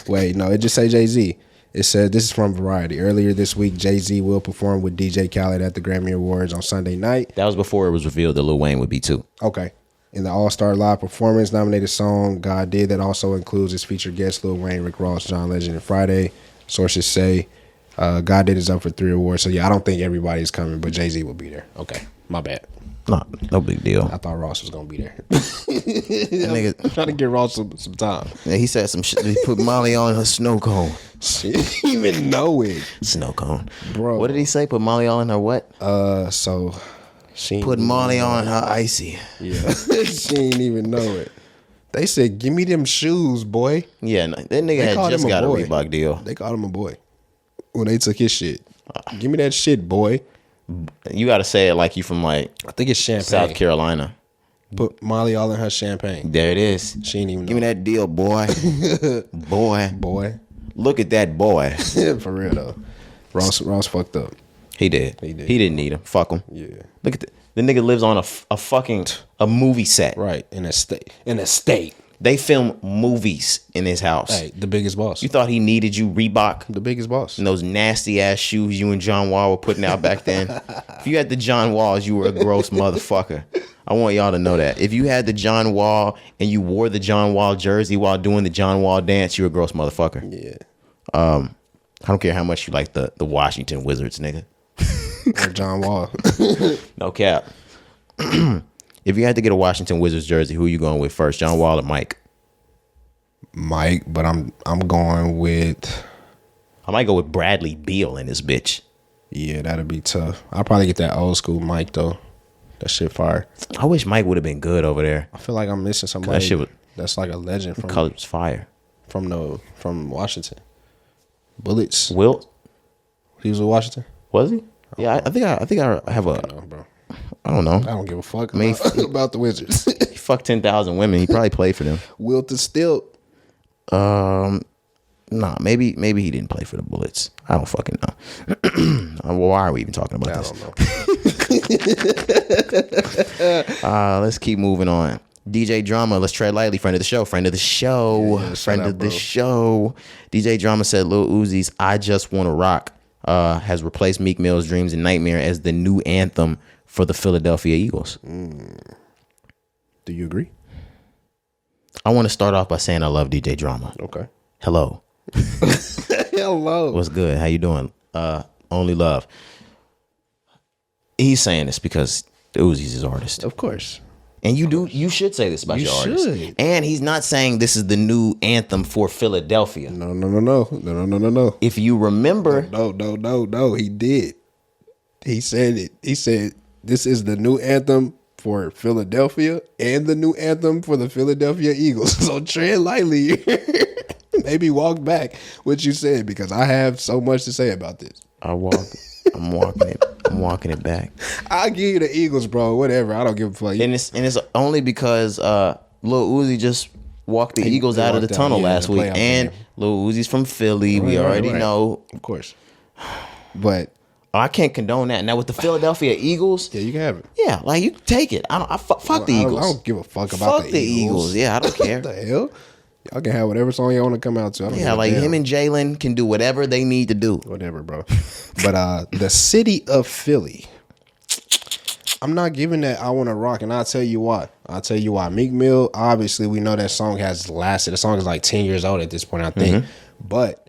Wait, no, it just say Jay-Z. It said, this is from Variety. Earlier this week, Jay-Z will perform with DJ Khaled at the Grammy Awards on Sunday night.
That was before it was revealed that Lil Wayne would be too.
Okay. In the All-Star Live Performance nominated song, God Did, that also includes his featured guests, Lil Wayne, Rick Ross, John Legend, and Friday. Sources say God Did is up for 3 awards. So, yeah, I don't think everybody's coming, but Jay-Z will be there. Okay. My bad.
No big deal.
I thought Ross was going to be there.
Nigga,
I'm trying to get Ross some time.
Yeah, he said some shit. He put Molly on her snow cone.
She didn't even know it.
Snow cone.
Bro.
What did he say? Put Molly on her what?
So she
put Molly on her icy.
Yeah. She didn't even know it. They said, give me them shoes, boy.
Yeah, no, that nigga had just got a Reebok deal.
They called him a boy when they took his shit. Give me that shit, boy.
You got to say it like you from like
I think it's champagne.
South Carolina.
Put Molly all in her champagne.
There it is.
She ain't even know.
Give me that deal, boy.
Boy.
Look at that boy.
For real though. Ross fucked up.
He did. He didn't need him. Fuck him.
Yeah.
Look at the nigga lives on a fucking movie set.
Right. In a state.
They film movies in his house.
Hey, the biggest boss.
You thought he needed you Reebok?
The biggest boss.
And those nasty ass shoes you and John Wall were putting out back then. If you had the John Walls, you were a gross motherfucker. I want y'all to know that. If you had the John Wall and you wore the John Wall jersey while doing the John Wall dance, you're a gross motherfucker.
Yeah.
I don't care how much you like the Washington Wizards, nigga.
Or John Wall.
No cap. If you had to get a Washington Wizards jersey, who are you going with first, John Wall or Mike?
Mike, but I'm going with.
I might go with Bradley Beal in this bitch.
Yeah, that'd be tough. I'll probably get that old school Mike though. That shit fire.
I wish Mike would have been good over there.
I feel like I'm missing somebody.
That shit
that's like a legend from
colors fire.
From Washington. Bullets.
Wilt?
He was with Washington?
Was he? Yeah, I think I have a.
I don't know, bro.
I don't know.
I don't give a fuck about the Wizards.
He fucked 10,000 women. He probably played for them.
Wilt is still.
Nah, maybe he didn't play for the Bullets. I don't fucking know. Why are we even talking about this?
I don't know.
Let's keep moving on. DJ Drama, let's tread lightly. Friend of the show. Yeah, friend of the show. DJ Drama said Lil Uzi's "I Just Wanna Rock" has replaced Meek Mill's "Dreams and Nightmare" as the new anthem for the Philadelphia Eagles.
Do you agree?
I want to start off by saying I love DJ Drama.
Okay.
Hello.
Hello.
What's good? How you doing? Only love. He's saying this because the Uzi's his artist.
Of course.
And you should say this about your artist. And he's not saying this is the new anthem for Philadelphia.
No.
If you remember.
No. He did. He said it. He said this is the new anthem for Philadelphia and the new anthem for the Philadelphia Eagles. So tread lightly. Maybe walk back what you said because I have so much to say about this.
I'm walking it back.
I'll give you the Eagles, bro. Whatever. I don't give a fuck.
And it's only because Lil Uzi just walked the Eagles out of the tunnel last week. And Lil Uzi's from Philly. We already know.
Of course. But
I can't condone that. Now with the Philadelphia Eagles,
yeah, you can have it.
Yeah, like you take it. Fuck the Eagles.
I don't give a fuck about the Eagles.
Yeah, I don't care.
What the hell? Y'all can have whatever song you want to come out to.
Yeah, like him and Jalen can do whatever they need to do.
Whatever, bro. But the city of Philly, I'm not giving that I Want to Rock, and I'll tell you why. Meek Mill, obviously, we know that song has lasted. The song is like 10 years old at this point, I think. Mm-hmm. But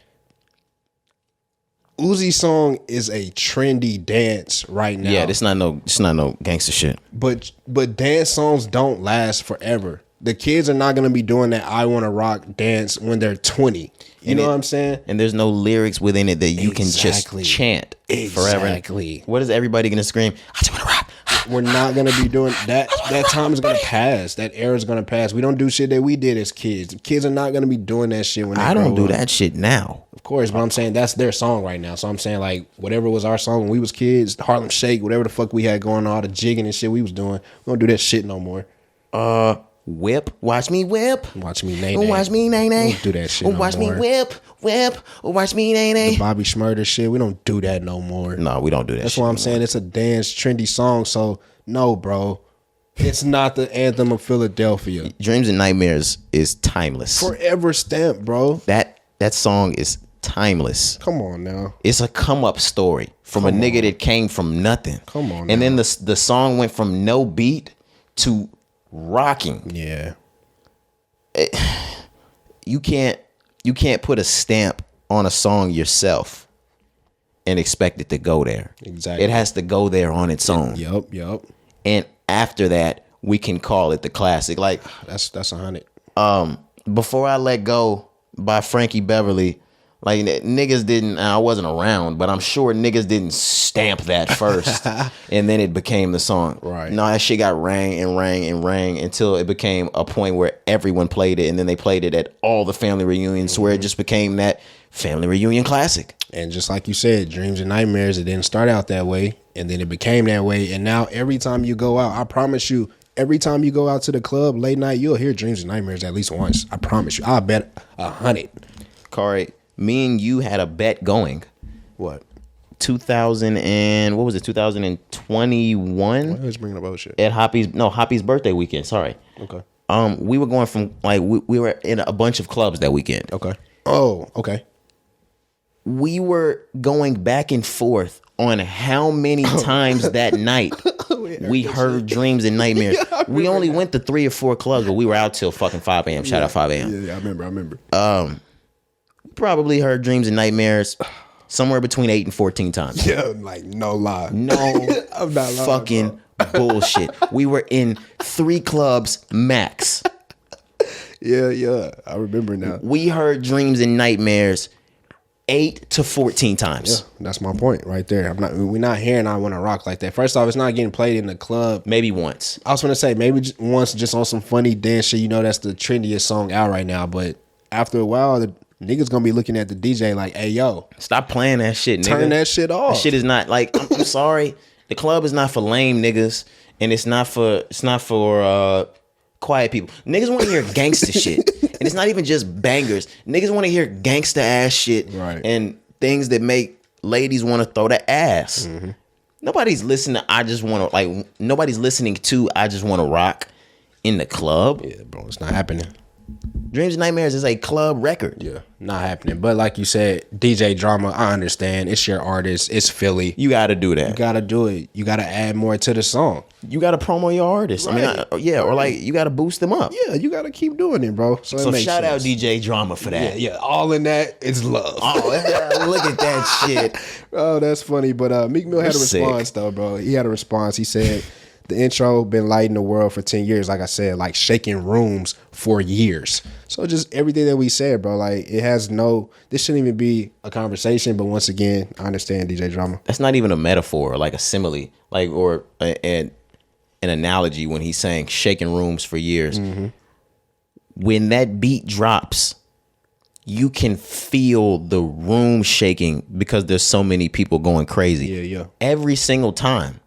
Uzi's song is a trendy dance right now.
Yeah, it's not no gangster shit.
But dance songs don't last forever. The kids are not gonna be doing that I Wanna Rock dance when they're 20. You know what I'm saying?
And there's no lyrics within it that you can just chant forever.
Exactly.
What is everybody gonna scream? I just wanna rock.
We're not gonna be doing that. That time is gonna pass. That era is gonna pass. We don't do shit that we did as kids. Kids are not gonna be doing that shit when they
I don't
grow
do
up.
that shit now.
Of course, but I'm saying that's their song right now. So I'm saying like whatever was our song when we was kids, Harlem Shake, whatever the fuck we had going on, all the jigging and shit we was doing. We don't do that shit no more.
Whip, watch me whip.
Watch me nay nay.
Watch me nay nay.
We don't do that shit no
Watch
more.
me whip. Watch me nay nay.
The Bobby Shmurda shit, we don't do that no more.
No, we don't do that.
That's
shit
why I'm
no
saying it's a dance trendy song. So no, bro, it's not the anthem of Philadelphia.
more. Dreams and Nightmares is timeless.
Forever stamp, bro.
That song is timeless.
Come on now.
It's a come up story from a nigga that came from nothing.
Come on
And
now.
then the song went from no beat to rocking.
Yeah.
You can't put a stamp on a song yourself and expect it to go there.
Exactly.
It has to go there on its own.
Yup.
And after that, we can call it the classic. Like
That's 100.
Before I Let Go by Frankie Beverly, like niggas didn't, I wasn't around, but I'm sure niggas didn't stamp that first and then it became the song.
Right.
No, that shit got rang until it became a point where everyone played it, and then they played it at all the family reunions where it just became that family reunion classic.
And just like you said, Dreams and Nightmares, it didn't start out that way, and then it became that way. And now every time you go out, I promise you, every time you go out to the club late night, you'll hear Dreams and Nightmares at least once. I promise you. I'll bet 100.
Kari, me and you had a bet going.
What?
2021
Who's bringing up other shit?
at Hoppy's birthday weekend. Sorry.
Okay.
We were going from like we were in a bunch of clubs that weekend.
Okay. Oh, okay.
We were going back and forth on how many times that night we heard Dreams and Nightmares. We only went to 3 or 4 clubs, but we were out till fucking 5 a.m. Shout out 5 a.m.
Yeah, I remember.
Probably heard Dreams and Nightmares somewhere between 8 and 14 times.
Yeah, like no lie.
No
I'm not lying,
fucking bullshit. We were in 3 clubs max.
Yeah. I remember now.
We heard Dreams and Nightmares 8 to 14 times.
Yeah, that's my point right there. We're not hearing I Wanna Rock like that. First off, it's not getting played in the club.
Maybe once.
I was gonna say maybe once, just on some funny dance shit. You know, that's the trendiest song out right now. But after a while, the niggas gonna be looking at the DJ like, "Hey, yo,
Stop playing that shit, nigga.
turn that shit off."
That shit is not like. I'm sorry. The club is not for lame niggas, and it's not for quiet people. Niggas want to hear gangster shit, and it's not even just bangers. Niggas want to hear gangster ass shit,
Right.
and things that make ladies want to throw the ass.
Mm-hmm.
Nobody's listening. Nobody's listening to I Just Want to Rock in the club.
Yeah, bro, it's not happening.
Dreams and Nightmares is a club record.
Yeah, not happening. But like you said, DJ Drama, I understand. It's your artist. It's Philly.
You got to do that.
You gotta do it. You gotta add more to the song.
You got to promo your artist.
Right.
Or like you got to boost them up.
Yeah, you gotta keep doing it, bro. So it makes
shout out
sense.
DJ Drama for that.
Yeah, all in that is love.
Oh, look at that shit.
Oh, that's funny. But Meek Mill had a
Sick.
response though, bro. He had a response. He said, the intro been lighting the world for 10 years, like I said, like shaking rooms for years. So just everything that we said, bro, like it has this shouldn't even be a conversation. But once again, I understand DJ Drama.
That's not even a metaphor or like a simile, like or an analogy when he's saying shaking rooms for years.
Mm-hmm.
When that beat drops, you can feel the room shaking because there's so many people going crazy.
Yeah.
Every single time.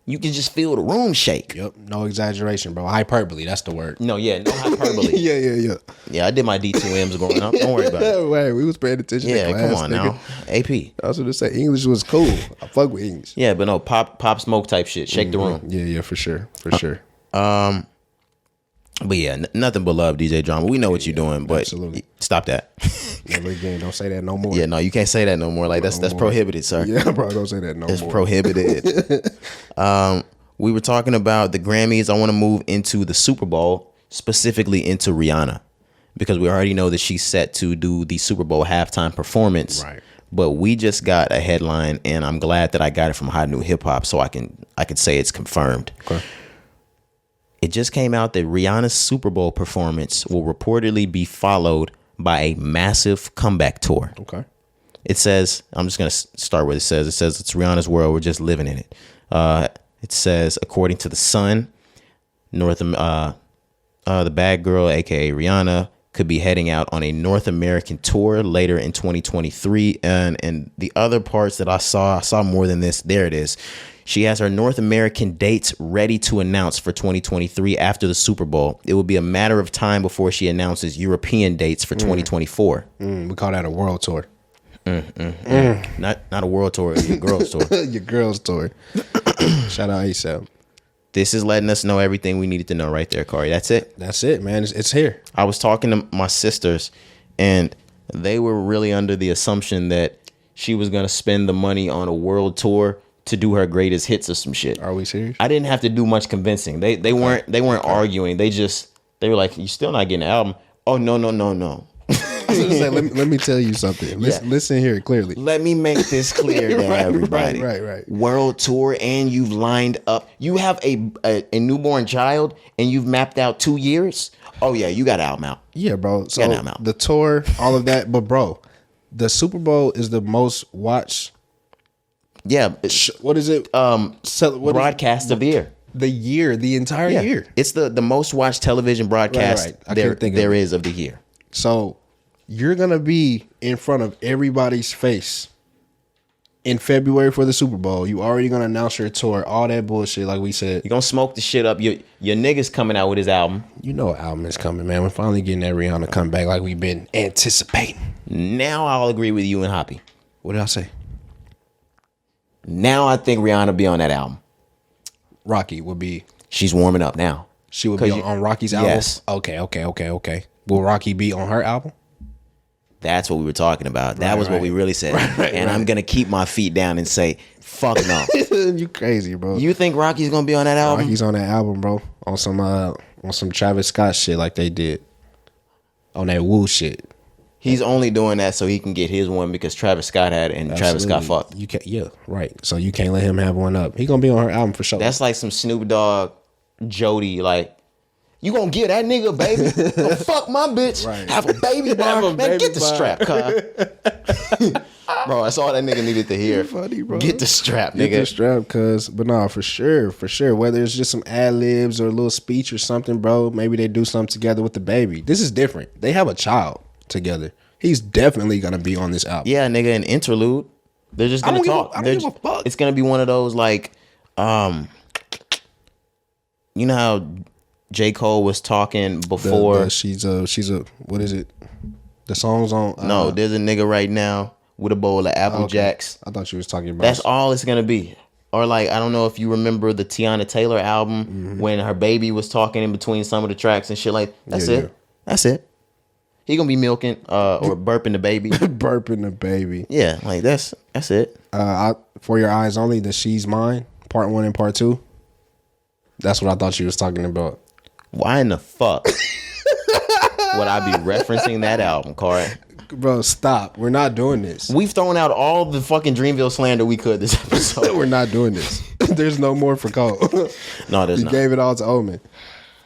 You can just feel the room shake.
Yep. No exaggeration, bro. Hyperbole. That's the word.
No hyperbole.
Yeah.
Yeah, I did my D2Ms growing up. Don't worry about it.
Wait, we was paying attention
Yeah,
to class,
come on
nigga.
now. AP.
I was gonna say English was cool. I fuck with English.
Yeah, but no, pop smoke type shit. Shake the room.
Yeah, for sure.
But yeah, nothing but love, DJ Drama. We know what you're doing, but
absolutely.
Stop that.
Never again. Don't say that no more.
Yeah, no, you can't say that no more. Like that's prohibited, sir.
Yeah, bro. Don't say that no
It's
more.
prohibited. We were talking about the Grammys. I want to move into the Super Bowl, specifically into Rihanna, because we already know that she's set to do the Super Bowl halftime performance.
Right.
but we just got a headline, and I'm glad that I got it from Hot New Hip Hop, so I could say it's confirmed.
Okay.
It just came out that Rihanna's Super Bowl performance will reportedly be followed by a massive comeback tour.
Okay.
It says, I'm just going to start where it says. It says it's Rihanna's world. We're just living in it. It says, according to The Sun, the bad girl, a.k.a. Rihanna, could be heading out on a North American tour later in 2023. And the other parts that I saw more than this. There it is. She has her North American dates ready to announce for 2023 after the Super Bowl. It will be a matter of time before she announces European dates for 2024.
We call that a world tour.
Not a world tour, your girls tour.
Your girls tour. Shout out ASAP.
This is letting us know everything we needed to know right there, Kari. That's it.
That's it, man. It's here.
I was talking to my sisters, and they were really under the assumption that she was going to spend the money on a world tour to do her greatest hits or some shit.
Are we serious?
I didn't have to do much convincing. They weren't arguing. They were like, "You still not getting an album?" Oh, no.
Let me tell you something. Listen here clearly.
Let me make this clear to everybody.
Right.
World tour, and you've lined up. You have a newborn child, and you've mapped out 2 years. Oh yeah, you got an album out.
Yeah, bro. So the tour, all of that, but bro, the Super Bowl is the most watched.
Yeah.
What is it?
Broadcast of the year.
The entire year.
It's the most watched television broadcast there is of the year.
So you're going to be in front of everybody's face in February for the Super Bowl. You already going to announce your tour, all that bullshit like we said.
You're going to smoke the shit up. Your nigga's coming out with his album.
You know album is coming, man. We're finally getting that Rihanna comeback like we've been anticipating.
Now I'll agree with you and Hoppy.
What did I say?
Now I think Rihanna be on that album.
Rocky would be.
She's warming up now.
She would be on Rocky's album?
Yes.
Okay. Will Rocky be on her album?
That's what we were talking about. That was what we really said. I'm going to keep my feet down and say, fuck no.
You crazy, bro.
You think Rocky's going to be on that album?
Rocky's on that album, bro. On some Travis Scott shit like they did. On that Woo shit.
He's only doing that so he can get his one because Travis Scott had it and Travis Scott fucked.
You can't, yeah, right. So you can't let him have one up. He gonna be on her album for sure.
That's like some Snoop Dogg, Jody, like, you gonna give that nigga a baby? Go fuck my bitch. Right. Have a baby bar. Man, get the strap, cuz. Bro, that's all that nigga needed to hear.
Funny, bro.
Get the strap, nigga.
Get the strap, cuz. But no, for sure. Whether it's just some ad-libs or a little speech or something, bro, maybe they do something together with the baby. This is different. They have a child together. He's definitely gonna be on this album.
Yeah, nigga, an interlude. They're just gonna talk.
I don't give a fuck.
It's gonna be one of those like, you know how J. Cole was talking before.
She's a what is it? The song's on.
No, there's a nigga right now with a bowl of Apple Jacks.
I thought you was talking about.
That's all it's gonna be. Or like, I don't know if you remember the Tiana Taylor album when her baby was talking in between some of the tracks and shit like. That's it. Yeah. That's it. He gonna be milking or burping the baby.
Burping the baby.
Yeah, like that's it.
For Your Eyes Only, the She's Mine, part 1 and part 2. That's what I thought you was talking about.
Why in the fuck would I be referencing that album, Kari?
Bro, stop. We're not doing this.
We've thrown out all the fucking Dreamville slander we could this episode.
We're not doing this. There's no more for Cole.
No, there's not.
You gave it all to Omen.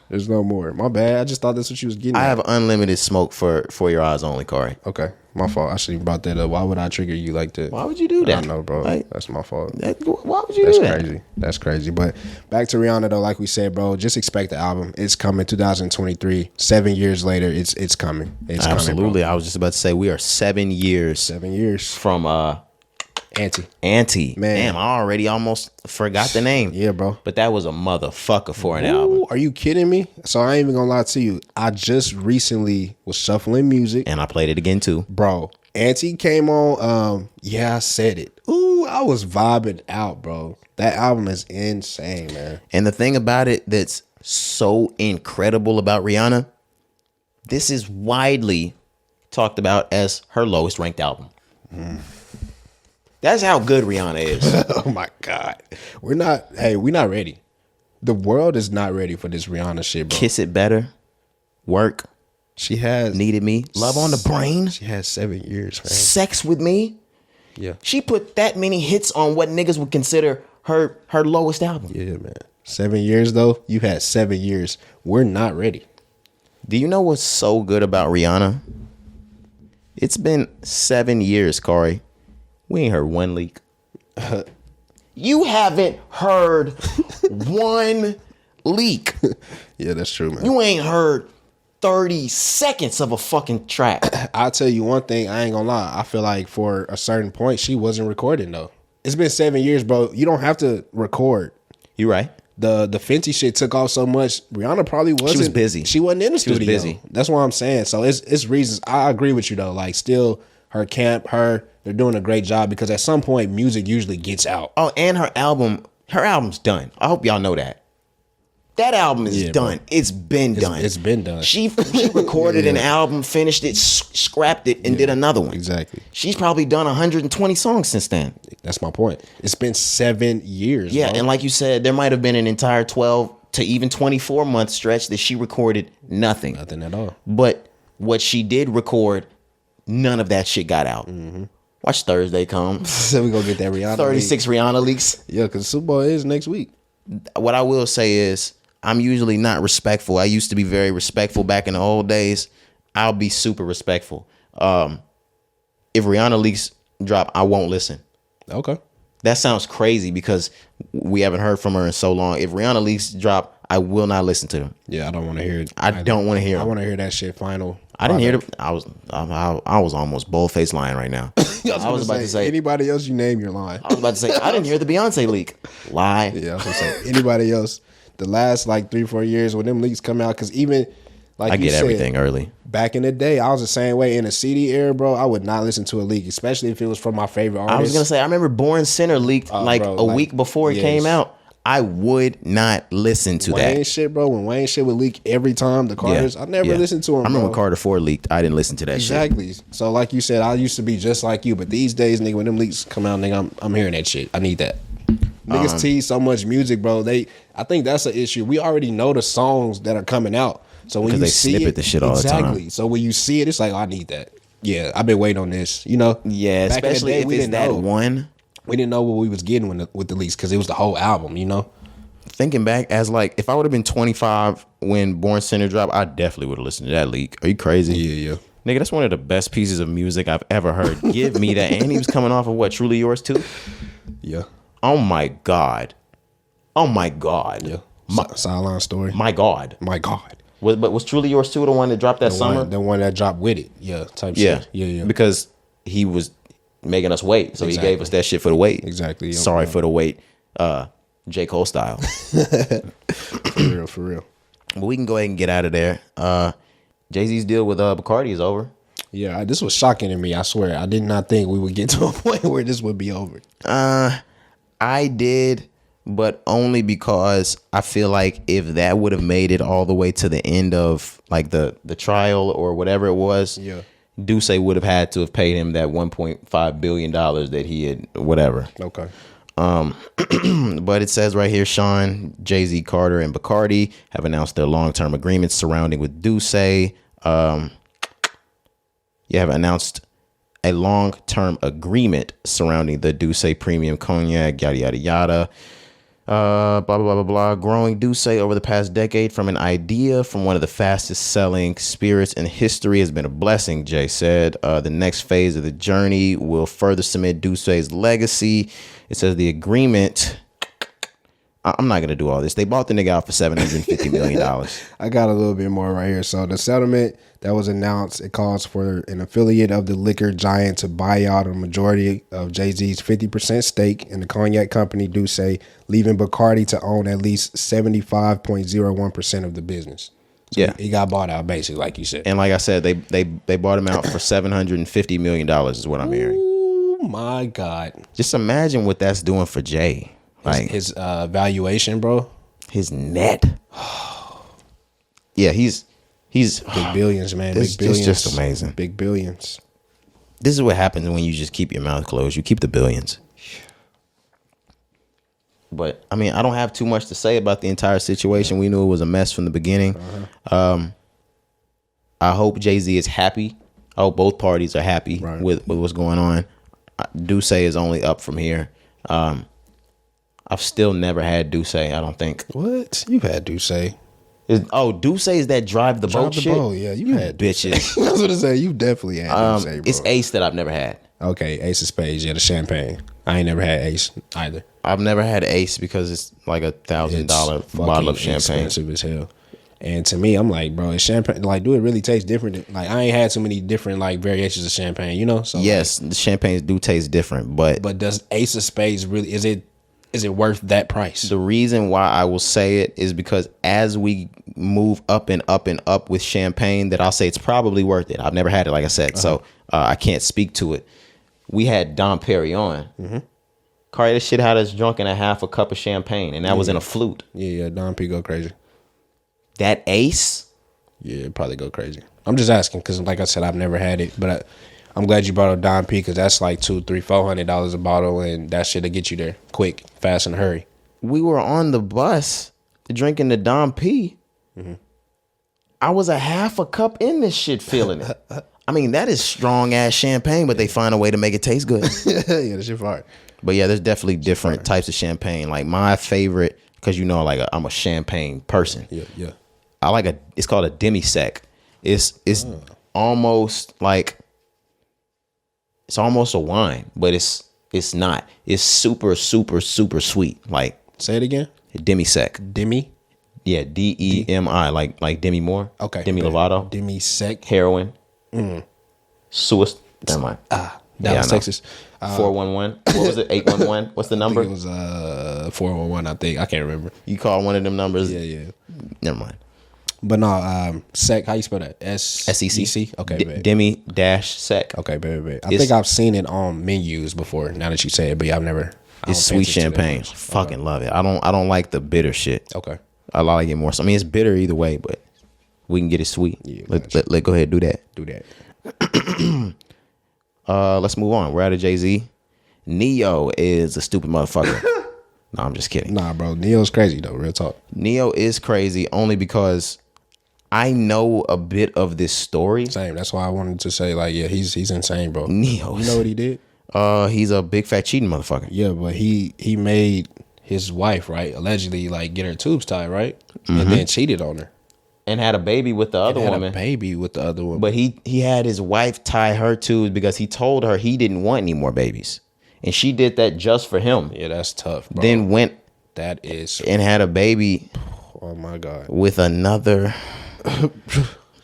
There's no more. My bad. I just thought that's what you was getting at.
I have unlimited smoke for Your Eyes Only, Kari.
Okay. My fault. I should have brought that up. Why would I trigger you like that?
Why would you do that?
I don't know, bro. Like, that's my fault.
Why would you do that?
That's crazy. That's crazy. But back to Rihanna, though, like we said, bro, just expect the album. It's coming 2023. 7 years later, it's coming. It's
Absolutely.
coming,
I was just about to say, we are 7 years.
7 years.
From Auntie.
Man.
Damn, I already almost forgot the name.
Yeah, bro.
But that was a motherfucker for an album.
Are you kidding me? So I ain't even gonna lie to you. I just recently was shuffling music.
And I played it again too.
Bro, Auntie came on. Yeah, I said it. Ooh, I was vibing out, bro. That album is insane, man.
And the thing about it that's so incredible about Rihanna, this is widely talked about as her lowest ranked album. That's how good Rihanna is.
Oh my God. We're not ready. The world is not ready for this Rihanna shit, bro.
Kiss It Better. Work.
She has
Needed Me. Love on the Brain.
She has 7 years, man.
Sex With Me.
Yeah.
She put that many hits on what niggas would consider her lowest album.
Yeah, man. 7 years though. You had 7 years. We're not ready.
Do you know what's so good about Rihanna? It's been 7 years, Kari. We ain't heard one leak. You haven't heard one leak.
Yeah, that's true, man.
You ain't heard 30 seconds of a fucking track.
I'll tell you one thing, I ain't gonna lie. I feel like for a certain point, she wasn't recording though. It's been 7 years, bro. You don't have to record.
You right.
The Fenty shit took off so much. Rihanna probably wasn't.
She was busy.
She wasn't in the studio.
She was busy.
That's what I'm saying. So it's reasons. I agree with you though. Like still her camp, they're doing a great job because at some point music usually gets out.
Oh, and her album's done. I hope y'all know that. That album is done. Bro. It's been done.
It's been done.
She recorded an album, finished it, scrapped it, and did another one.
Exactly.
She's probably done 120 songs since then.
That's my point. It's been 7 years.
Yeah,
bro.
and like you said, there might have been an entire 12 to even 24 month stretch that she recorded nothing.
Nothing at all.
But what she did record, none of that shit got out. Mm-hmm. Watch Thursday come.
So we gonna get that Rihanna
36 leak. Rihanna leaks.
Yeah, because Super Bowl is next week.
What I will say is, I'm usually not respectful. I used to be very respectful back in the old days. I'll be super respectful. If Rihanna leaks drop, I won't listen.
Okay.
That sounds crazy because we haven't heard from her in so long. If Rihanna leaks drop, I will not listen to them.
Yeah, I don't want to hear it.
I don't want to hear it.
I want to hear that shit final.
I didn't hear it. I was almost bold-faced lying right now.
I was about to say anybody else you name, you're lying.
I was about to say I didn't hear the Beyonce leak. Lie.
Yeah, I was gonna say anybody else. The last like 3-4 years when them leaks come out, because even like
I get everything early.
Back in the day, I was the same way in the CD era, bro. I would not listen to a leak, especially if it was from my favorite artist.
I was gonna say I remember Born Sinner leaked a week before it came out. I would not listen to
Wayne
that
shit, bro. When Wayne shit would leak every time, the Carters, I never listened to him.
I remember
bro.
Carter 4 leaked. I didn't listen to that shit.
Exactly. So like you said, I used to be just like you, but these days, nigga, when them leaks come out, nigga, I'm hearing that shit. I need that. Niggas tease so much music, bro. I think that's an issue. We already know the songs that are coming out. So when you see
snippet the shit all the time.
Exactly. So when you see it, it's like, oh, I need that. Yeah, I've been waiting on this. You know?
Yeah,
back
especially
in the day,
if it's that one.
We didn't know what we was getting with the leaks because it was the whole album, you know?
Thinking back as like, if I would have been 25 when Born Sinner dropped, I definitely would have listened to that leak. Are you crazy?
Yeah.
Nigga, that's one of the best pieces of music I've ever heard. Give me that. And he was coming off of what, Truly Yours too?
Yeah.
Oh my God.
Yeah. Sideline Story.
My God. Was Truly Yours 2 the one that dropped that summer?
The one that dropped with it. Yeah. Type shit. Yeah.
Because he was making us wait. So he gave us that shit for the wait.
Exactly.
Sorry for the wait. J. Cole style.
For real.
But we can go ahead and get out of there. Jay-Z's deal with Bacardi is over.
Yeah, this was shocking to me. I swear. I did not think we would get to a point where this would be over.
I did, but only because I feel like if that would have made it all the way to the end of like the trial or whatever it was, Duce would have had to have paid him that $1.5 billion that he had, whatever.
Okay.
But it says right here, Sean, Jay-Z, Carter, and Bacardi have announced their long-term agreements surrounding with Duce. Have announced a long-term agreement surrounding the Duce premium cognac, yada, yada, yada. Blah, blah, blah, blah, blah. Growing Duce over the past decade from an idea from one of the fastest selling spirits in history has been a blessing, Jay said. The next phase of the journey will further cement Duce's legacy. It says the agreement... I'm not going to do all this. They bought the nigga out for $750 million.
I got a little bit more right here. So the settlement that was announced, it calls for an affiliate of the liquor giant to buy out a majority of Jay-Z's 50% stake in the cognac company Duce, leaving Bacardi to own at least 75.01% of the business. So he got bought out, basically, like you said.
And like I said, they bought him out for $750 million is what I'm hearing.
Oh, my God.
Just imagine what that's doing for Jay. Like
his valuation, bro.
His net. Yeah, he's
big billions, man. Big billions.
It's just amazing.
Big billions.
This is what happens when you just keep your mouth closed. You keep the billions. But I mean, I don't have too much to say about the entire situation. We knew it was a mess from the beginning. I hope Jay-Z is happy. I hope both parties are happy with what's going on. Douce is only up from here. I've still never had Douce. I don't think.
What? You've had Douce.
Douce is that drive the boat shit?
Yeah, you had
bitches.
I was gonna say you definitely had Douce, bro.
It's Ace that I've never had.
Okay, Ace of Spades. Yeah, the champagne. I ain't never had Ace either.
I've never had Ace because it's like $1,000 bottle of champagne.
Expensive as hell. And to me, I'm like, bro, is champagne like? Do it really taste different? Like, I ain't had too many different like variations of champagne, you know? So
yes, the champagnes do taste different, but
does Ace of Spades really? Is it worth that price?
The reason why I will say it is because as we move up and up and up with champagne, that I'll say it's probably worth it. I've never had it, like I said, so I can't speak to it. We had Dom Perignon. Cardi, this shit had us drunk in a half a cup of champagne, and that was in a flute.
Yeah, Dom P go crazy.
That Ace?
Yeah, it'd probably go crazy. I'm just asking because, like I said, I've never had it, but I'm glad you brought up Dom P because that's like $200, $300, $400 a bottle, and that shit'll get you there quick, fast, and hurry.
We were on the bus drinking the Dom P. I was a half a cup in this shit feeling it. I mean, that is strong ass champagne, but they find a way to make it taste good.
Yeah, that shit fire.
But yeah, there's definitely different types of champagne. Like my favorite, because like I'm a champagne person.
Yeah.
I like it's called a demi-sec. It's almost like, it's almost a wine, but it's not. It's super, super, super sweet. Like,
say it again.
Demi-sec.
Demi?
Yeah, Demi, like Demi Moore.
Okay.
Demi Lovato.
Demi-sec.
Heroin. Suicide. Never mind.
Dallas, Texas.
411. What was it? 811. What's the number?
I think it was 411. I think I can't remember.
You call one of them numbers?
Yeah.
Never mind.
But no, sec. How you spell that? SEC. Okay,
Demi-sec.
Okay, baby. I think I've seen it on menus before. Now that you say it, but yeah, I've never.
It's sweet champagne. Fucking love it. I don't like the bitter shit.
Okay.
I like it more. So, I mean, it's bitter either way, but we can get it sweet. Yeah, let go ahead and do that.
Do that.
Let's move on. We're out of Jay-Z. Neo is a stupid motherfucker. No, I'm just kidding.
Nah, bro. Neo's crazy though. Real talk.
Neo is crazy only because I know a bit of this story.
Same. That's why I wanted to say, like, yeah, he's insane, bro.
Neo.
You know what he did?
He's a big fat cheating motherfucker.
Yeah, but he made his wife, right, allegedly, like, get her tubes tied, right, and then cheated on her.
And had a baby with the other woman. But he had his wife tie her tubes because he told her he didn't want any more babies. And she did that just for him.
Yeah, that's tough, bro.
Then went and had a baby.
Oh my God.
With another.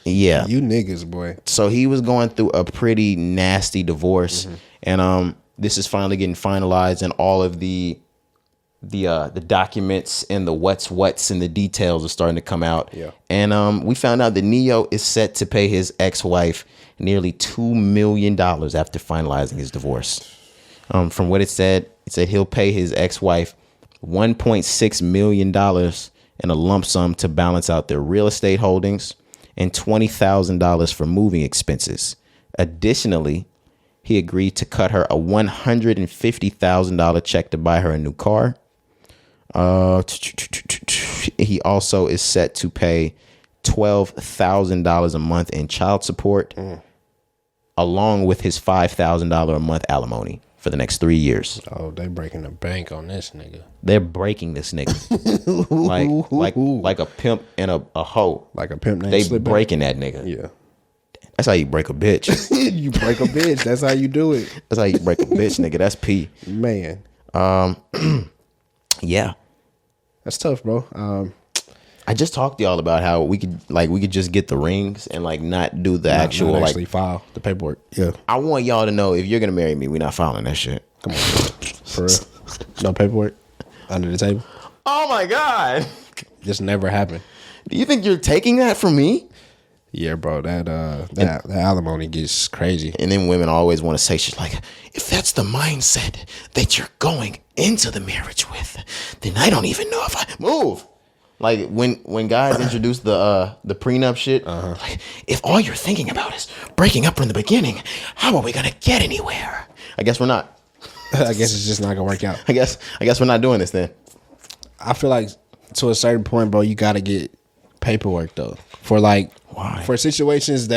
Yeah.
You niggas, boy.
So he was going through a pretty nasty divorce. And this is finally getting finalized, and all of the documents and the what's and the details are starting to come out. Yeah. And we found out that Neo is set to pay his ex-wife nearly $2 million after finalizing his divorce. From what it said he'll pay his ex-wife $1.6 million in a lump sum to balance out their real estate holdings and $20,000 for moving expenses. Additionally, he agreed to cut her a $150,000 check to buy her a new car. He also is set to pay $12,000 a month in child support, along with his $5,000 a month alimony for the next 3 years.
Oh, they breaking the bank on this nigga.
They're breaking this nigga like a pimp and a hoe.
Like a pimp.
They breaking that nigga.
Yeah.
That's how you break a bitch.
You break a bitch. That's how you do it.
That's how you break a bitch, nigga. That's P.
Man.
Yeah.
That's tough, bro.
I just talked to y'all about how we could just get the rings and like not do the actual
not actually file the paperwork. Yeah.
I want y'all to know, if you're gonna marry me, we're not filing that shit.
Come on. For real. No paperwork under the table.
Oh my God.
Just never happened.
Do you think you're taking that from me?
Yeah, bro, that alimony gets crazy.
And then women always want to say shit like, if that's the mindset that you're going into the marriage with, then I don't even know if I move. Like when guys introduce the prenup shit, like, if all you're thinking about is breaking up from the beginning, how are we gonna get anywhere? I guess we're not.
I guess it's just not gonna work out.
I guess we're not doing this then.
I feel like to a certain point, bro, you gotta get paperwork though. For like, why? For situations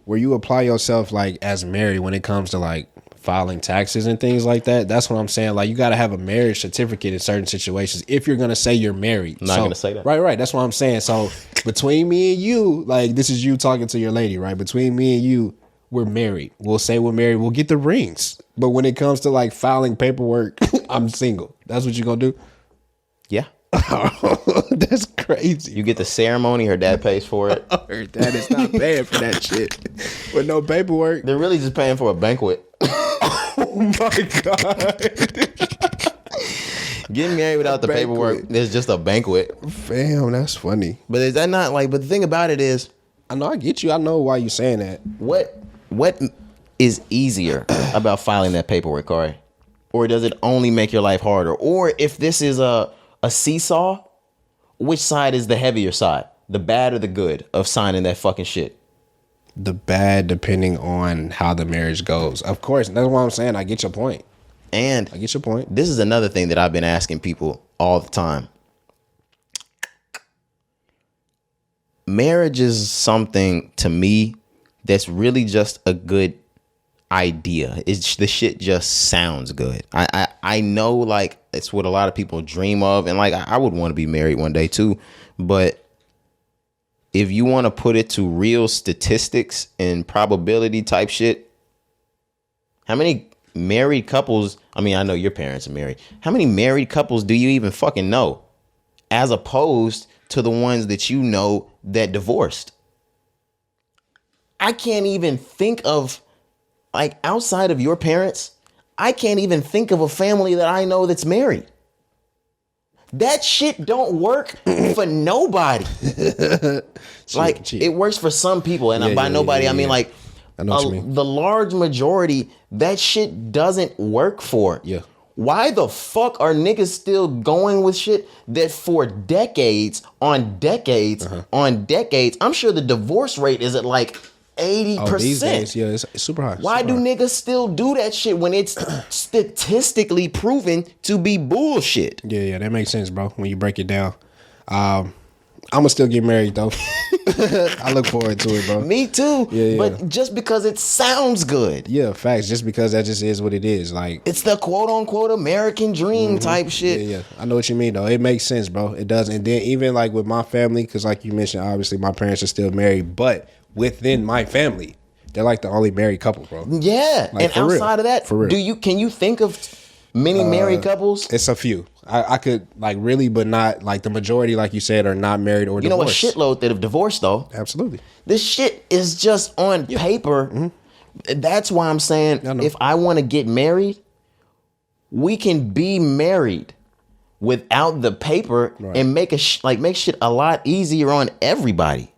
where you apply yourself like as married when it comes to like filing taxes and things like that. That's what I'm saying. Like, you got to have a marriage certificate in certain situations if you're going to say you're married.
I'm not going to say that.
Right. That's what I'm saying. So between me and you, like, this is you talking to your lady, right? Between me and you, we're married. We'll say we're married. We'll get the rings. But when it comes to like filing paperwork, I'm single. That's what you're going to do?
Yeah.
That's crazy.
You get the ceremony. Her dad pays for it.
Her dad is not paying for that shit with no paperwork.
They're really just paying for a banquet.
Oh my God.
Getting married without the paperwork is just a banquet.
Fam, that's funny.
But is that not like, but the thing about it is,
I know, I get you. I know why you're saying that.
What is easier about filing that paperwork, Kari? Or does it only make your life harder? Or if this is a seesaw, which side is the heavier side? The bad or the good of signing that fucking shit?
The bad, depending on how the marriage goes. Of course, that's what I'm saying. I get your point.
And
I get your point.
This is another thing that I've been asking people all the time. Marriage is something to me that's really just a good idea. It's the shit just sounds good. I know, like, it's what a lot of people dream of, and like I would want to be married one day too, but if you want to put it to real statistics and probability type shit, how many married couples, I mean, I know your parents are married, how many married couples do you even fucking know, as opposed to the ones that you know that divorced? I can't even think of, like, outside of your parents, I can't even think of a family that I know that's married. That shit don't work for nobody. Like, it works for some people, and by nobody, I mean, like,
I know what you mean.
The large majority, that shit doesn't work for.
Yeah.
Why the fuck are niggas still going with shit that for decades on decades on decades? I'm sure the divorce rate is at like 80%.
Oh, these days, yeah, it's super high.
Why do niggas still do that shit when it's statistically proven to be bullshit?
Yeah, that makes sense, bro. When you break it down, I'm gonna still get married though. I look forward to it, bro.
Me too.
Yeah.
But just because it sounds good.
Yeah, facts. Just because that just is what it is. Like,
it's the quote unquote American dream type shit.
Yeah. I know what you mean though. It makes sense, bro. It does. And then even like with my family, because like you mentioned, obviously my parents are still married, but within my family, they're like the only married couple, bro.
Yeah.
Like,
and outside of that,
for real.
Can you think of many married couples?
It's a few. I could, like, really, but not like the majority, like you said, are not married or divorced.
You know, a shitload that have divorced though.
Absolutely.
This shit is just on paper. That's why I'm saying, if I want to get married, we can be married without the paper and make shit a lot easier on everybody.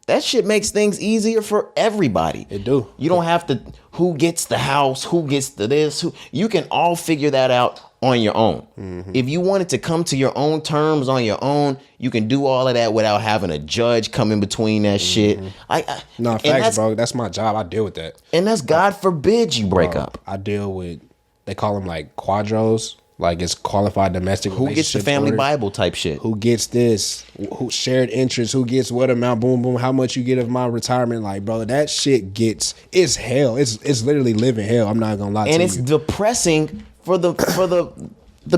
That shit makes things easier for everybody.
It do.
You don't have to, who gets the house, who gets the this, you can all figure that out on your own. If you wanted to come to your own terms on your own, you can do all of that without having a judge come in between that shit.
No, facts, bro. That's my job. I deal with that.
And that's God forbid you break up.
I deal with, they call them like quadros. Like, it's qualified domestic
Who gets the family Bible type shit?
Who gets this? Who shared interest? Who gets what amount? Boom, boom. How much you get of my retirement? Like, bro, that shit it's hell. It's literally living hell. I'm not gonna lie to you.
And it's depressing for the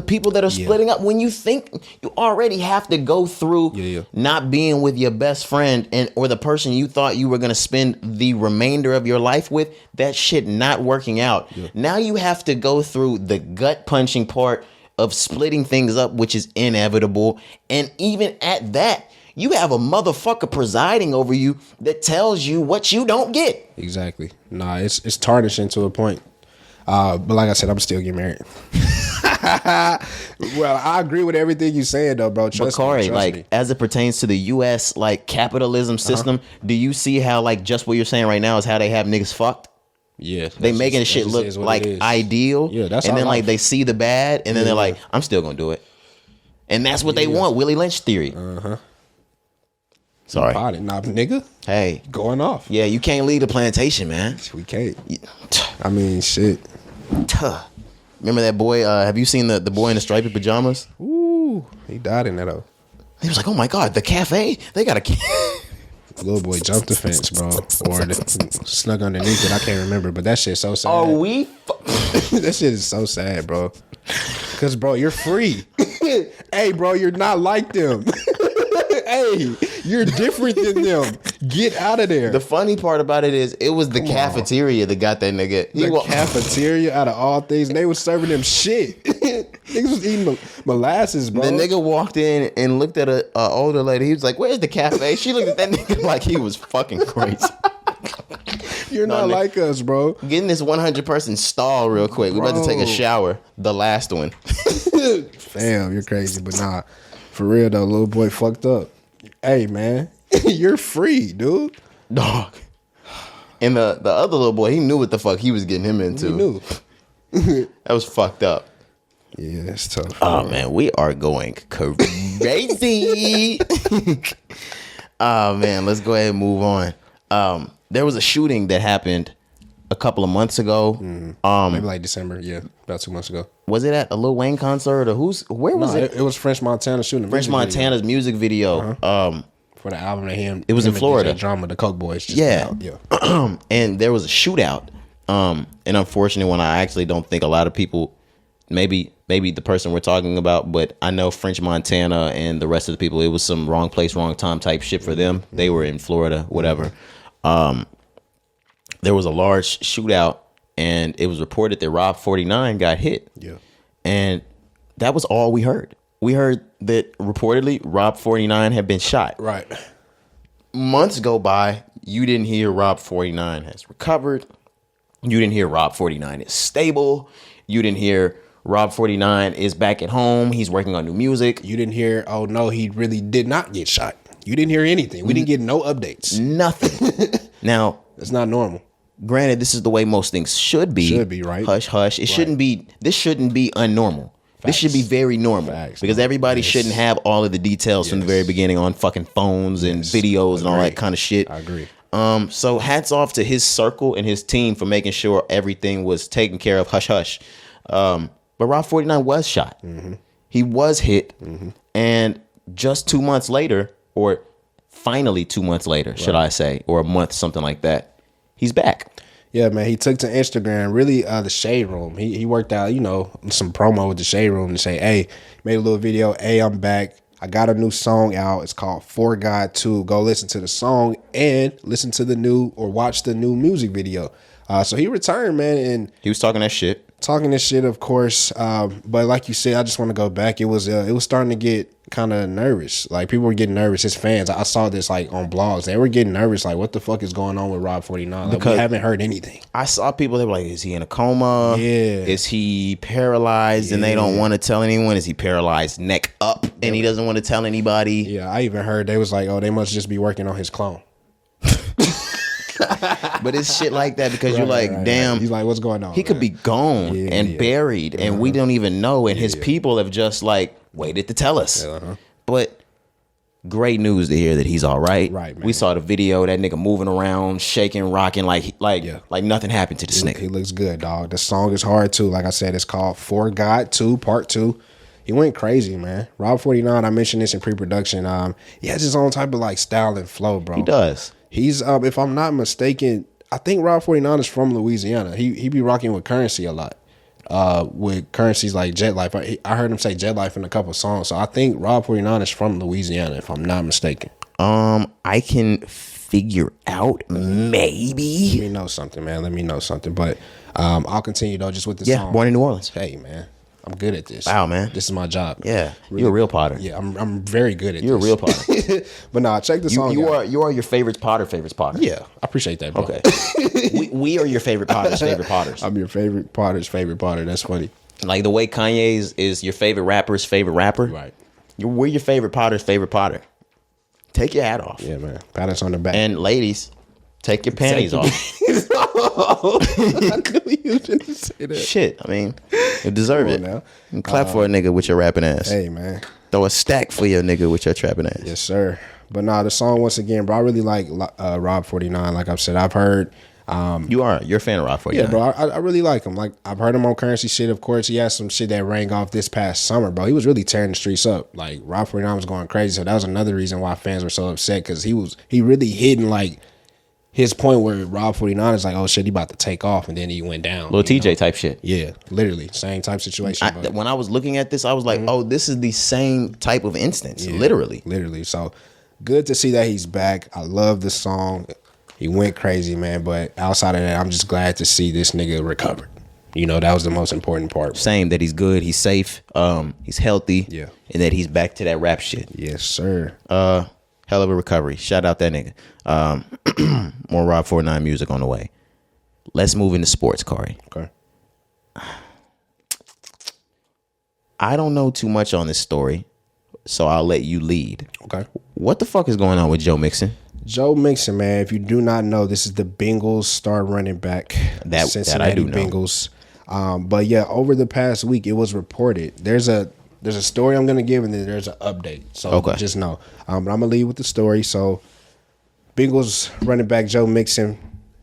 people that are splitting up. When you think you already have to go through not being with your best friend or the person you thought you were gonna spend the remainder of your life with, that shit not working out. Now you have to go through the gut punching part of splitting things up, which is inevitable. And even at that, you have a motherfucker presiding over you that tells you what you don't get.
Exactly. Nah, it's tarnishing to a point. But like I said, I'm still getting married. Well, I agree with everything you're saying, though, bro. Trust me.
Like, as it pertains to the U.S. like capitalism system, do you see how, like, just what you're saying right now is how they have niggas fucked?
Yeah,
they making shit look like ideal.
Yeah, that's
and then
life.
like they see the bad, and then they're like, I'm still gonna do it, and that's what they want. Willie Lynch theory. Sorry,
nah, nigga.
Hey,
going off.
Yeah, you can't leave the plantation, man.
We can't. I mean, shit.
Remember that boy? Have you seen the boy in the striped pajamas?
Ooh, he died in that.
He was like, oh my god, the cafe. They got a.
Lil Boy jumped the fence, bro, or snuck underneath it. I can't remember, but that shit's so sad.
Are we?
That shit is so sad, bro. Cause, bro, you're free. Hey, bro, you're not like them. Hey, you're different than them. Get out of there.
The funny part about it is, it was the cafeteria that got that nigga.
Cafeteria, out of all things, they was serving them shit. Niggas was eating molasses, bro.
The nigga walked in and looked at a older lady. He was like, "Where's the cafe?" She looked at that nigga like he was fucking crazy.
You're not like us, bro.
Get in this 100 person stall real quick. We're about to take a shower. The last one.
Fam, you're crazy, but nah, for real though, Lil Boy fucked up. Hey, man, you're free, dude.
Dog. And the other little boy, he knew what the fuck he was getting him into.
He knew.
That was fucked up.
Yeah, it's tough.
Oh, man, we are going crazy. Oh, man, let's go ahead and move on. There was a shooting that happened a couple of months ago.
Maybe like December, yeah, about 2 months ago.
Was it at a Lil Wayne concert or where was it?
It was French Montana shooting.
French Montana's music video.
For the album that him.
It was in Florida.
Drama, the Coke Boys.
Yeah. And there was a shootout. And unfortunately, when I actually don't think a lot of people, maybe the person we're talking about, but I know French Montana and the rest of the people, it was some wrong place, wrong time type shit for them. They were in Florida, whatever. There was a large shootout, and it was reported that Rob 49 got hit.
Yeah.
And that was all we heard. We heard that reportedly Rob 49 had been shot.
Right.
Months go by, you didn't hear Rob 49 has recovered. You didn't hear Rob 49 is stable. You didn't hear Rob 49 is back at home. He's working on new music.
You didn't hear, oh no, he really did not get shot. You didn't hear anything. We didn't get no updates.
Nothing. Now,
it's not normal.
Granted, this is the way most things should be.
Should be, right?
Hush, hush. This shouldn't be unnormal. Facts. This should be very normal. Facts, because everybody shouldn't have all of the details from the very beginning on fucking phones and videos and all that kind of shit.
I agree.
So hats off to his circle and his team for making sure everything was taken care of. Hush, hush. But Rob 49 was shot. Mm-hmm. He was hit. Mm-hmm. And just 2 months later, or finally 2 months later, should I say, or a month, something like that, he's back.
Yeah, man, he took to Instagram, really the Shade Room. He worked out, some promo with the Shade Room to say, hey, made a little video. Hey, I'm back. I got a new song out. It's called For God 2. Go listen to the song and listen to watch the new music video. So he returned, man. And
he was talking that shit.
Talking this shit, of course. But like you said, I just want to go back. It was starting to get kind of nervous. Like, people were getting nervous. His fans, I saw this like on blogs. They were getting nervous. Like, what the fuck is going on with Rob 49? Like, we haven't heard anything.
I saw people, they were like, is he in a coma?
Yeah.
Is he paralyzed and they don't want to tell anyone? Is he paralyzed neck up and he doesn't want to tell anybody?
Yeah, I even heard they was like, oh, they must just be working on his clone.
But it's shit like that because you're like, damn.
He's like, what's going on?
He could be gone and buried and we don't even know. And his people have just like waited to tell us. But great news to hear that he's all right.
Right, man.
We saw the video, that nigga moving around, shaking, rocking like nothing happened to this nigga.
He looks good, dog. The song is hard too. Like I said, it's called For God 2, Part 2. He went crazy, man. Rob 49, I mentioned this in pre-production. He has his own type of like style and flow, bro.
He does.
He's if I'm not mistaken, I think Rob 49 is from Louisiana. He be rocking with Currency a lot. With Currency's like Jet Life. I heard him say Jet Life in a couple songs. So I think Rob 49 is from Louisiana, if I'm not mistaken.
I can figure out maybe.
Let me know something, man. Let me know something. But I'll continue though, just with the song.
Yeah, born in New Orleans.
Hey, man. I'm good at this.
Wow, man.
This is my job.
Yeah. Really. You're a real potter.
Yeah, I'm very good at this.
You're a real potter.
But nah, check the song out.
You are your favorite potter.
Yeah, I appreciate that, bro.
Okay. we are your favorite potters.
I'm your favorite potter's favorite potter. That's funny.
Like the way Kanye is your favorite rapper's favorite rapper.
Right.
We're your favorite potter's favorite potter. Take your hat off.
Yeah, man. Pat us on the back.
And ladies, take your panties off.
I knew you was gonna say that.
Shit, I mean, you deserve it.
Now.
And clap for a nigga with your rapping ass.
Hey, man.
Throw a stack for your nigga with your trapping ass.
Yes, sir. But nah, the song, once again, bro, I really like Rob 49. Like I've said, I've heard
You're a fan of Rock 49.
Yeah, bro, I really like him. Like, I've heard him on Currency shit. Of course, he has some shit that rang off this past summer, bro. He was really tearing the streets up. Like, Rock 49 was going crazy. So that was another reason why fans were so upset, because he really hitting, like, his point where Rob 49 is like, oh shit, he about to take off, and then he went down.
Little TJ type shit.
Yeah, literally. Same type situation.
When I was looking at this, I was like, oh, this is the same type of instance. Yeah, literally.
So good to see that he's back. I love the song. He went crazy, man. But outside of that, I'm just glad to see this nigga recovered. You know, that was the most important part.
Same, that he's good, he's safe, he's healthy,
yeah,
and that he's back to that rap shit.
Yes, sir.
Hell of a recovery. Shout out that nigga. More Rob 49 music on the way. Let's move into sports, Kari.
Okay.
I don't know too much on this story, so I'll let you lead.
Okay.
What the fuck is going on with Joe Mixon?
Joe Mixon, man, if you do not know, this is the Bengals star running back.
That I do know.
Bengals. But yeah, over the past week, it was reported. There's a story I'm gonna give, and then there's an update. So just know. But I'm gonna lead with the story. So, Bengals running back Joe Mixon,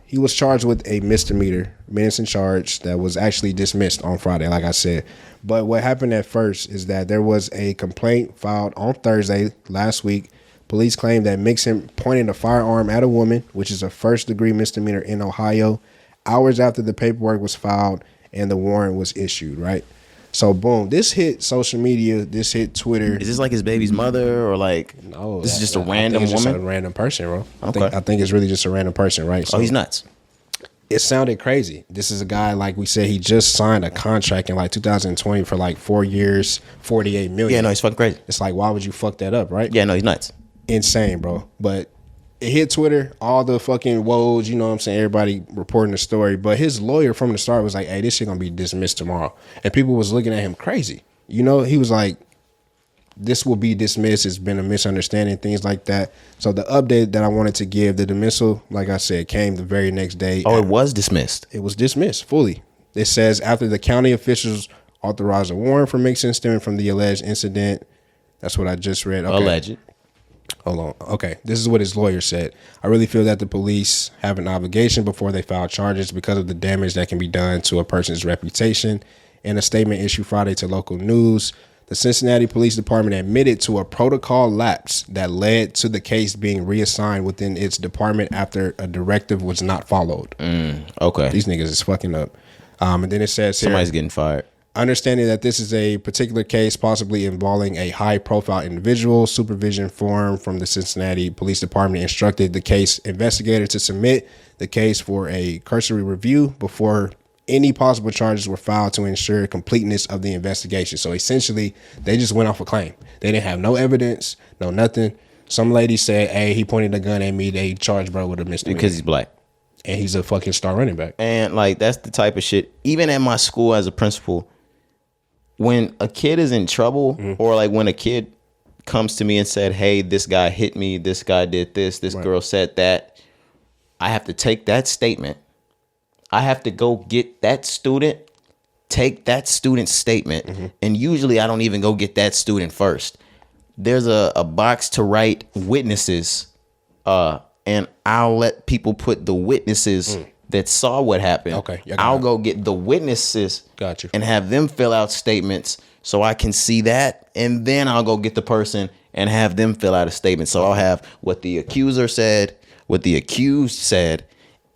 he was charged with a misdemeanor, menacing charge that was actually dismissed on Friday, like I said. But what happened at first is that there was a complaint filed on Thursday last week. Police claimed that Mixon pointed a firearm at a woman, which is a first-degree misdemeanor in Ohio, hours after the paperwork was filed and the warrant was issued, right? So, boom, this hit social media, this hit Twitter.
Is this like his baby's mother, or like,
no,
this is just a random woman?
Just a random person, bro.
Okay.
I think it's really just a random person, right? So,
he's nuts.
It sounded crazy. This is a guy, like we said, he just signed a contract in like 2020 for like 4 years, $48 million.
Yeah, no, he's fucking crazy.
It's like, why would you fuck that up, right?
Yeah, no, he's nuts.
Insane, bro. But it hit Twitter, all the fucking woes, you know what I'm saying? Everybody reporting the story. But his lawyer from the start was like, hey, this shit gonna be dismissed tomorrow. And people was looking at him crazy. You know, he was like, this will be dismissed. It's been a misunderstanding, things like that. So the update that I wanted to give, the dismissal, like I said, came the very next day.
Oh, it was dismissed?
It was dismissed fully. It says after the county officials authorized a warrant for Mixon stemming from the alleged incident. That's what I just read. Okay.
Alleged.
Hold on. Okay. This is what his lawyer said. I really feel that the police have an obligation before they file charges because of the damage that can be done to a person's reputation. In a statement issued Friday to local news, the Cincinnati Police Department admitted to a protocol lapse that led to the case being reassigned within its department after a directive was not followed.
Okay.
These niggas is fucking up. And then it says here,
somebody's getting fired.
Understanding that this is a particular case possibly involving a high-profile individual, supervision form from the Cincinnati Police Department instructed the case investigator to submit the case for a cursory review before any possible charges were filed to ensure completeness of the investigation. So essentially, they just went off a claim. They didn't have no evidence, no nothing. Some lady said, hey, he pointed a gun at me. They charged bro with a misdemeanor.
Because he's black.
And he's a fucking star running back.
And like, that's the type of shit, even at my school as a principal, when a kid is in trouble, or like when a kid comes to me and said, hey, this guy hit me, this guy did this girl said that, I have to take that statement. I have to go get that student, take that student's statement. And usually I don't even go get that student first. There's a box to write witnesses, and I'll let people put the witnesses that saw what happened.
Okay.
I'll go get the witnesses.
Got you.
And have them fill out statements so I can see that. And then I'll go get the person and have them fill out a statement. So I'll have what the accuser said, what the accused said,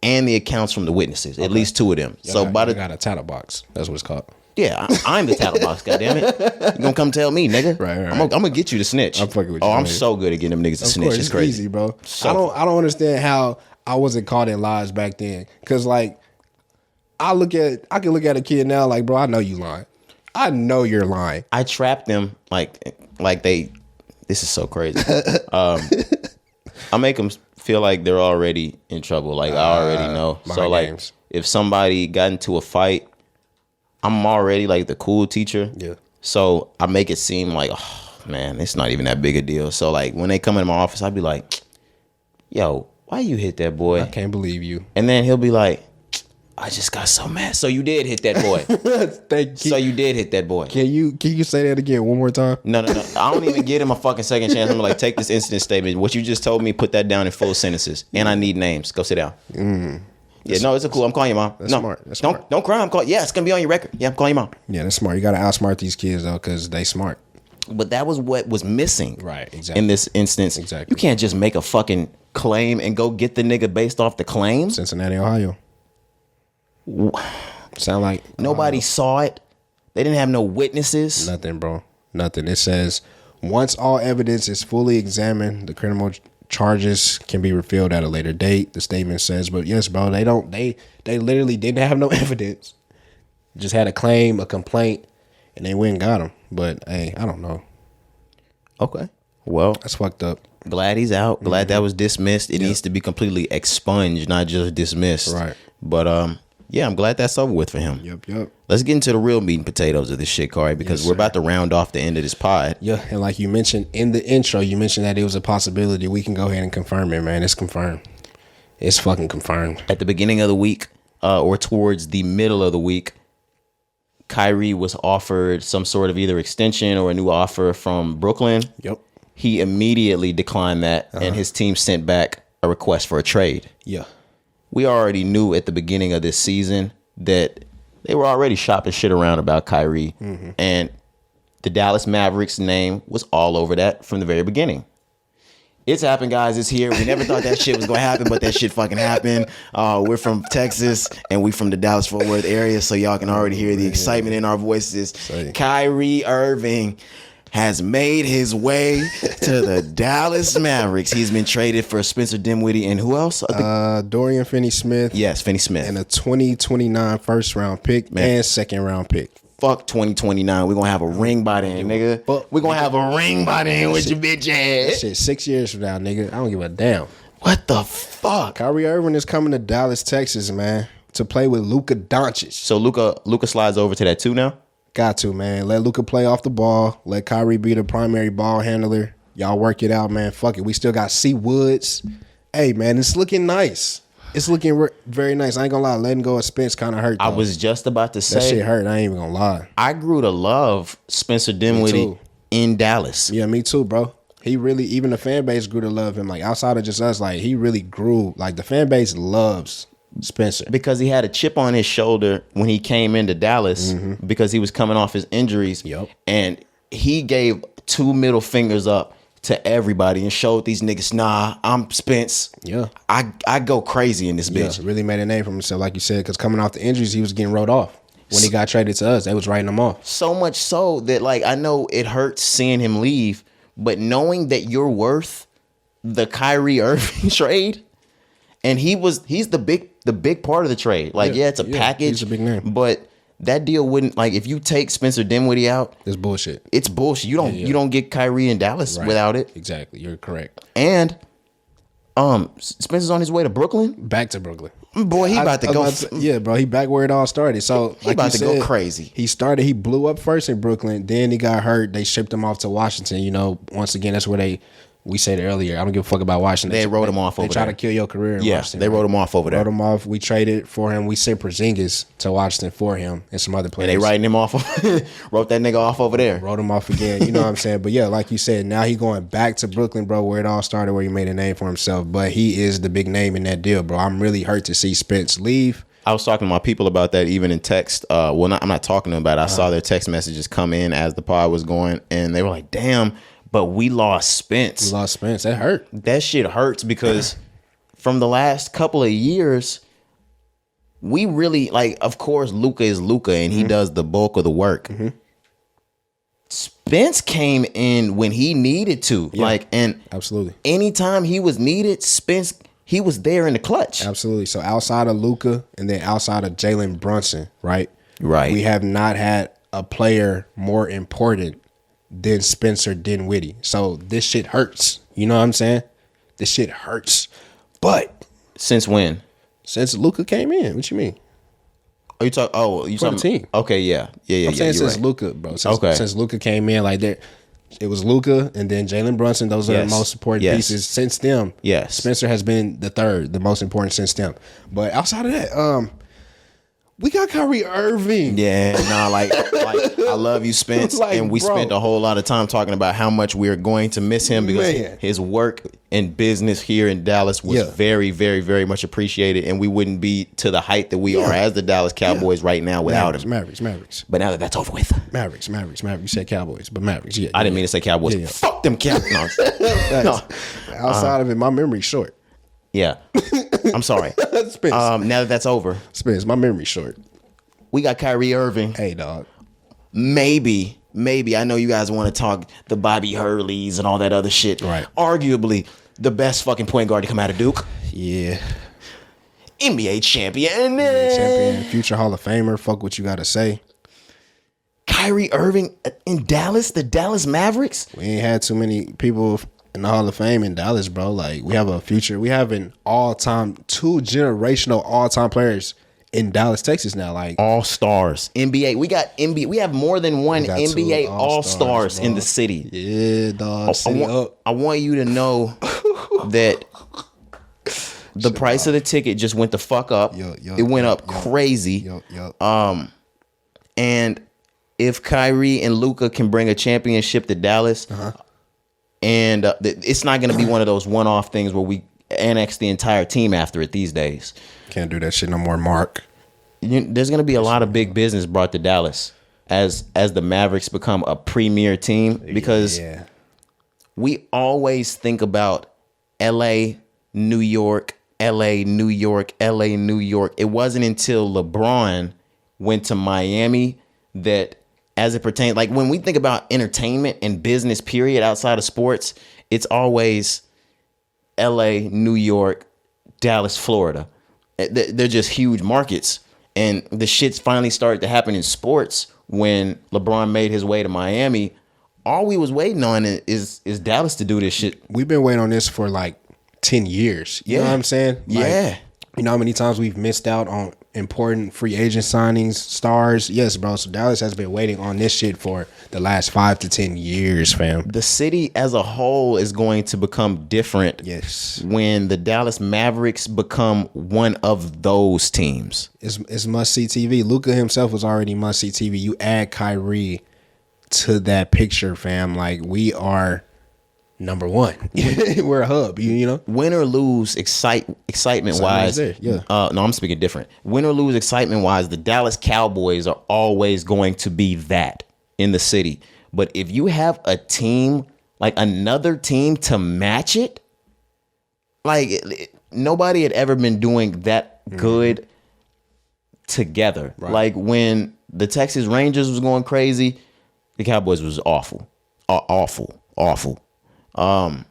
and the accounts from the witnesses. At least two of them.
I got a tattle box. That's what it's called.
Yeah, I'm the tattle box, goddammit. You gonna come tell me, nigga.
Right.
I'm gonna get you to snitch.
I'm fucking with you.
I'm so good at getting them niggas to snitch. It's crazy.
Easy, bro.
So,
I don't understand how I wasn't caught in lies back then. Cause like I can look at a kid now like, bro, I know you lying. I know you're lying.
I trap them like this is so crazy. I make them feel like they're already in trouble. Like I already know. So like
games.
If somebody got into a fight, I'm already like the cool teacher.
Yeah.
So I make it seem like, oh man, it's not even that big a deal. So like when they come into my office, I'd be like, yo, why you hit that boy?
I can't believe you.
And then he'll be like, I just got so mad. So you did hit that boy. So you did hit that boy.
Can you say that again one more time?
No. I don't even give him a fucking second chance. I'm like, take this incident statement. What you just told me, put that down in full sentences. And I need names. Go sit down. Yeah, no, it's cool. I'm calling your mom.
That's
no,
smart. That's
don't
smart.
don't cry. I'm calling. Yeah, it's gonna be on your record. Yeah, I'm calling your mom.
Yeah, that's smart. You got to outsmart these kids though, because they smart.
But that was what was missing.
Right, exactly.
In this instance.
Exactly.
You can't just make a fucking claim and go get the nigga based off the claim.
Cincinnati, Ohio. Sound like
Nobody
Ohio.
saw it. They didn't have no witnesses.
Nothing, bro. Nothing. It says once all evidence is fully examined, the criminal charges can be revealed at a later date. The statement says, but yes, bro, they literally didn't have no evidence. Just had a claim, a complaint, and they went and got him. But hey, I don't know.
Okay. Well,
That's fucked up.
glad he's out. Glad that was dismissed. It needs to be completely expunged, not just dismissed.
Right.
But yeah, I'm glad that's over with for him.
Yep.
Let's get into the real meat and potatoes of this shit, Kari, because
Yes,
we're
sir.
about to round off the end of this pod.
Yeah, and like you mentioned in the intro, you mentioned that it was a possibility. We can go ahead and confirm it, man. It's confirmed. It's fucking confirmed.
At the beginning of the week, or towards the middle of the week, Kyrie was offered some sort of either extension or a new offer from Brooklyn.
Yep.
He immediately declined that, and his team sent back a request for a trade.
Yeah.
We already knew at the beginning of this season that they were already shopping shit around about Kyrie. And the Dallas Mavericks name was all over that from the very beginning. It's happened, guys. It's here. We never thought that shit was going to happen, but that shit fucking happened. We're from Texas, and we from the Dallas-Fort Worth area, so y'all can already hear the excitement in our voices. Kyrie Irving has made his way to the Dallas Mavericks. He's been traded for Spencer Dinwiddie and who else?
Dorian Finney-Smith.
Yes, Finney-Smith.
And a 2029 first-round pick and second-round pick.
Fuck 2029. We're going to have a ring by then, nigga. We're going to have a ring by then with your bitch ass.
Shit, 6 years from now, nigga. I don't give a damn.
What the fuck?
Kyrie Irving is coming to Dallas, Texas, man, to play with Luka Doncic.
So Luka slides over to that too now?
Got to, man. Let Luka play off the ball. Let Kyrie be the primary ball handler. Y'all work it out, man. Fuck it. We still got C. Woods. Hey, man, it's looking nice. It's looking very nice. I ain't gonna lie. Letting go of Spence kind of hurt, though.
I was just about to
That
say.
shit hurt. I ain't even gonna lie.
I grew to love Spencer Dinwiddie
too.
in Dallas.
Yeah, me too, bro. He really, even the fan base grew to love him. Like, outside of just us, like, he really grew. Like, the fan base loves Spencer.
Because he had a chip on his shoulder when he came into Dallas because he was coming off his injuries.
Yep.
And he gave 2 middle fingers up to everybody and showed these niggas, nah, I'm Spence.
Yeah.
I go crazy in this bitch.
Yeah, really made a name for himself, like you said, because coming off the injuries, he was getting wrote off. When he got traded to us, they was writing him off.
So much so that, like, I know it hurts seeing him leave, but knowing that you're worth the Kyrie Irving trade, and he's the big part of the trade. Like, yeah, it's a package.
He's a big name.
But that deal wouldn't, like, if you take Spencer Dinwiddie out,
It's bullshit.
it's bullshit. You don't get Kyrie in Dallas
Right.
without it.
Exactly. You're correct.
And Spencer's on his way to Brooklyn.
Back to Brooklyn.
Boy, he about to go.
Yeah, bro. He back where it all started. So
He about to go crazy.
He blew up first in Brooklyn. Then he got hurt. They shipped him off to Washington. You know, once again, that's where we said earlier, I don't give a fuck about Washington.
They wrote him off over
They try
there.
to kill your career in
Yeah,
Washington.
they wrote him off over there.
Wrote him off. We traded for him. We sent Porzingis to Washington for him and some other players.
And they writing him off. Wrote that nigga off over there.
Wrote him off again. You know what I'm saying? But yeah, like you said, now he going back to Brooklyn, bro, where it all started, where he made a name for himself. But he is the big name in that deal, bro. I'm really hurt to see Spence leave.
I was talking to my people about that even in text. I'm not talking to them about it. I saw their text messages come in as the pod was going, and they were like, damn, but we lost Spence.
We lost Spence. That hurt.
That shit hurts because from the last couple of years, we really, like, of course, Luka is Luka, and he does the bulk of the work. Spence came in when he needed to. And
Absolutely.
anytime he was needed, Spence, he was there in the clutch.
Absolutely. So outside of Luka and then outside of Jalen Brunson, right?
Right.
We have not had a player more important than Spencer Dinwiddie. So this shit hurts. You know what I'm saying? This shit hurts. But
Since when?
since Luka came in, what you mean?
Are you talking? Oh, you
For the
talking?
team.
Okay, yeah.
I'm saying
you're
since
right.
Luka, bro. Since Luka came in, like there, it was Luka and then Jalen Brunson. Those are
Yes.
the most important
Yes.
pieces since them.
Yes.
Spencer has been the third, the most important since them. But outside of that, We got Kyrie Irving.
Yeah, like I love you, Spence,
Like,
and we
bro.
spent a whole lot of time talking about how much we are going to miss him because
Man.
his work and business here in Dallas was very, very, very much appreciated, and we wouldn't be to the height that we are as the Dallas Cowboys right now without him.
Mavericks.
But now that that's over with,
Mavericks. You said Cowboys, but Mavericks. Yeah,
I didn't mean to say Cowboys.
Yeah.
Fuck them Cowboys. No.
Outside of it, my memory's short.
Yeah, I'm sorry.
Spence.
Now that that's over,
Spence, my memory's short.
we got Kyrie Irving.
Hey, dog.
Maybe. I know you guys want to talk the Bobby Hurleys and all that other shit.
Right.
Arguably the best fucking point guard to come out of Duke.
Yeah.
NBA champion.
Champion, future Hall of Famer. Fuck what you gotta say.
Kyrie Irving in Dallas, the Dallas Mavericks.
We ain't had too many people in the Hall of Fame in Dallas, bro. Like, we have a future. We have an all-time, 2 generational all-time players in Dallas, Texas now. Like,
All stars. NBA. We got NBA. We have more than one
got
NBA
2
all stars
bro.
in the city.
yeah, dog. City up.
I want you to know that the price of the ticket just went the fuck up. It went up crazy.
Yup.
And if Kyrie and Luka can bring a championship to Dallas, and it's not going to be one of those one-off things where we annex the entire team after it these days.
Can't do that shit no more, Mark.
There's going to be a lot of big business brought to Dallas as the Mavericks become a premier team because we always think about LA, New York, LA, New York, LA, New York. It wasn't until LeBron went to Miami that, as it pertains, like when we think about entertainment and business, period, outside of sports, it's always LA, New York, Dallas, Florida. They're just huge markets. And the shit's finally started to happen in sports when LeBron made his way to Miami. All we was waiting on is Dallas to do this shit.
We've been waiting on this for like 10 years. You know what I'm saying?
Yeah.
You know how many times we've missed out on important free agent signings, stars? Yes, bro. So Dallas has been waiting on this shit for the last 5 to 10 years, fam.
The city as a whole is going to become different.
Yes.
When the Dallas Mavericks become one of those teams.
It's must-see TV. Luka himself was already must-see TV. You add Kyrie to that picture, fam. Like, we are number one. We're a hub, you know?
Win or lose excitement wise.
Yeah.
No, I'm speaking different. Win or lose excitement wise, the Dallas Cowboys are always going to be that in the city. But if you have a team, like another team to match it, like nobody had ever been doing that good together.
Right.
Like when the Texas Rangers was going crazy, the Cowboys was awful. And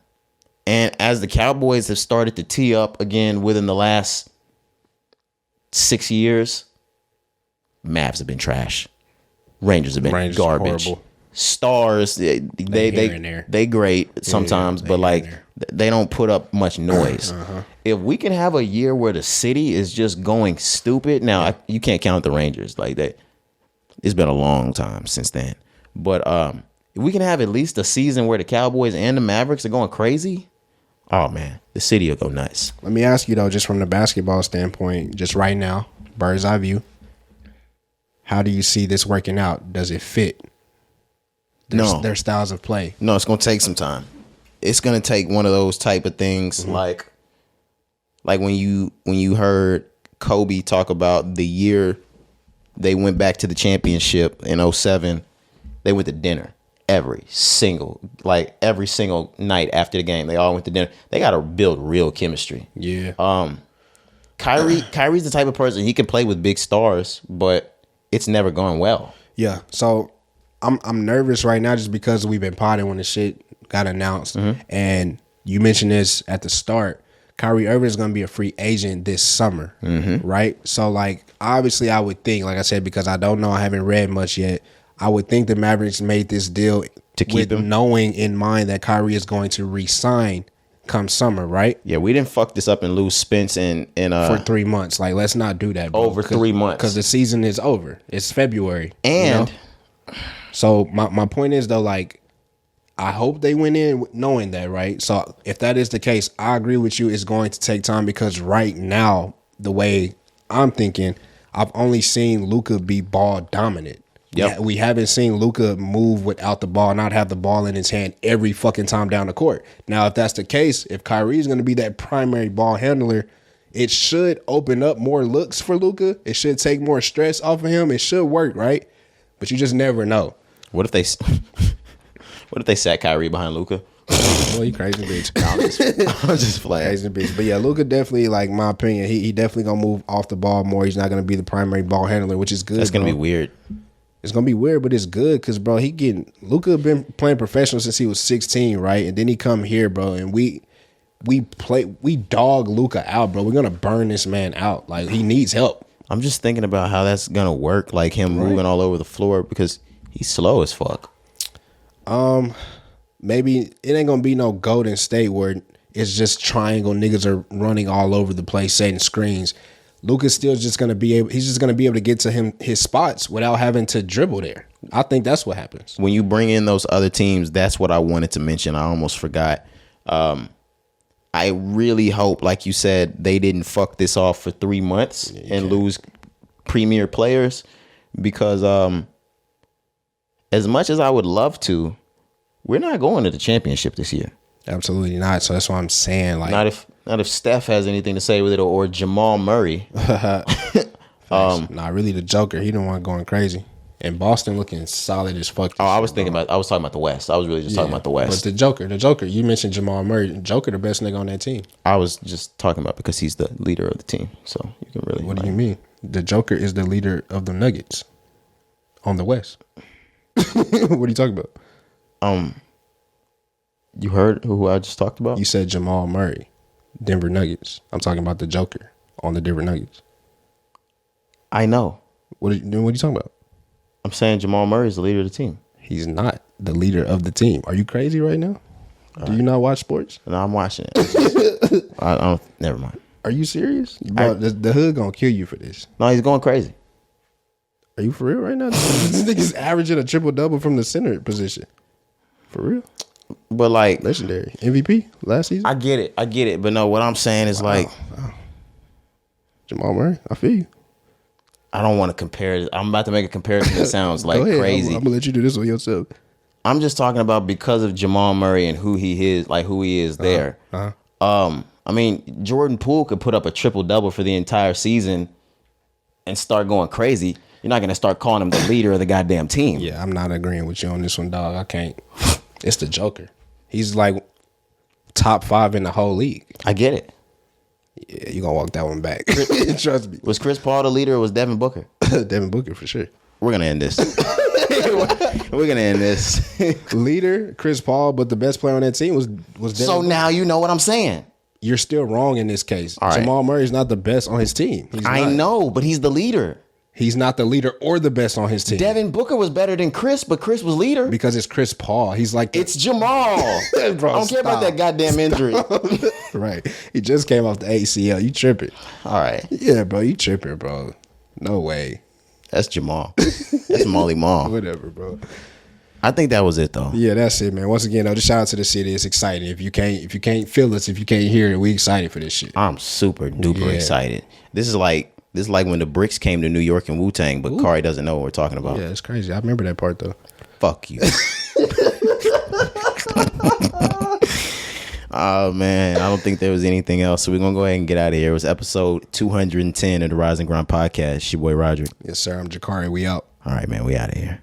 as the Cowboys have started to tee up again within the last 6 years, Mavs have been trash. Rangers have been garbage.
Horrible.
Stars, they great sometimes, but like they don't put up much noise. If we can have a year where the city is just going stupid, now you can't count the Rangers like that. It's been a long time since then, but if we can have at least a season where the Cowboys and the Mavericks are going crazy, oh man, the city will go nuts.
Let me ask you though, just from the basketball standpoint, just right now, bird's eye view, how do you see this working out? Does it fit their styles of play?
No, it's gonna take some time. It's gonna take one of those type of things, like when you heard Kobe talk about the year they went back to the championship in 2007, they went to dinner. Every single night after the game, they all went to dinner. They got to build real chemistry.
Yeah.
Kyrie's the type of person, he can play with big stars, but it's never gone well.
Yeah. So I'm nervous right now just because we've been potting when the shit got announced. And you mentioned this at the start. Kyrie Irving is going to be a free agent this summer, right? So, like, obviously I would think, like I said, because I don't know, I haven't read much yet, I would think the Mavericks made this deal
to keep him,
knowing in mind that Kyrie is going to re-sign come summer, right?
Yeah, we didn't fuck this up and lose Spence in
for 3 months. Like, let's not do that, bro.
Over 3 months.
Because the season is over. It's February.
And
you know? So my point is though, like, I hope they went in knowing that, right? So if that is the case, I agree with you. It's going to take time because right now, the way I'm thinking, I've only seen Luka be ball dominant.
Yep.
We haven't seen Luka move without the ball, not have the ball in his hand every fucking time down the court. Now, if that's the case, if Kyrie is going to be that primary ball handler, it should open up more looks for Luka. It should take more stress off of him. It should work, right? But you just never know.
What if they sat Kyrie behind Luka?
Boy, you crazy bitch.
I'm just playing.
Crazy bitch. But yeah, Luka definitely, like, my opinion, he definitely gonna move off the ball more. He's not gonna be the primary ball handler, which is good.
That's gonna
bro.
be weird.
It's gonna be weird, but it's good because, bro, Luka been playing professional since he was 16, right? And then he come here, bro, and we dog Luka out, bro. We're gonna burn this man out. Like, he needs help.
I'm just thinking about how that's gonna work, like him moving all over the floor because he's slow as fuck.
Maybe it ain't gonna be no Golden State where it's just triangle niggas are running all over the place, setting screens. Luka's still just gonna be able. He's just gonna be able to get to his spots without having to dribble there. I think that's what happens
when you bring in those other teams. That's what I wanted to mention. I almost forgot. I really hope, like you said, they didn't fuck this off for 3 months and lose premier players because as much as I would love to, we're not going to the championship this year.
Absolutely not. So that's what I'm saying. Like,
not if Steph has anything to say with it or Jamal Murray.
Nah, really the Joker. He the one going crazy. And Boston looking solid as fuck.
I was talking about the West. I was really just talking about the West.
But the Joker. You mentioned Jamal Murray. Joker, the best nigga on that team.
I was just talking about because he's the leader of the team. So you can really.
What do you mean? The Joker is the leader of the Nuggets on the West. What are you talking about?
You heard who I just talked about?
You said Jamal Murray, Denver Nuggets. I'm talking about the Joker on the Denver Nuggets.
I know.
What are you talking about?
I'm saying Jamal Murray is the leader of the team.
He's not the leader of the team. Are you crazy right now? Do you not watch sports?
No, I'm watching it. I don't. Never mind.
Are you serious? Bro, the hood gonna kill you for this.
No, he's going crazy.
Are you for real right now? This nigga's averaging a triple-double from the center position. For real?
But like
legendary MVP last season.
I get it. But no, what I'm saying is like
Jamal Murray. I feel you.
I don't want to compare it. I'm about to make a comparison that sounds like crazy.
I'm gonna let you do this on yourself.
I'm just talking about because of Jamal Murray and who he is there. I mean, Jordan Poole could put up a triple-double for the entire season and start going crazy. You're not going to start calling him the leader of the goddamn team.
Yeah, I'm not agreeing with you on this one, dog. I can't. It's the Joker. He's like top 5 in the whole league.
I get it.
Yeah, you're going to walk that one back. Trust me.
Was Chris Paul the leader or was Devin Booker?
Devin Booker, for sure.
We're going to end this. We're going to end this.
Leader, Chris Paul, but the best player on that team was Devin
So
Booker.
now you know what I'm saying.
You're still wrong in this case.
All right.
Jamal Murray's not the best on his team.
I know, but he's the leader.
He's not the leader or the best on his team.
Devin Booker was better than Chris, but Chris was leader.
Because it's Chris Paul. He's like...
It's Jamal.
Bro,
I don't care about that goddamn injury.
Right. He just came off the ACL. You tripping.
All right.
Yeah, bro. You tripping, bro. No way.
That's Jamal. That's Molly Mall.
Whatever, bro.
I think that was it, though.
Yeah, that's it, man. Once again, though, just shout out to the city. It's exciting. If you can't feel us, if you can't hear it, we excited for this shit.
I'm super duper excited. This is like when the Bricks came to New York and Wu-Tang, but Kari doesn't know what we're talking about.
Yeah, it's crazy. I remember that part, though.
Fuck you. Oh, man. I don't think there was anything else. So we're going to go ahead and get out of here. It was episode 210 of the Rise and Grind podcast. It's your boy, Roderick.
Yes, sir. I'm Jakari. We out.
All right, man. We out of here.